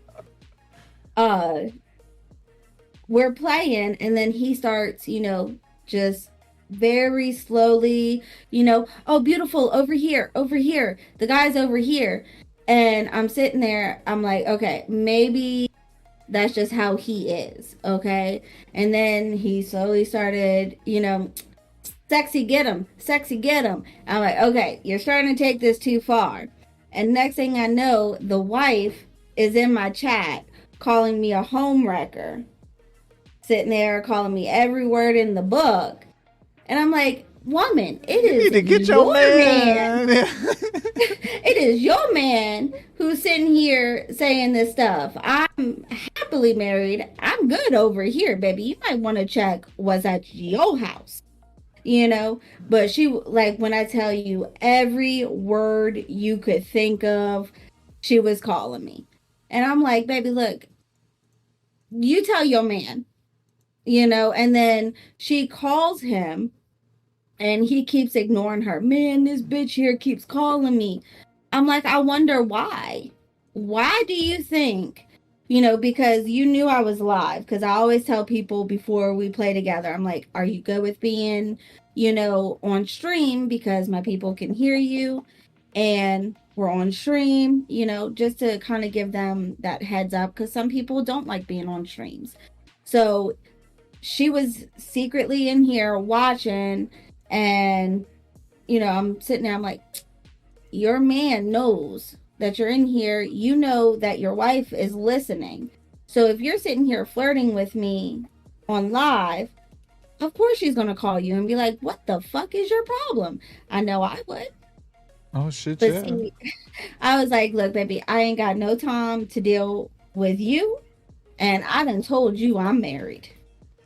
we're playing, and then he starts, you know, just very slowly, you know, "Oh, beautiful, over here, the guy's over here." And I'm sitting there, I'm like, okay, maybe that's just how he is, okay? And then he slowly started, you know, "Sexy, get him, sexy, get him." I'm like, okay, you're starting to take this too far. And next thing I know, the wife is in my chat calling me a home wrecker, sitting there calling me every word in the book. And I'm like, "Woman, it is
to get your man."
It is your man who's sitting here saying this stuff. I'm happily married. I'm good over here, baby. You might want to check what's at your house." You know, but she, like, when I tell you every word you could think of, she was calling me. And I'm like, "Baby, look, you tell your man." You know, and then she calls him and he keeps ignoring her. "Man, this bitch here keeps calling me." I'm like, "I wonder why. Why do you think?" You know, because you knew I was live. Because I always tell people before we play together, I'm like, "Are you good with being, you know, on stream? Because my people can hear you. And we're on stream," you know, just to kind of give them that heads up. Because some people don't like being on streams. So she was secretly in here watching, and, you know, I'm sitting there, I'm like, your man knows that you're in here. You know that your wife is listening. So if you're sitting here flirting with me on live, of course she's going to call you and be like, "What the fuck is your problem?" I know I would.
Oh, shit,
But
yeah.
see, I was like, "Look, baby, I ain't got no time to deal with you. And I done told you I'm married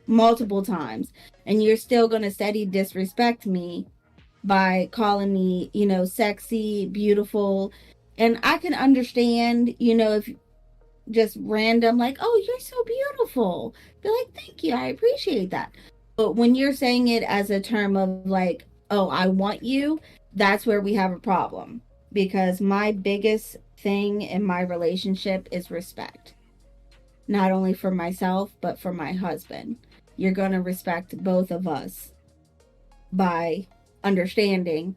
multiple times, and you're still gonna steady disrespect me by calling me, you know, sexy, beautiful." And I can understand, you know, just random, like, oh, you're so beautiful. Be like, thank you, I appreciate that. But when you're saying it as a term of like, oh, I want you, that's where we have a problem. Because my biggest thing in my relationship is respect, not only for myself, but for my husband. You're going to respect both of us by understanding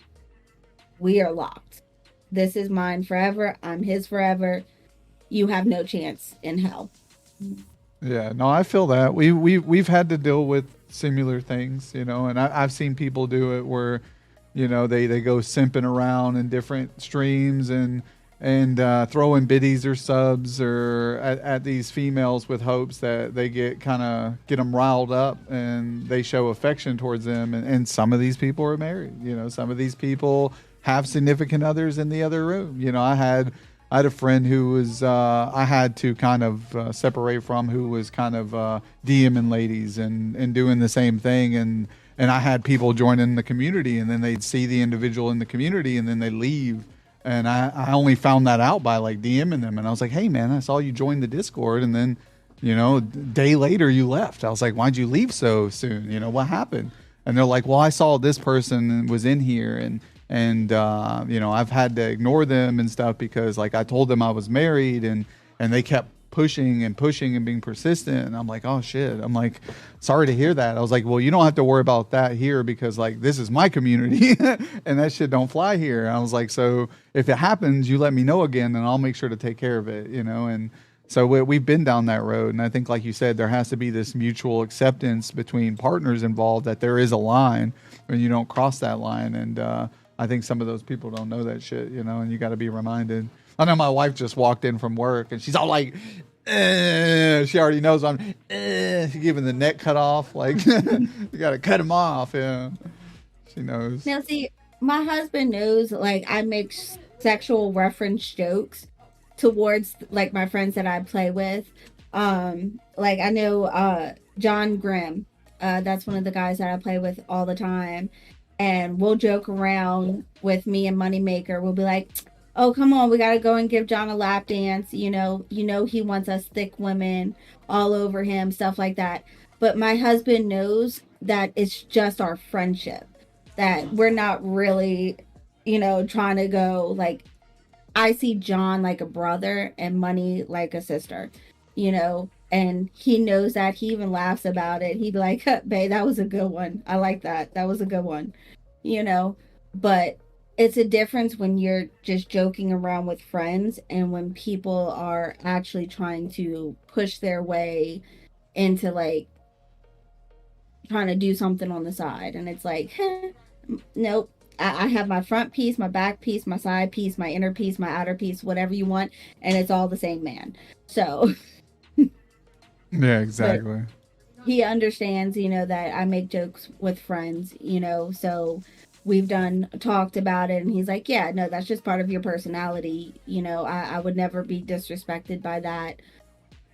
we are locked. This is mine forever. I'm his forever. You have no chance in hell.
Yeah, no, I feel that we've had to deal with similar things, you know, and I've seen people do it where, you know, they go simping around in different streams and throwing biddies or subs or at these females with hopes that they get them riled up and they show affection towards them, and some of these people are married, you know, some of these people have significant others in the other room. You know, I had a friend who was I had to kind of separate from, who was kind of DMing ladies and doing the same thing, and I had people join in the community, and then they'd see the individual in the community and then they leave, and I only found that out by like DMing them, and I was like, hey man, I saw you join the Discord, and then, you know, a day later you left. I was like, why'd you leave so soon? You know, what happened? And they're like, well, I saw this person was in here, and you know, I've had to ignore them and stuff because like I told them I was married, and they kept pushing and pushing and being persistent, and I'm like, oh shit. I'm like, sorry to hear that. I was like, well, you don't have to worry about that here because like this is my community and that shit don't fly here. I was like, so if it happens, you let me know again and I'll make sure to take care of it, you know. And so we've been down that road, and I think, like you said, there has to be this mutual acceptance between partners involved that there is a line and you don't cross that line. And I think some of those people don't know that shit, you know, and you got to be reminded. I know my wife just walked in from work and she's all like, she already knows I'm she's giving the neck cut off. Like, you got to cut him off. Yeah. She knows.
Now, see, my husband knows, like, I make sexual reference jokes towards, like, my friends that I play with. Like, I know John Grimm. That's one of the guys that I play with all the time. And we'll joke around with me and Moneymaker. We'll be like, oh, come on, we got to go and give John a lap dance. You know, he wants us thick women all over him, stuff like that. But my husband knows that it's just our friendship, that we're not really, you know, trying to go like, I see John like a brother and Money like a sister, you know, and he knows that. He even laughs about it. He'd be like, babe, that was a good one. I like that. That was a good one, you know, but it's a difference when you're just joking around with friends and when people are actually trying to push their way into like trying to do something on the side. And it's like, nope. I have my front piece, my back piece, my side piece, my inner piece, my outer piece, whatever you want, and it's all the same man. So
yeah, exactly.
He understands, you know, that I make jokes with friends, you know, so we've talked about it, and he's like, yeah, no, that's just part of your personality, you know. I would never be disrespected by that,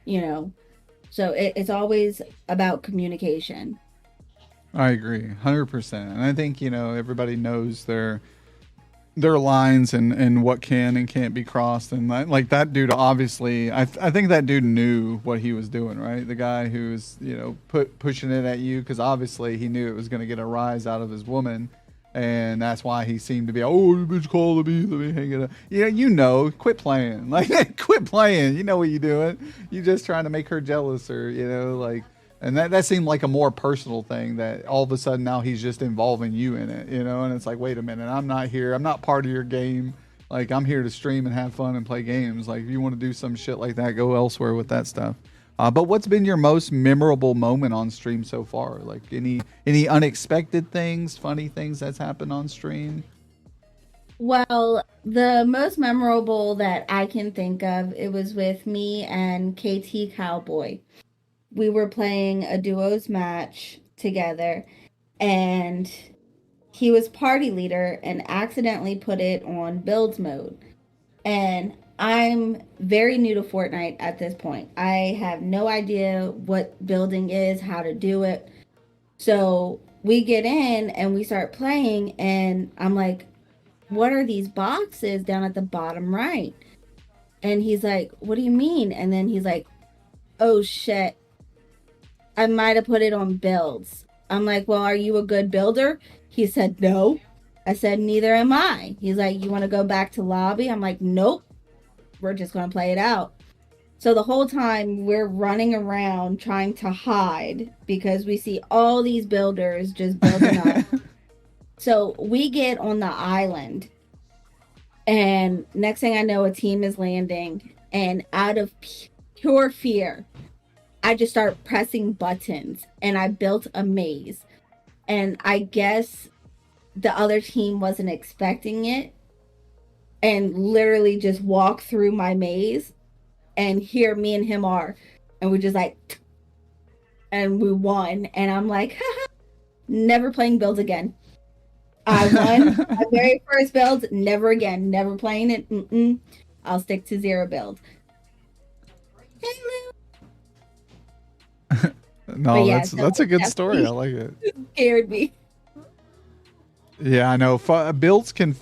you know. So it's always about communication.
I agree 100%. And I think, you know, everybody knows their lines and what can and can't be crossed. And like that dude, obviously, I think that dude knew what he was doing, right? The guy who's, you know, pushing it at you, because obviously he knew it was going to get a rise out of his woman. And that's why he seemed to be, oh, you bitch calling me, let me hang it up. You know, quit playing. Like, quit playing. You know what you're doing. You're just trying to make her jealous, or, you know, like, and that seemed like a more personal thing, that all of a sudden now he's just involving you in it, you know. And it's like, wait a minute, I'm not here. I'm not part of your game. Like, I'm here to stream and have fun and play games. Like, if you want to do some shit like that, go elsewhere with that stuff. But what's been your most memorable moment on stream so far? Like any unexpected things, funny things that's happened on stream?
Well, the most memorable that I can think of, it was with me and KT Cowboy. We were playing a duos match together, and he was party leader and accidentally put it on builds mode. And I'm very new to Fortnite at this point. I have no idea what building is, how to do it. So we get in and we start playing, and I'm like, what are these boxes down at the bottom right? And he's like, what do you mean? And then he's like, oh shit, I might have put it on builds. I'm like, well, are you a good builder? He said, no. I said, neither am I. He's like, you want to go back to lobby? I'm like, nope. We're just going to play it out. So the whole time we're running around trying to hide because we see all these builders just building up. So we get on the island, and next thing I know, a team is landing. And out of pure fear, I just start pressing buttons, and I built a maze. And I guess the other team wasn't expecting it, and literally just walk through my maze, and here me and him are, and we're just like, and we won. And I'm like, never playing builds again. I won my very first build, never again, never playing it. I'll stick to 0 build. Hey, Lou.
No,
yeah,
that's a good story. I like it.
Scared me.
Yeah, I know. Builds can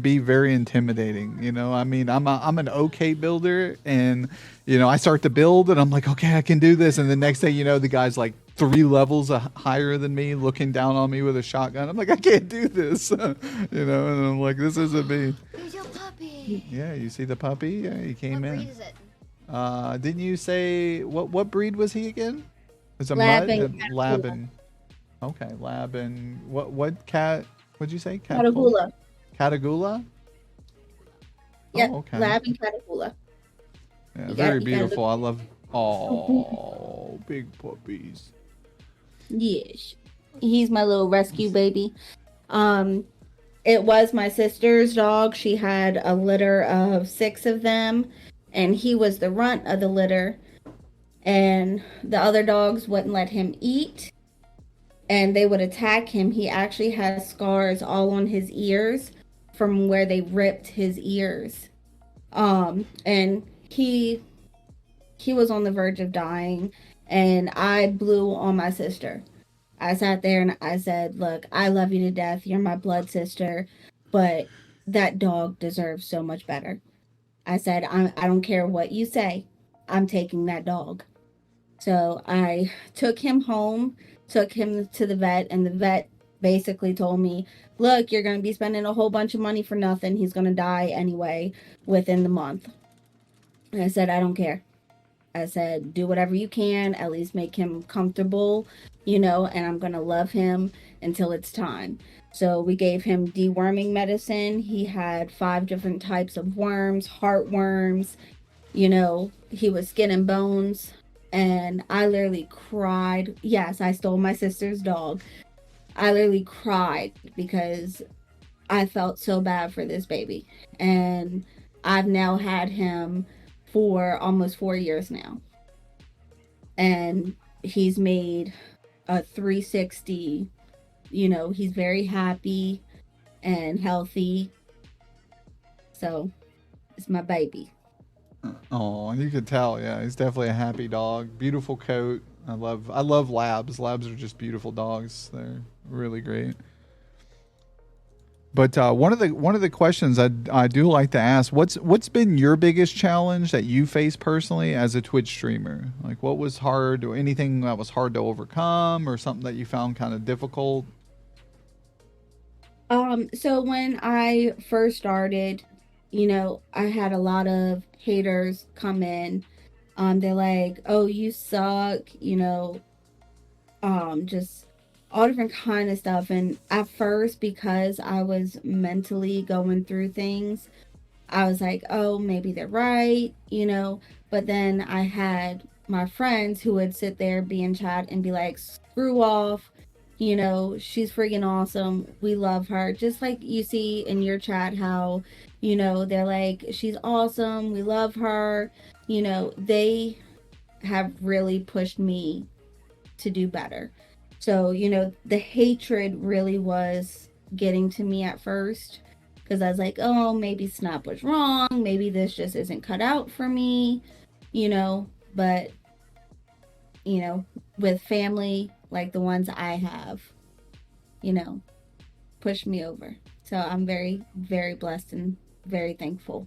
be very intimidating. You know, I mean, I'm an okay builder, and you know, I start to build, and I'm like, okay, I can do this, and the next thing you know, the guy's like 3 levels higher than me, looking down on me with a shotgun. I'm like, I can't do this, you know, and I'm like, this isn't me.
There's your puppy.
Yeah, you see the puppy? Yeah, he came
What
in.
breed is it?
Didn't you say what breed was he again? It's a
Labin,
mud Labin. Okay, Labin. What cat? What'd you say?
Catagula.
Catagula?
Yep,
Oh, okay.
Labin Catagula.
Yeah,
You
very
gotta
beautiful.
look-
I love. Oh, big puppies.
Yes. He's my little rescue baby. It was my sister's dog. She had a litter of 6 of them, and he was the runt of the litter. And the other dogs wouldn't let him eat, and they would attack him. He actually has scars all on his ears from where they ripped his ears. And he was on the verge of dying, and I blew on my sister. I sat there and I said, look, I love you to death. You're my blood sister, but that dog deserves so much better. I said, I don't care what you say. I'm taking that dog. So I took him home, took him to the vet, and the vet basically told me, look, you're going to be spending a whole bunch of money for nothing. He's going to die anyway within the month. And I said, I don't care. I said, do whatever you can, at least make him comfortable, you know, and I'm going to love him until it's time. So we gave him deworming medicine. He had 5 different types of worms, heartworms, you know, he was skin and bones. And I literally cried. Yes, I stole my sister's dog. I literally cried because I felt so bad for this baby. And I've now had him for almost 4 years now. And he's made a 360. You know, he's very happy and healthy. So, it's my baby.
Oh, you could tell. Yeah, he's definitely a happy dog. Beautiful coat. I love labs. Labs are just beautiful dogs. They're really great. But one of the questions I do like to ask, what's been your biggest challenge that you faced personally as a Twitch streamer? Like, what was hard, or anything that was hard to overcome, or something that you found kind of difficult?
So when I first started, you know, I had a lot of haters come in. They're like, "Oh, you suck," you know, just all different kind of stuff. And at first, because I was mentally going through things, I was like, "Oh, maybe they're right," you know. But then I had my friends who would sit there, be in chat, and be like, "Screw off." You know, she's freaking awesome. We love her. Just like you see in your chat how, you know, they're like, she's awesome. We love her. You know, they have really pushed me to do better. So, you know, the hatred really was getting to me at first because I was like, oh, maybe Snap was wrong. Maybe this just isn't cut out for me, you know, but, you know, with family like the ones I have, you know, push me over. So I'm very, very blessed and very thankful.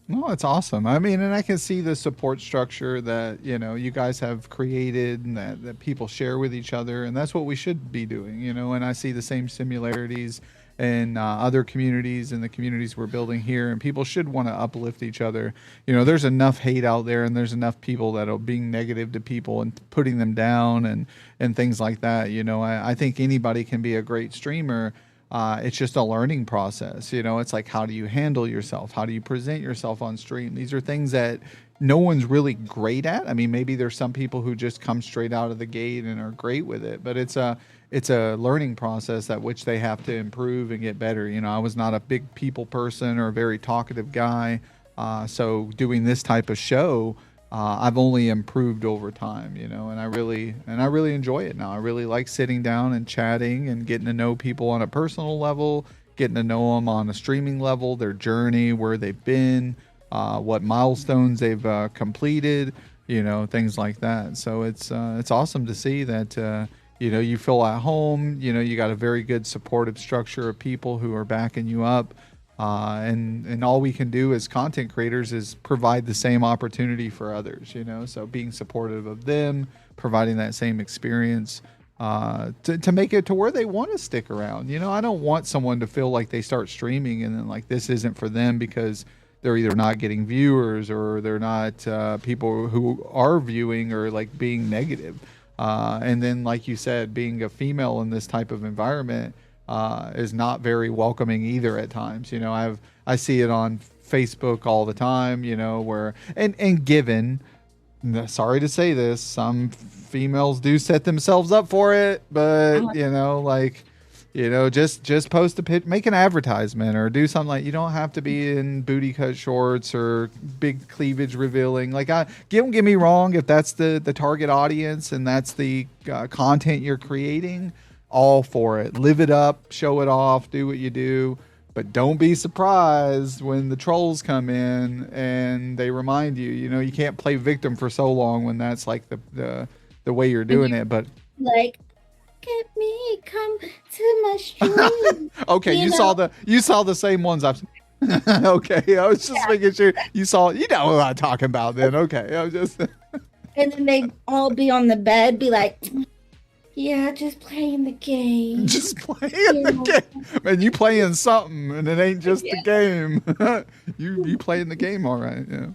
No, it's awesome. I mean, and I can see the support structure that, you guys have created and that people share with each other. And that's what we should be doing, and I see the same similarities in other communities and the communities we're building here. And people should want to uplift each other. There's enough hate out there and there's enough people that are being negative to people and putting them down and things like that. I think anybody can be a great streamer. It's just a learning process. It's like, how do you handle yourself? How do you present yourself on stream? These are things that no one's really great at. I mean, maybe there's some people who just come straight out of the gate and are great with it, but it's a learning process at which they have to improve and get better. I was not a big people person or a very talkative guy. So doing this type of show, I've only improved over time, and I really enjoy it now. I really like sitting down and chatting and getting to know people on a personal level, getting to know them on a streaming level, their journey, where they've been, what milestones they've completed, things like that. So it's awesome to see that, you feel at home, you got a very good supportive structure of people who are backing you up. And all we can do as content creators is provide the same opportunity for others, so being supportive of them, providing that same experience, to make it to where they want to stick around. I don't want someone to feel like they start streaming and then like this isn't for them because they're either not getting viewers or they're not people who are viewing or like being negative. And then, like you said, being a female in this type of environment is not very welcoming either at times. I see it on Facebook all the time, where and given, sorry to say this, some females do set themselves up for it, but just post a pic, make an advertisement or do something. Like, you don't have to be in booty cut shorts or big cleavage revealing. Like, don't get me wrong, if that's the target audience and that's the content you're creating, all for it. Live it up, show it off, do what you do, but don't be surprised when the trolls come in and they remind you. You can't play victim for so long when that's like the way you're doing it. But
like, get me, come to my stream.
Okay, you saw the same ones I've. Okay, I was just making sure you saw. You know what I'm talking about. Then okay, I was just.
And then they all be on the bed, be like, yeah, just playing the game.
Just playing the game. Man, you playing something, and it ain't just the game. you playing the game, all right. Yeah.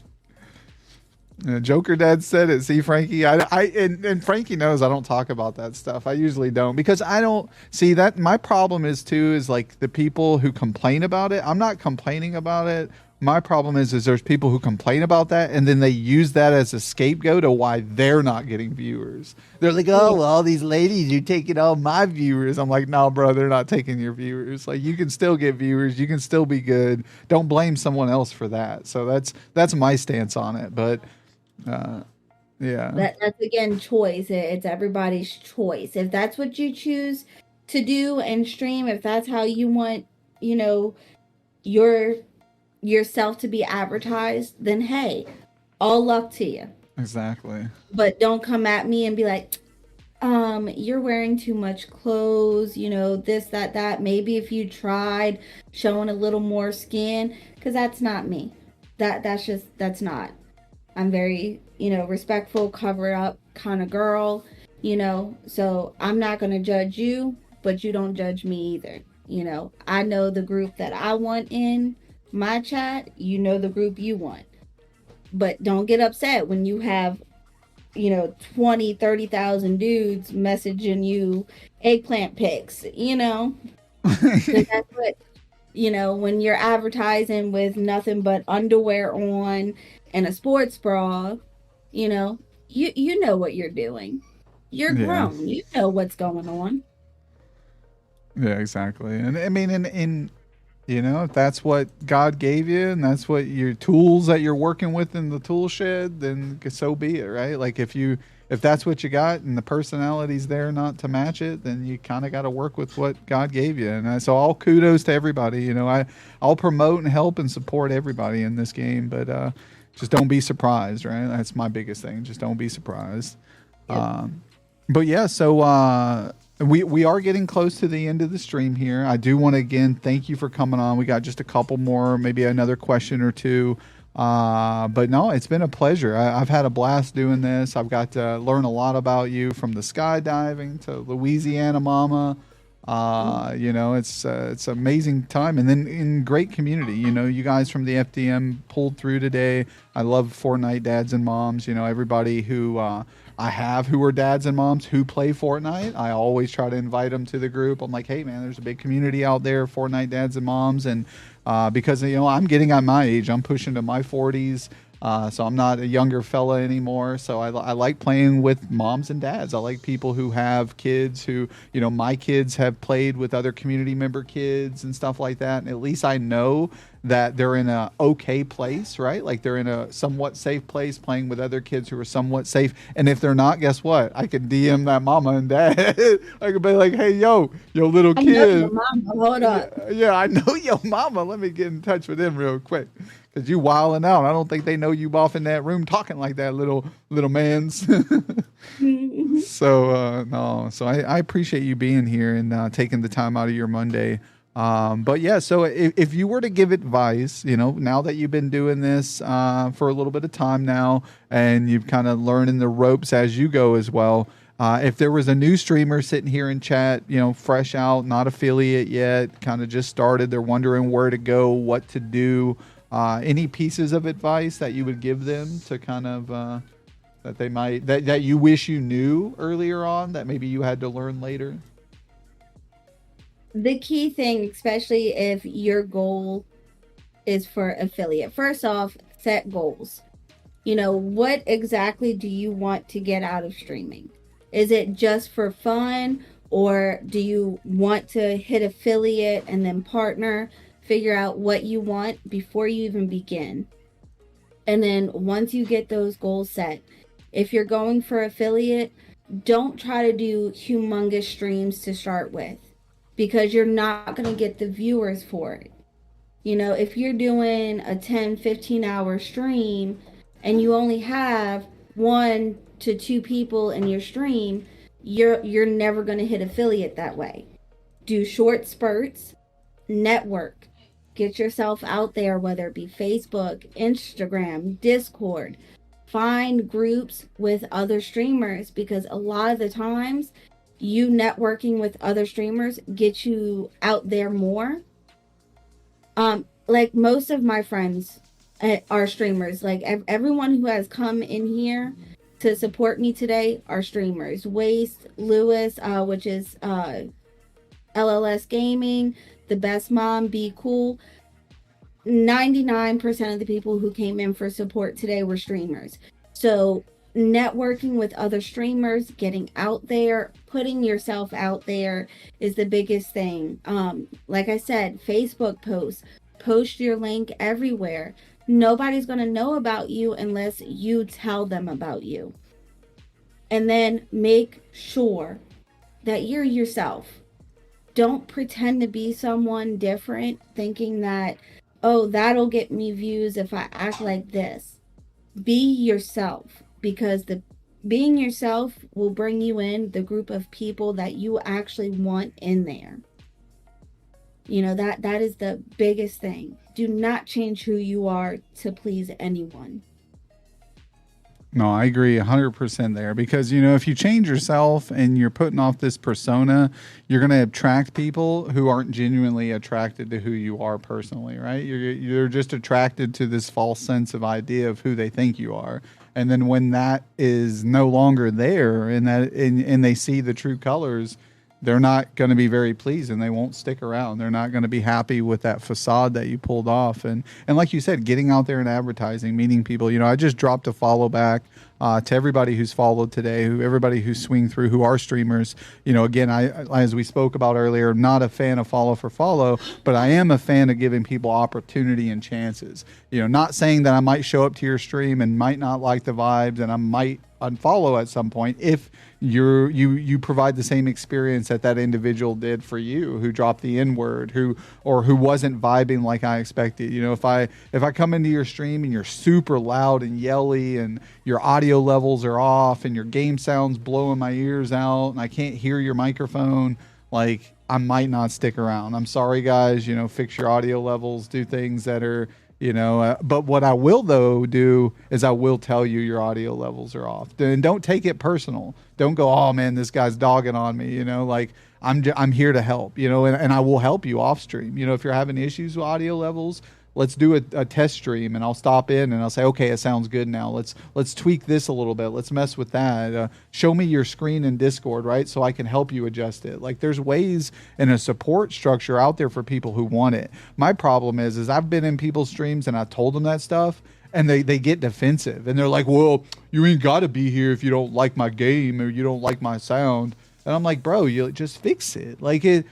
Jokerdad said it. See, Frankie, and Frankie knows I don't talk about that stuff. I usually don't because I don't see that. My problem is like the people who complain about it. I'm not complaining about it. My problem is there's people who complain about that and then they use that as a scapegoat of why they're not getting viewers. They're like, oh, well, all these ladies, you're taking all my viewers. I'm like, no, bro, they're not taking your viewers. Like, you can still get viewers. You can still be good. Don't blame someone else for that. So that's my stance on it. But yeah,
that's again choice. It's everybody's choice. If that's what you choose to do and stream, if that's how you want, yourself to be advertised, then hey, all luck to you.
Exactly.
But don't come at me and be like, you're wearing too much clothes, this, that. Maybe if you tried showing a little more skin, because that's not me. That's not. I'm very, respectful, cover up kind of girl, so I'm not going to judge you, but you don't judge me either. I know the group that I want in my chat, the group you want, but don't get upset when you have 20-30,000 dudes messaging you eggplant pics, 'cause that's what, when you're advertising with nothing but underwear on and a sports bra, you know what you're doing. You're grown. You know what's going on.
Yeah, exactly. And I mean, in if that's what God gave you and that's what your tools that you're working with in the tool shed, then so be it, right? Like if that's what you got and the personality's there not to match it, then you kind of got to work with what God gave you. And so all kudos to everybody. I'll promote and help and support everybody in this game, but just don't be surprised, right? That's my biggest thing. Just don't be surprised. Yep. But yeah, so We are getting close to the end of the stream here. I do want to again thank you for coming on. We got just a couple more, maybe another question or two. But no, it's been a pleasure. I've had a blast doing this. I've got to learn a lot about you, from the skydiving to Louisiana Mama. It's an amazing time, and then in great community. You guys from the FDM pulled through today. I love Fortnite dads and moms. Everybody who I have who are dads and moms who play Fortnite. I always try to invite them to the group. I'm like, hey man, there's a big community out there, Fortnite dads and moms, and because I'm getting at my age, I'm pushing to my 40s. So I'm not a younger fella anymore. So I like playing with moms and dads. I like people who have kids who, my kids have played with other community member kids and stuff like that. And at least I know that they're in a okay place, right? Like they're in a somewhat safe place playing with other kids who are somewhat safe. And if they're not, guess what? I could DM that mama and dad. I could be like, hey, yo little
I know
kid.
your mama. Hold up.
Yeah, I know your mama. Let me get in touch with them real quick. Cause you wilding out. I don't think they know you off in that room talking like that, little mans. So no, so I appreciate you being here and taking the time out of your Monday. But yeah, so if you were to give advice, now that you've been doing this for a little bit of time now, and you've kind of learning the ropes as you go as well. If there was a new streamer sitting here in chat, fresh out, not affiliate yet, kind of just started, they're wondering where to go, what to do. Any pieces of advice that you would give them to kind of that they might that you wish you knew earlier on that maybe you had to learn later?
The key thing, especially if your goal is for affiliate, first off, set goals. What exactly do you want to get out of streaming? Is it just for fun, or do you want to hit affiliate and then partner? Figure out what you want before you even begin. And then once you get those goals set, if you're going for affiliate, don't try to do humongous streams to start with, because you're not going to get the viewers for it. If you're doing a 10-15 hour stream and you only have 1 to 2 people in your stream, you're never going to hit affiliate that way. Do short spurts, network. Get yourself out there, whether it be Facebook, Instagram, Discord. Find groups with other streamers, because a lot of the times you networking with other streamers get you out there more. Like most of my friends are streamers. Like everyone who has come in here to support me today are streamers. Waste, Lewis, which is LLS Gaming, The Best Mom, Be Cool. 99% of the people who came in for support today were streamers. So networking with other streamers, getting out there, putting yourself out there is the biggest thing. Like I said, Facebook posts, post your link everywhere. Nobody's going to know about you unless you tell them about you. And then make sure that you're yourself. Don't pretend to be someone different, thinking that, oh, that'll get me views if I act like this. Be yourself, because being yourself will bring you in the group of people that you actually want in there. That is the biggest thing. Do not change who you are to please anyone.
No, I agree 100% there, because, if you change yourself and you're putting off this persona, you're going to attract people who aren't genuinely attracted to who you are personally, right? You're just attracted to this false sense of idea of who they think you are. And then when that is no longer there and they see the true colors, they're not going to be very pleased, and they won't stick around. They're not going to be happy with that facade that you pulled off. And like you said, getting out there and advertising, meeting people. I just dropped a follow back to everybody who's followed today, everybody who's swing through, who are streamers. Again, I as we spoke about earlier, I'm not a fan of follow for follow, but I am a fan of giving people opportunity and chances. Not saying that I might show up to your stream and might not like the vibes, and I might unfollow at some point if you provide the same experience that individual did for you, who dropped the N-word, who wasn't vibing like I expected. You know, if I come into your stream and you're super loud and yelly and your audio levels are off and your game sounds blowing my ears out and I can't hear your microphone, like, I might not stick around. I'm sorry, guys. You know, fix your audio levels, do things that are, you know. But what I will though do is I will tell you your audio levels are off, and don't take it personal. Don't go, oh man, this guy's dogging on me. You know, like I'm here to help. You know, and I will help you off stream. You know, if you're having issues with audio levels, let's do a test stream, and I'll stop in and I'll say, okay, it sounds good now. Let's tweak this a little bit. Let's mess with that. Show me your screen in Discord, right? So I can help you adjust it. Like, there's ways and a support structure out there for people who want it. My problem is I've been in people's streams and I told them that stuff, and they get defensive and they're like, well, you ain't got to be here if you don't like my game or you don't like my sound. And I'm like, bro, you just fix it. Like, it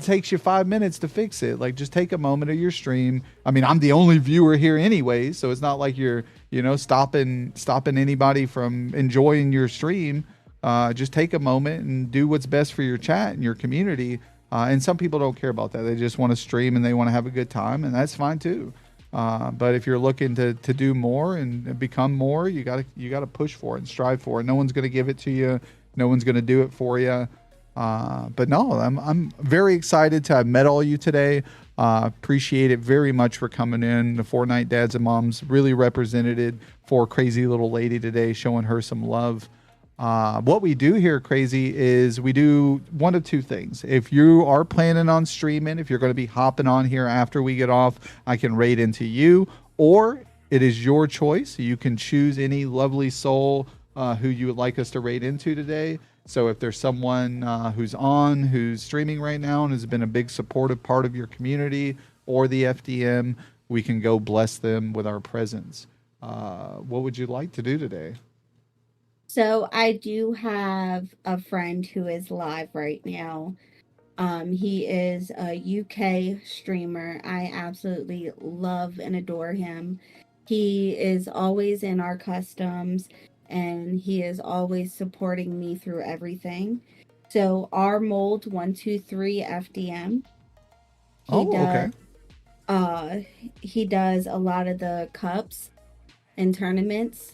takes you 5 minutes to fix it. Like, just take a moment of your stream. I mean, I'm the only viewer here anyway, so it's not like you're, you know, stopping anybody from enjoying your stream. Just take a moment and do what's best for your chat and your community. And some people don't care about that. They just want to stream and they want to have a good time, and that's fine too. But if you're looking to do more and become more, you gotta push for it and strive for it. No one's gonna give it to you. No one's gonna do it for you. But no, I'm very excited to have met all you today. Appreciate it very much for coming in. The Fortnite dads and moms really represented for Crazy Little Lady today, showing her some love. What we do here, Crazy, is we do one of two things. If you are planning on streaming, if you're going to be hopping on here after we get off, I can raid into you, or it is your choice. You can choose any lovely soul who you would like us to raid into today. So if there's someone who's streaming right now and has been a big supportive part of your community or the FDM, we can go bless them with our presence. What would you like to do today?
So I do have a friend who is live right now. He is a UK streamer. I absolutely love and adore him. He is always in our customs, and he is always supporting me through everything. So our mold 123 FDM.
Okay.
He does a lot of the cups and tournaments.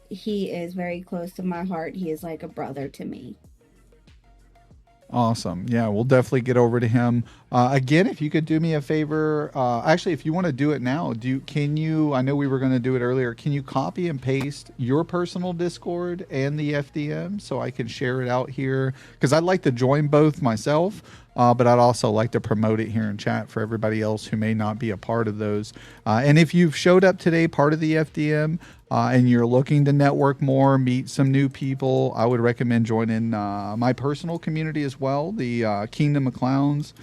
He is very close to my heart. He is like a brother to me.
Awesome. Yeah, we'll definitely get over to him. Again, if you could do me a favor, actually, if you want to do it now, I know we were going to do it earlier. Can you copy and paste your personal Discord and the FDM so I can share it out here? Because I'd like to join both myself, but I'd also like to promote it here in chat for everybody else who may not be a part of those. And if you've showed up today, part of the FDM, and you're looking to network more, meet some new people, I would recommend joining my personal community as well, the Kingdom of Clowns.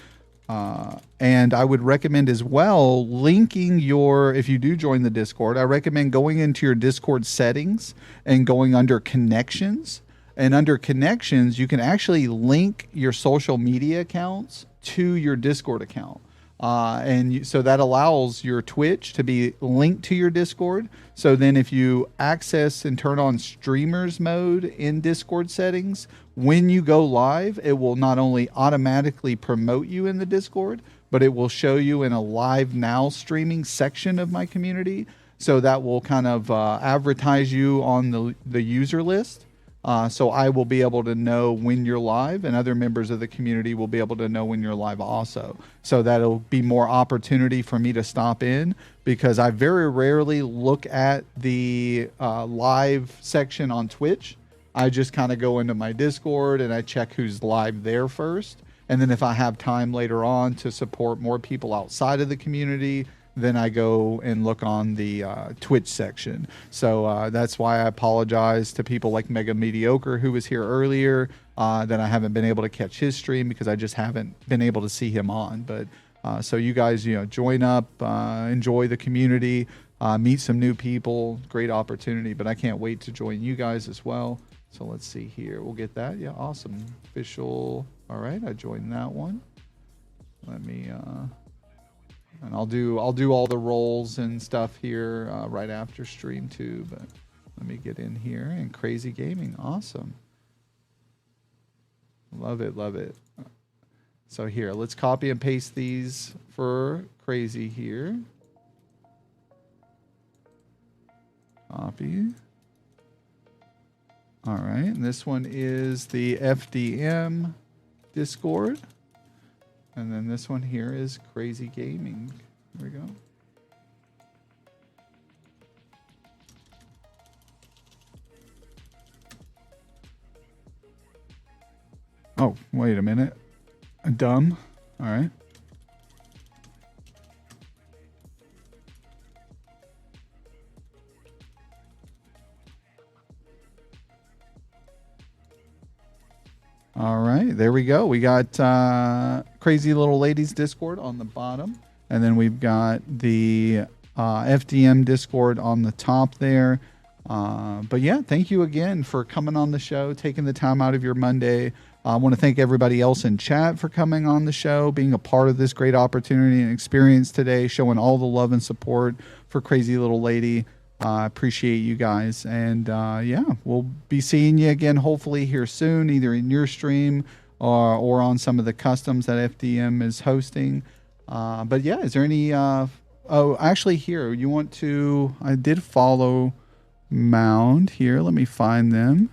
And I would recommend as well linking if you do join the Discord, I recommend going into your Discord settings and going under connections. And under connections, you can actually link your social media accounts to your Discord account. So that allows your Twitch to be linked to your Discord. So then if you access and turn on streamers mode in Discord settings, when you go live, it will not only automatically promote you in the Discord, but it will show you in a live now streaming section of my community. So that will kind of advertise you on the user list. So I will be able to know when you're live, and other members of the community will be able to know when you're live also. So that'll be more opportunity for me to stop in, because I very rarely look at the live section on Twitch. I just kind of go into my Discord and I check who's live there first. And then if I have time later on to support more people outside of the community, then I go and look on the Twitch section. So that's why I apologize to people like Mega Mediocre, who was here earlier, that I haven't been able to catch his stream because I just haven't been able to see him on. But so you guys, join up, enjoy the community, meet some new people. Great opportunity, but I can't wait to join you guys as well. So let's see here. We'll get that. Yeah, awesome. Official. All right, I joined that one. Let me... and I'll do all the roles and stuff here right after stream too. But Let me get in here. And Crazy Gaming. Awesome. Love it. Love it. So here, let's copy and paste these for Crazy here. Copy. All right. And this one is the FDM Discord. And then this one here is Crazy Gaming. Here we go. Oh, wait a minute. Dumb. All right. All right, there we go. We got Crazy Little Ladies Discord on the bottom, and then we've got the FDM Discord on the top there. But yeah, thank you again for coming on the show, taking the time out of your Monday. I want to thank everybody else in chat for coming on the show, being a part of this great opportunity and experience today, showing all the love and support for Crazy Little Lady. I appreciate you guys. And yeah, we'll be seeing you again, hopefully here soon, either in your stream or on some of the customs that FDM is hosting. But yeah, is there any, oh, actually here, you want to, I did follow Mound here. Let me find them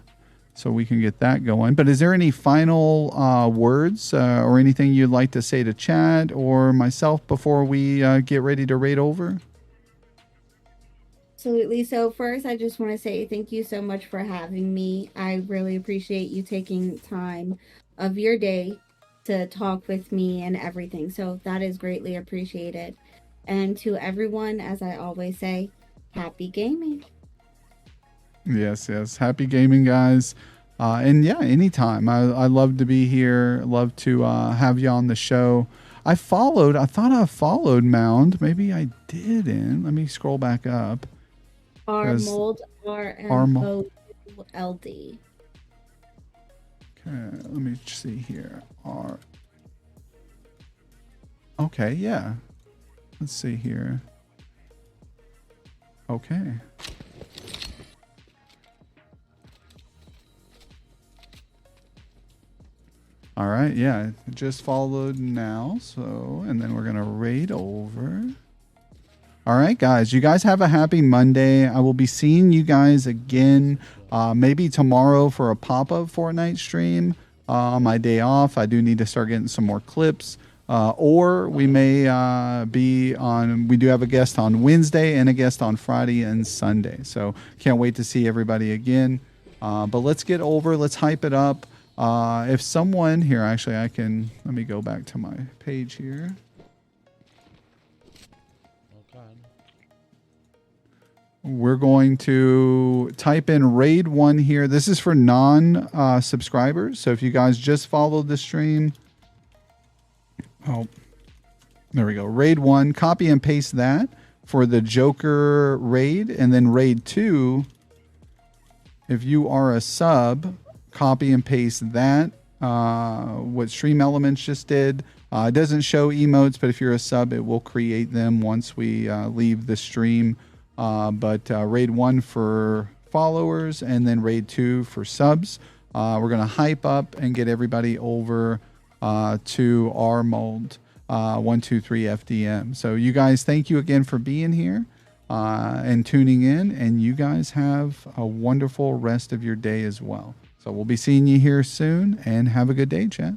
so we can get that going. But is there any final words or anything you'd like to say to chat or myself before we get ready to raid over?
Absolutely. So first, I just want to say thank you so much for having me. I really appreciate you taking time of your day to talk with me and everything. So that is greatly appreciated. And to everyone, as I always say, happy gaming.
Yes, yes. Happy gaming, guys. And yeah, anytime. I love to be here. Love to have you on the show. I thought I followed Mound. Maybe I didn't. Let me scroll back up.
Armold, R-M-O-U-L-D.
Okay, let me see here. Okay, yeah. Let's see here. Okay. All right, yeah, just followed now. So, and then we're gonna raid over. All right, guys, you guys have a happy Monday. I will be seeing you guys again, maybe tomorrow for a pop-up Fortnite stream on my day off. I do need to start getting some more clips. Or we may be on, we do have a guest on Wednesday and a guest on Friday and Sunday. So can't wait to see everybody again. But let's get over, let's hype it up. If someone here, actually I can, let me go back to my page here. We're going to type in raid 1 here. This is for non-subscribers. So if you guys just followed the stream. Oh, there we go. Raid 1. Copy and paste that for the Joker raid. And then raid 2. If you are a sub, copy and paste that. What Stream Elements just did. It doesn't show emotes, but if you're a sub, it will create them once we leave the stream. But raid 1 for followers and then raid 2 for subs. We're going to hype up and get everybody over to our mold 123 FDM. So you guys, thank you again for being here and tuning in. And you guys have a wonderful rest of your day as well. So we'll be seeing you here soon and have a good day, chat.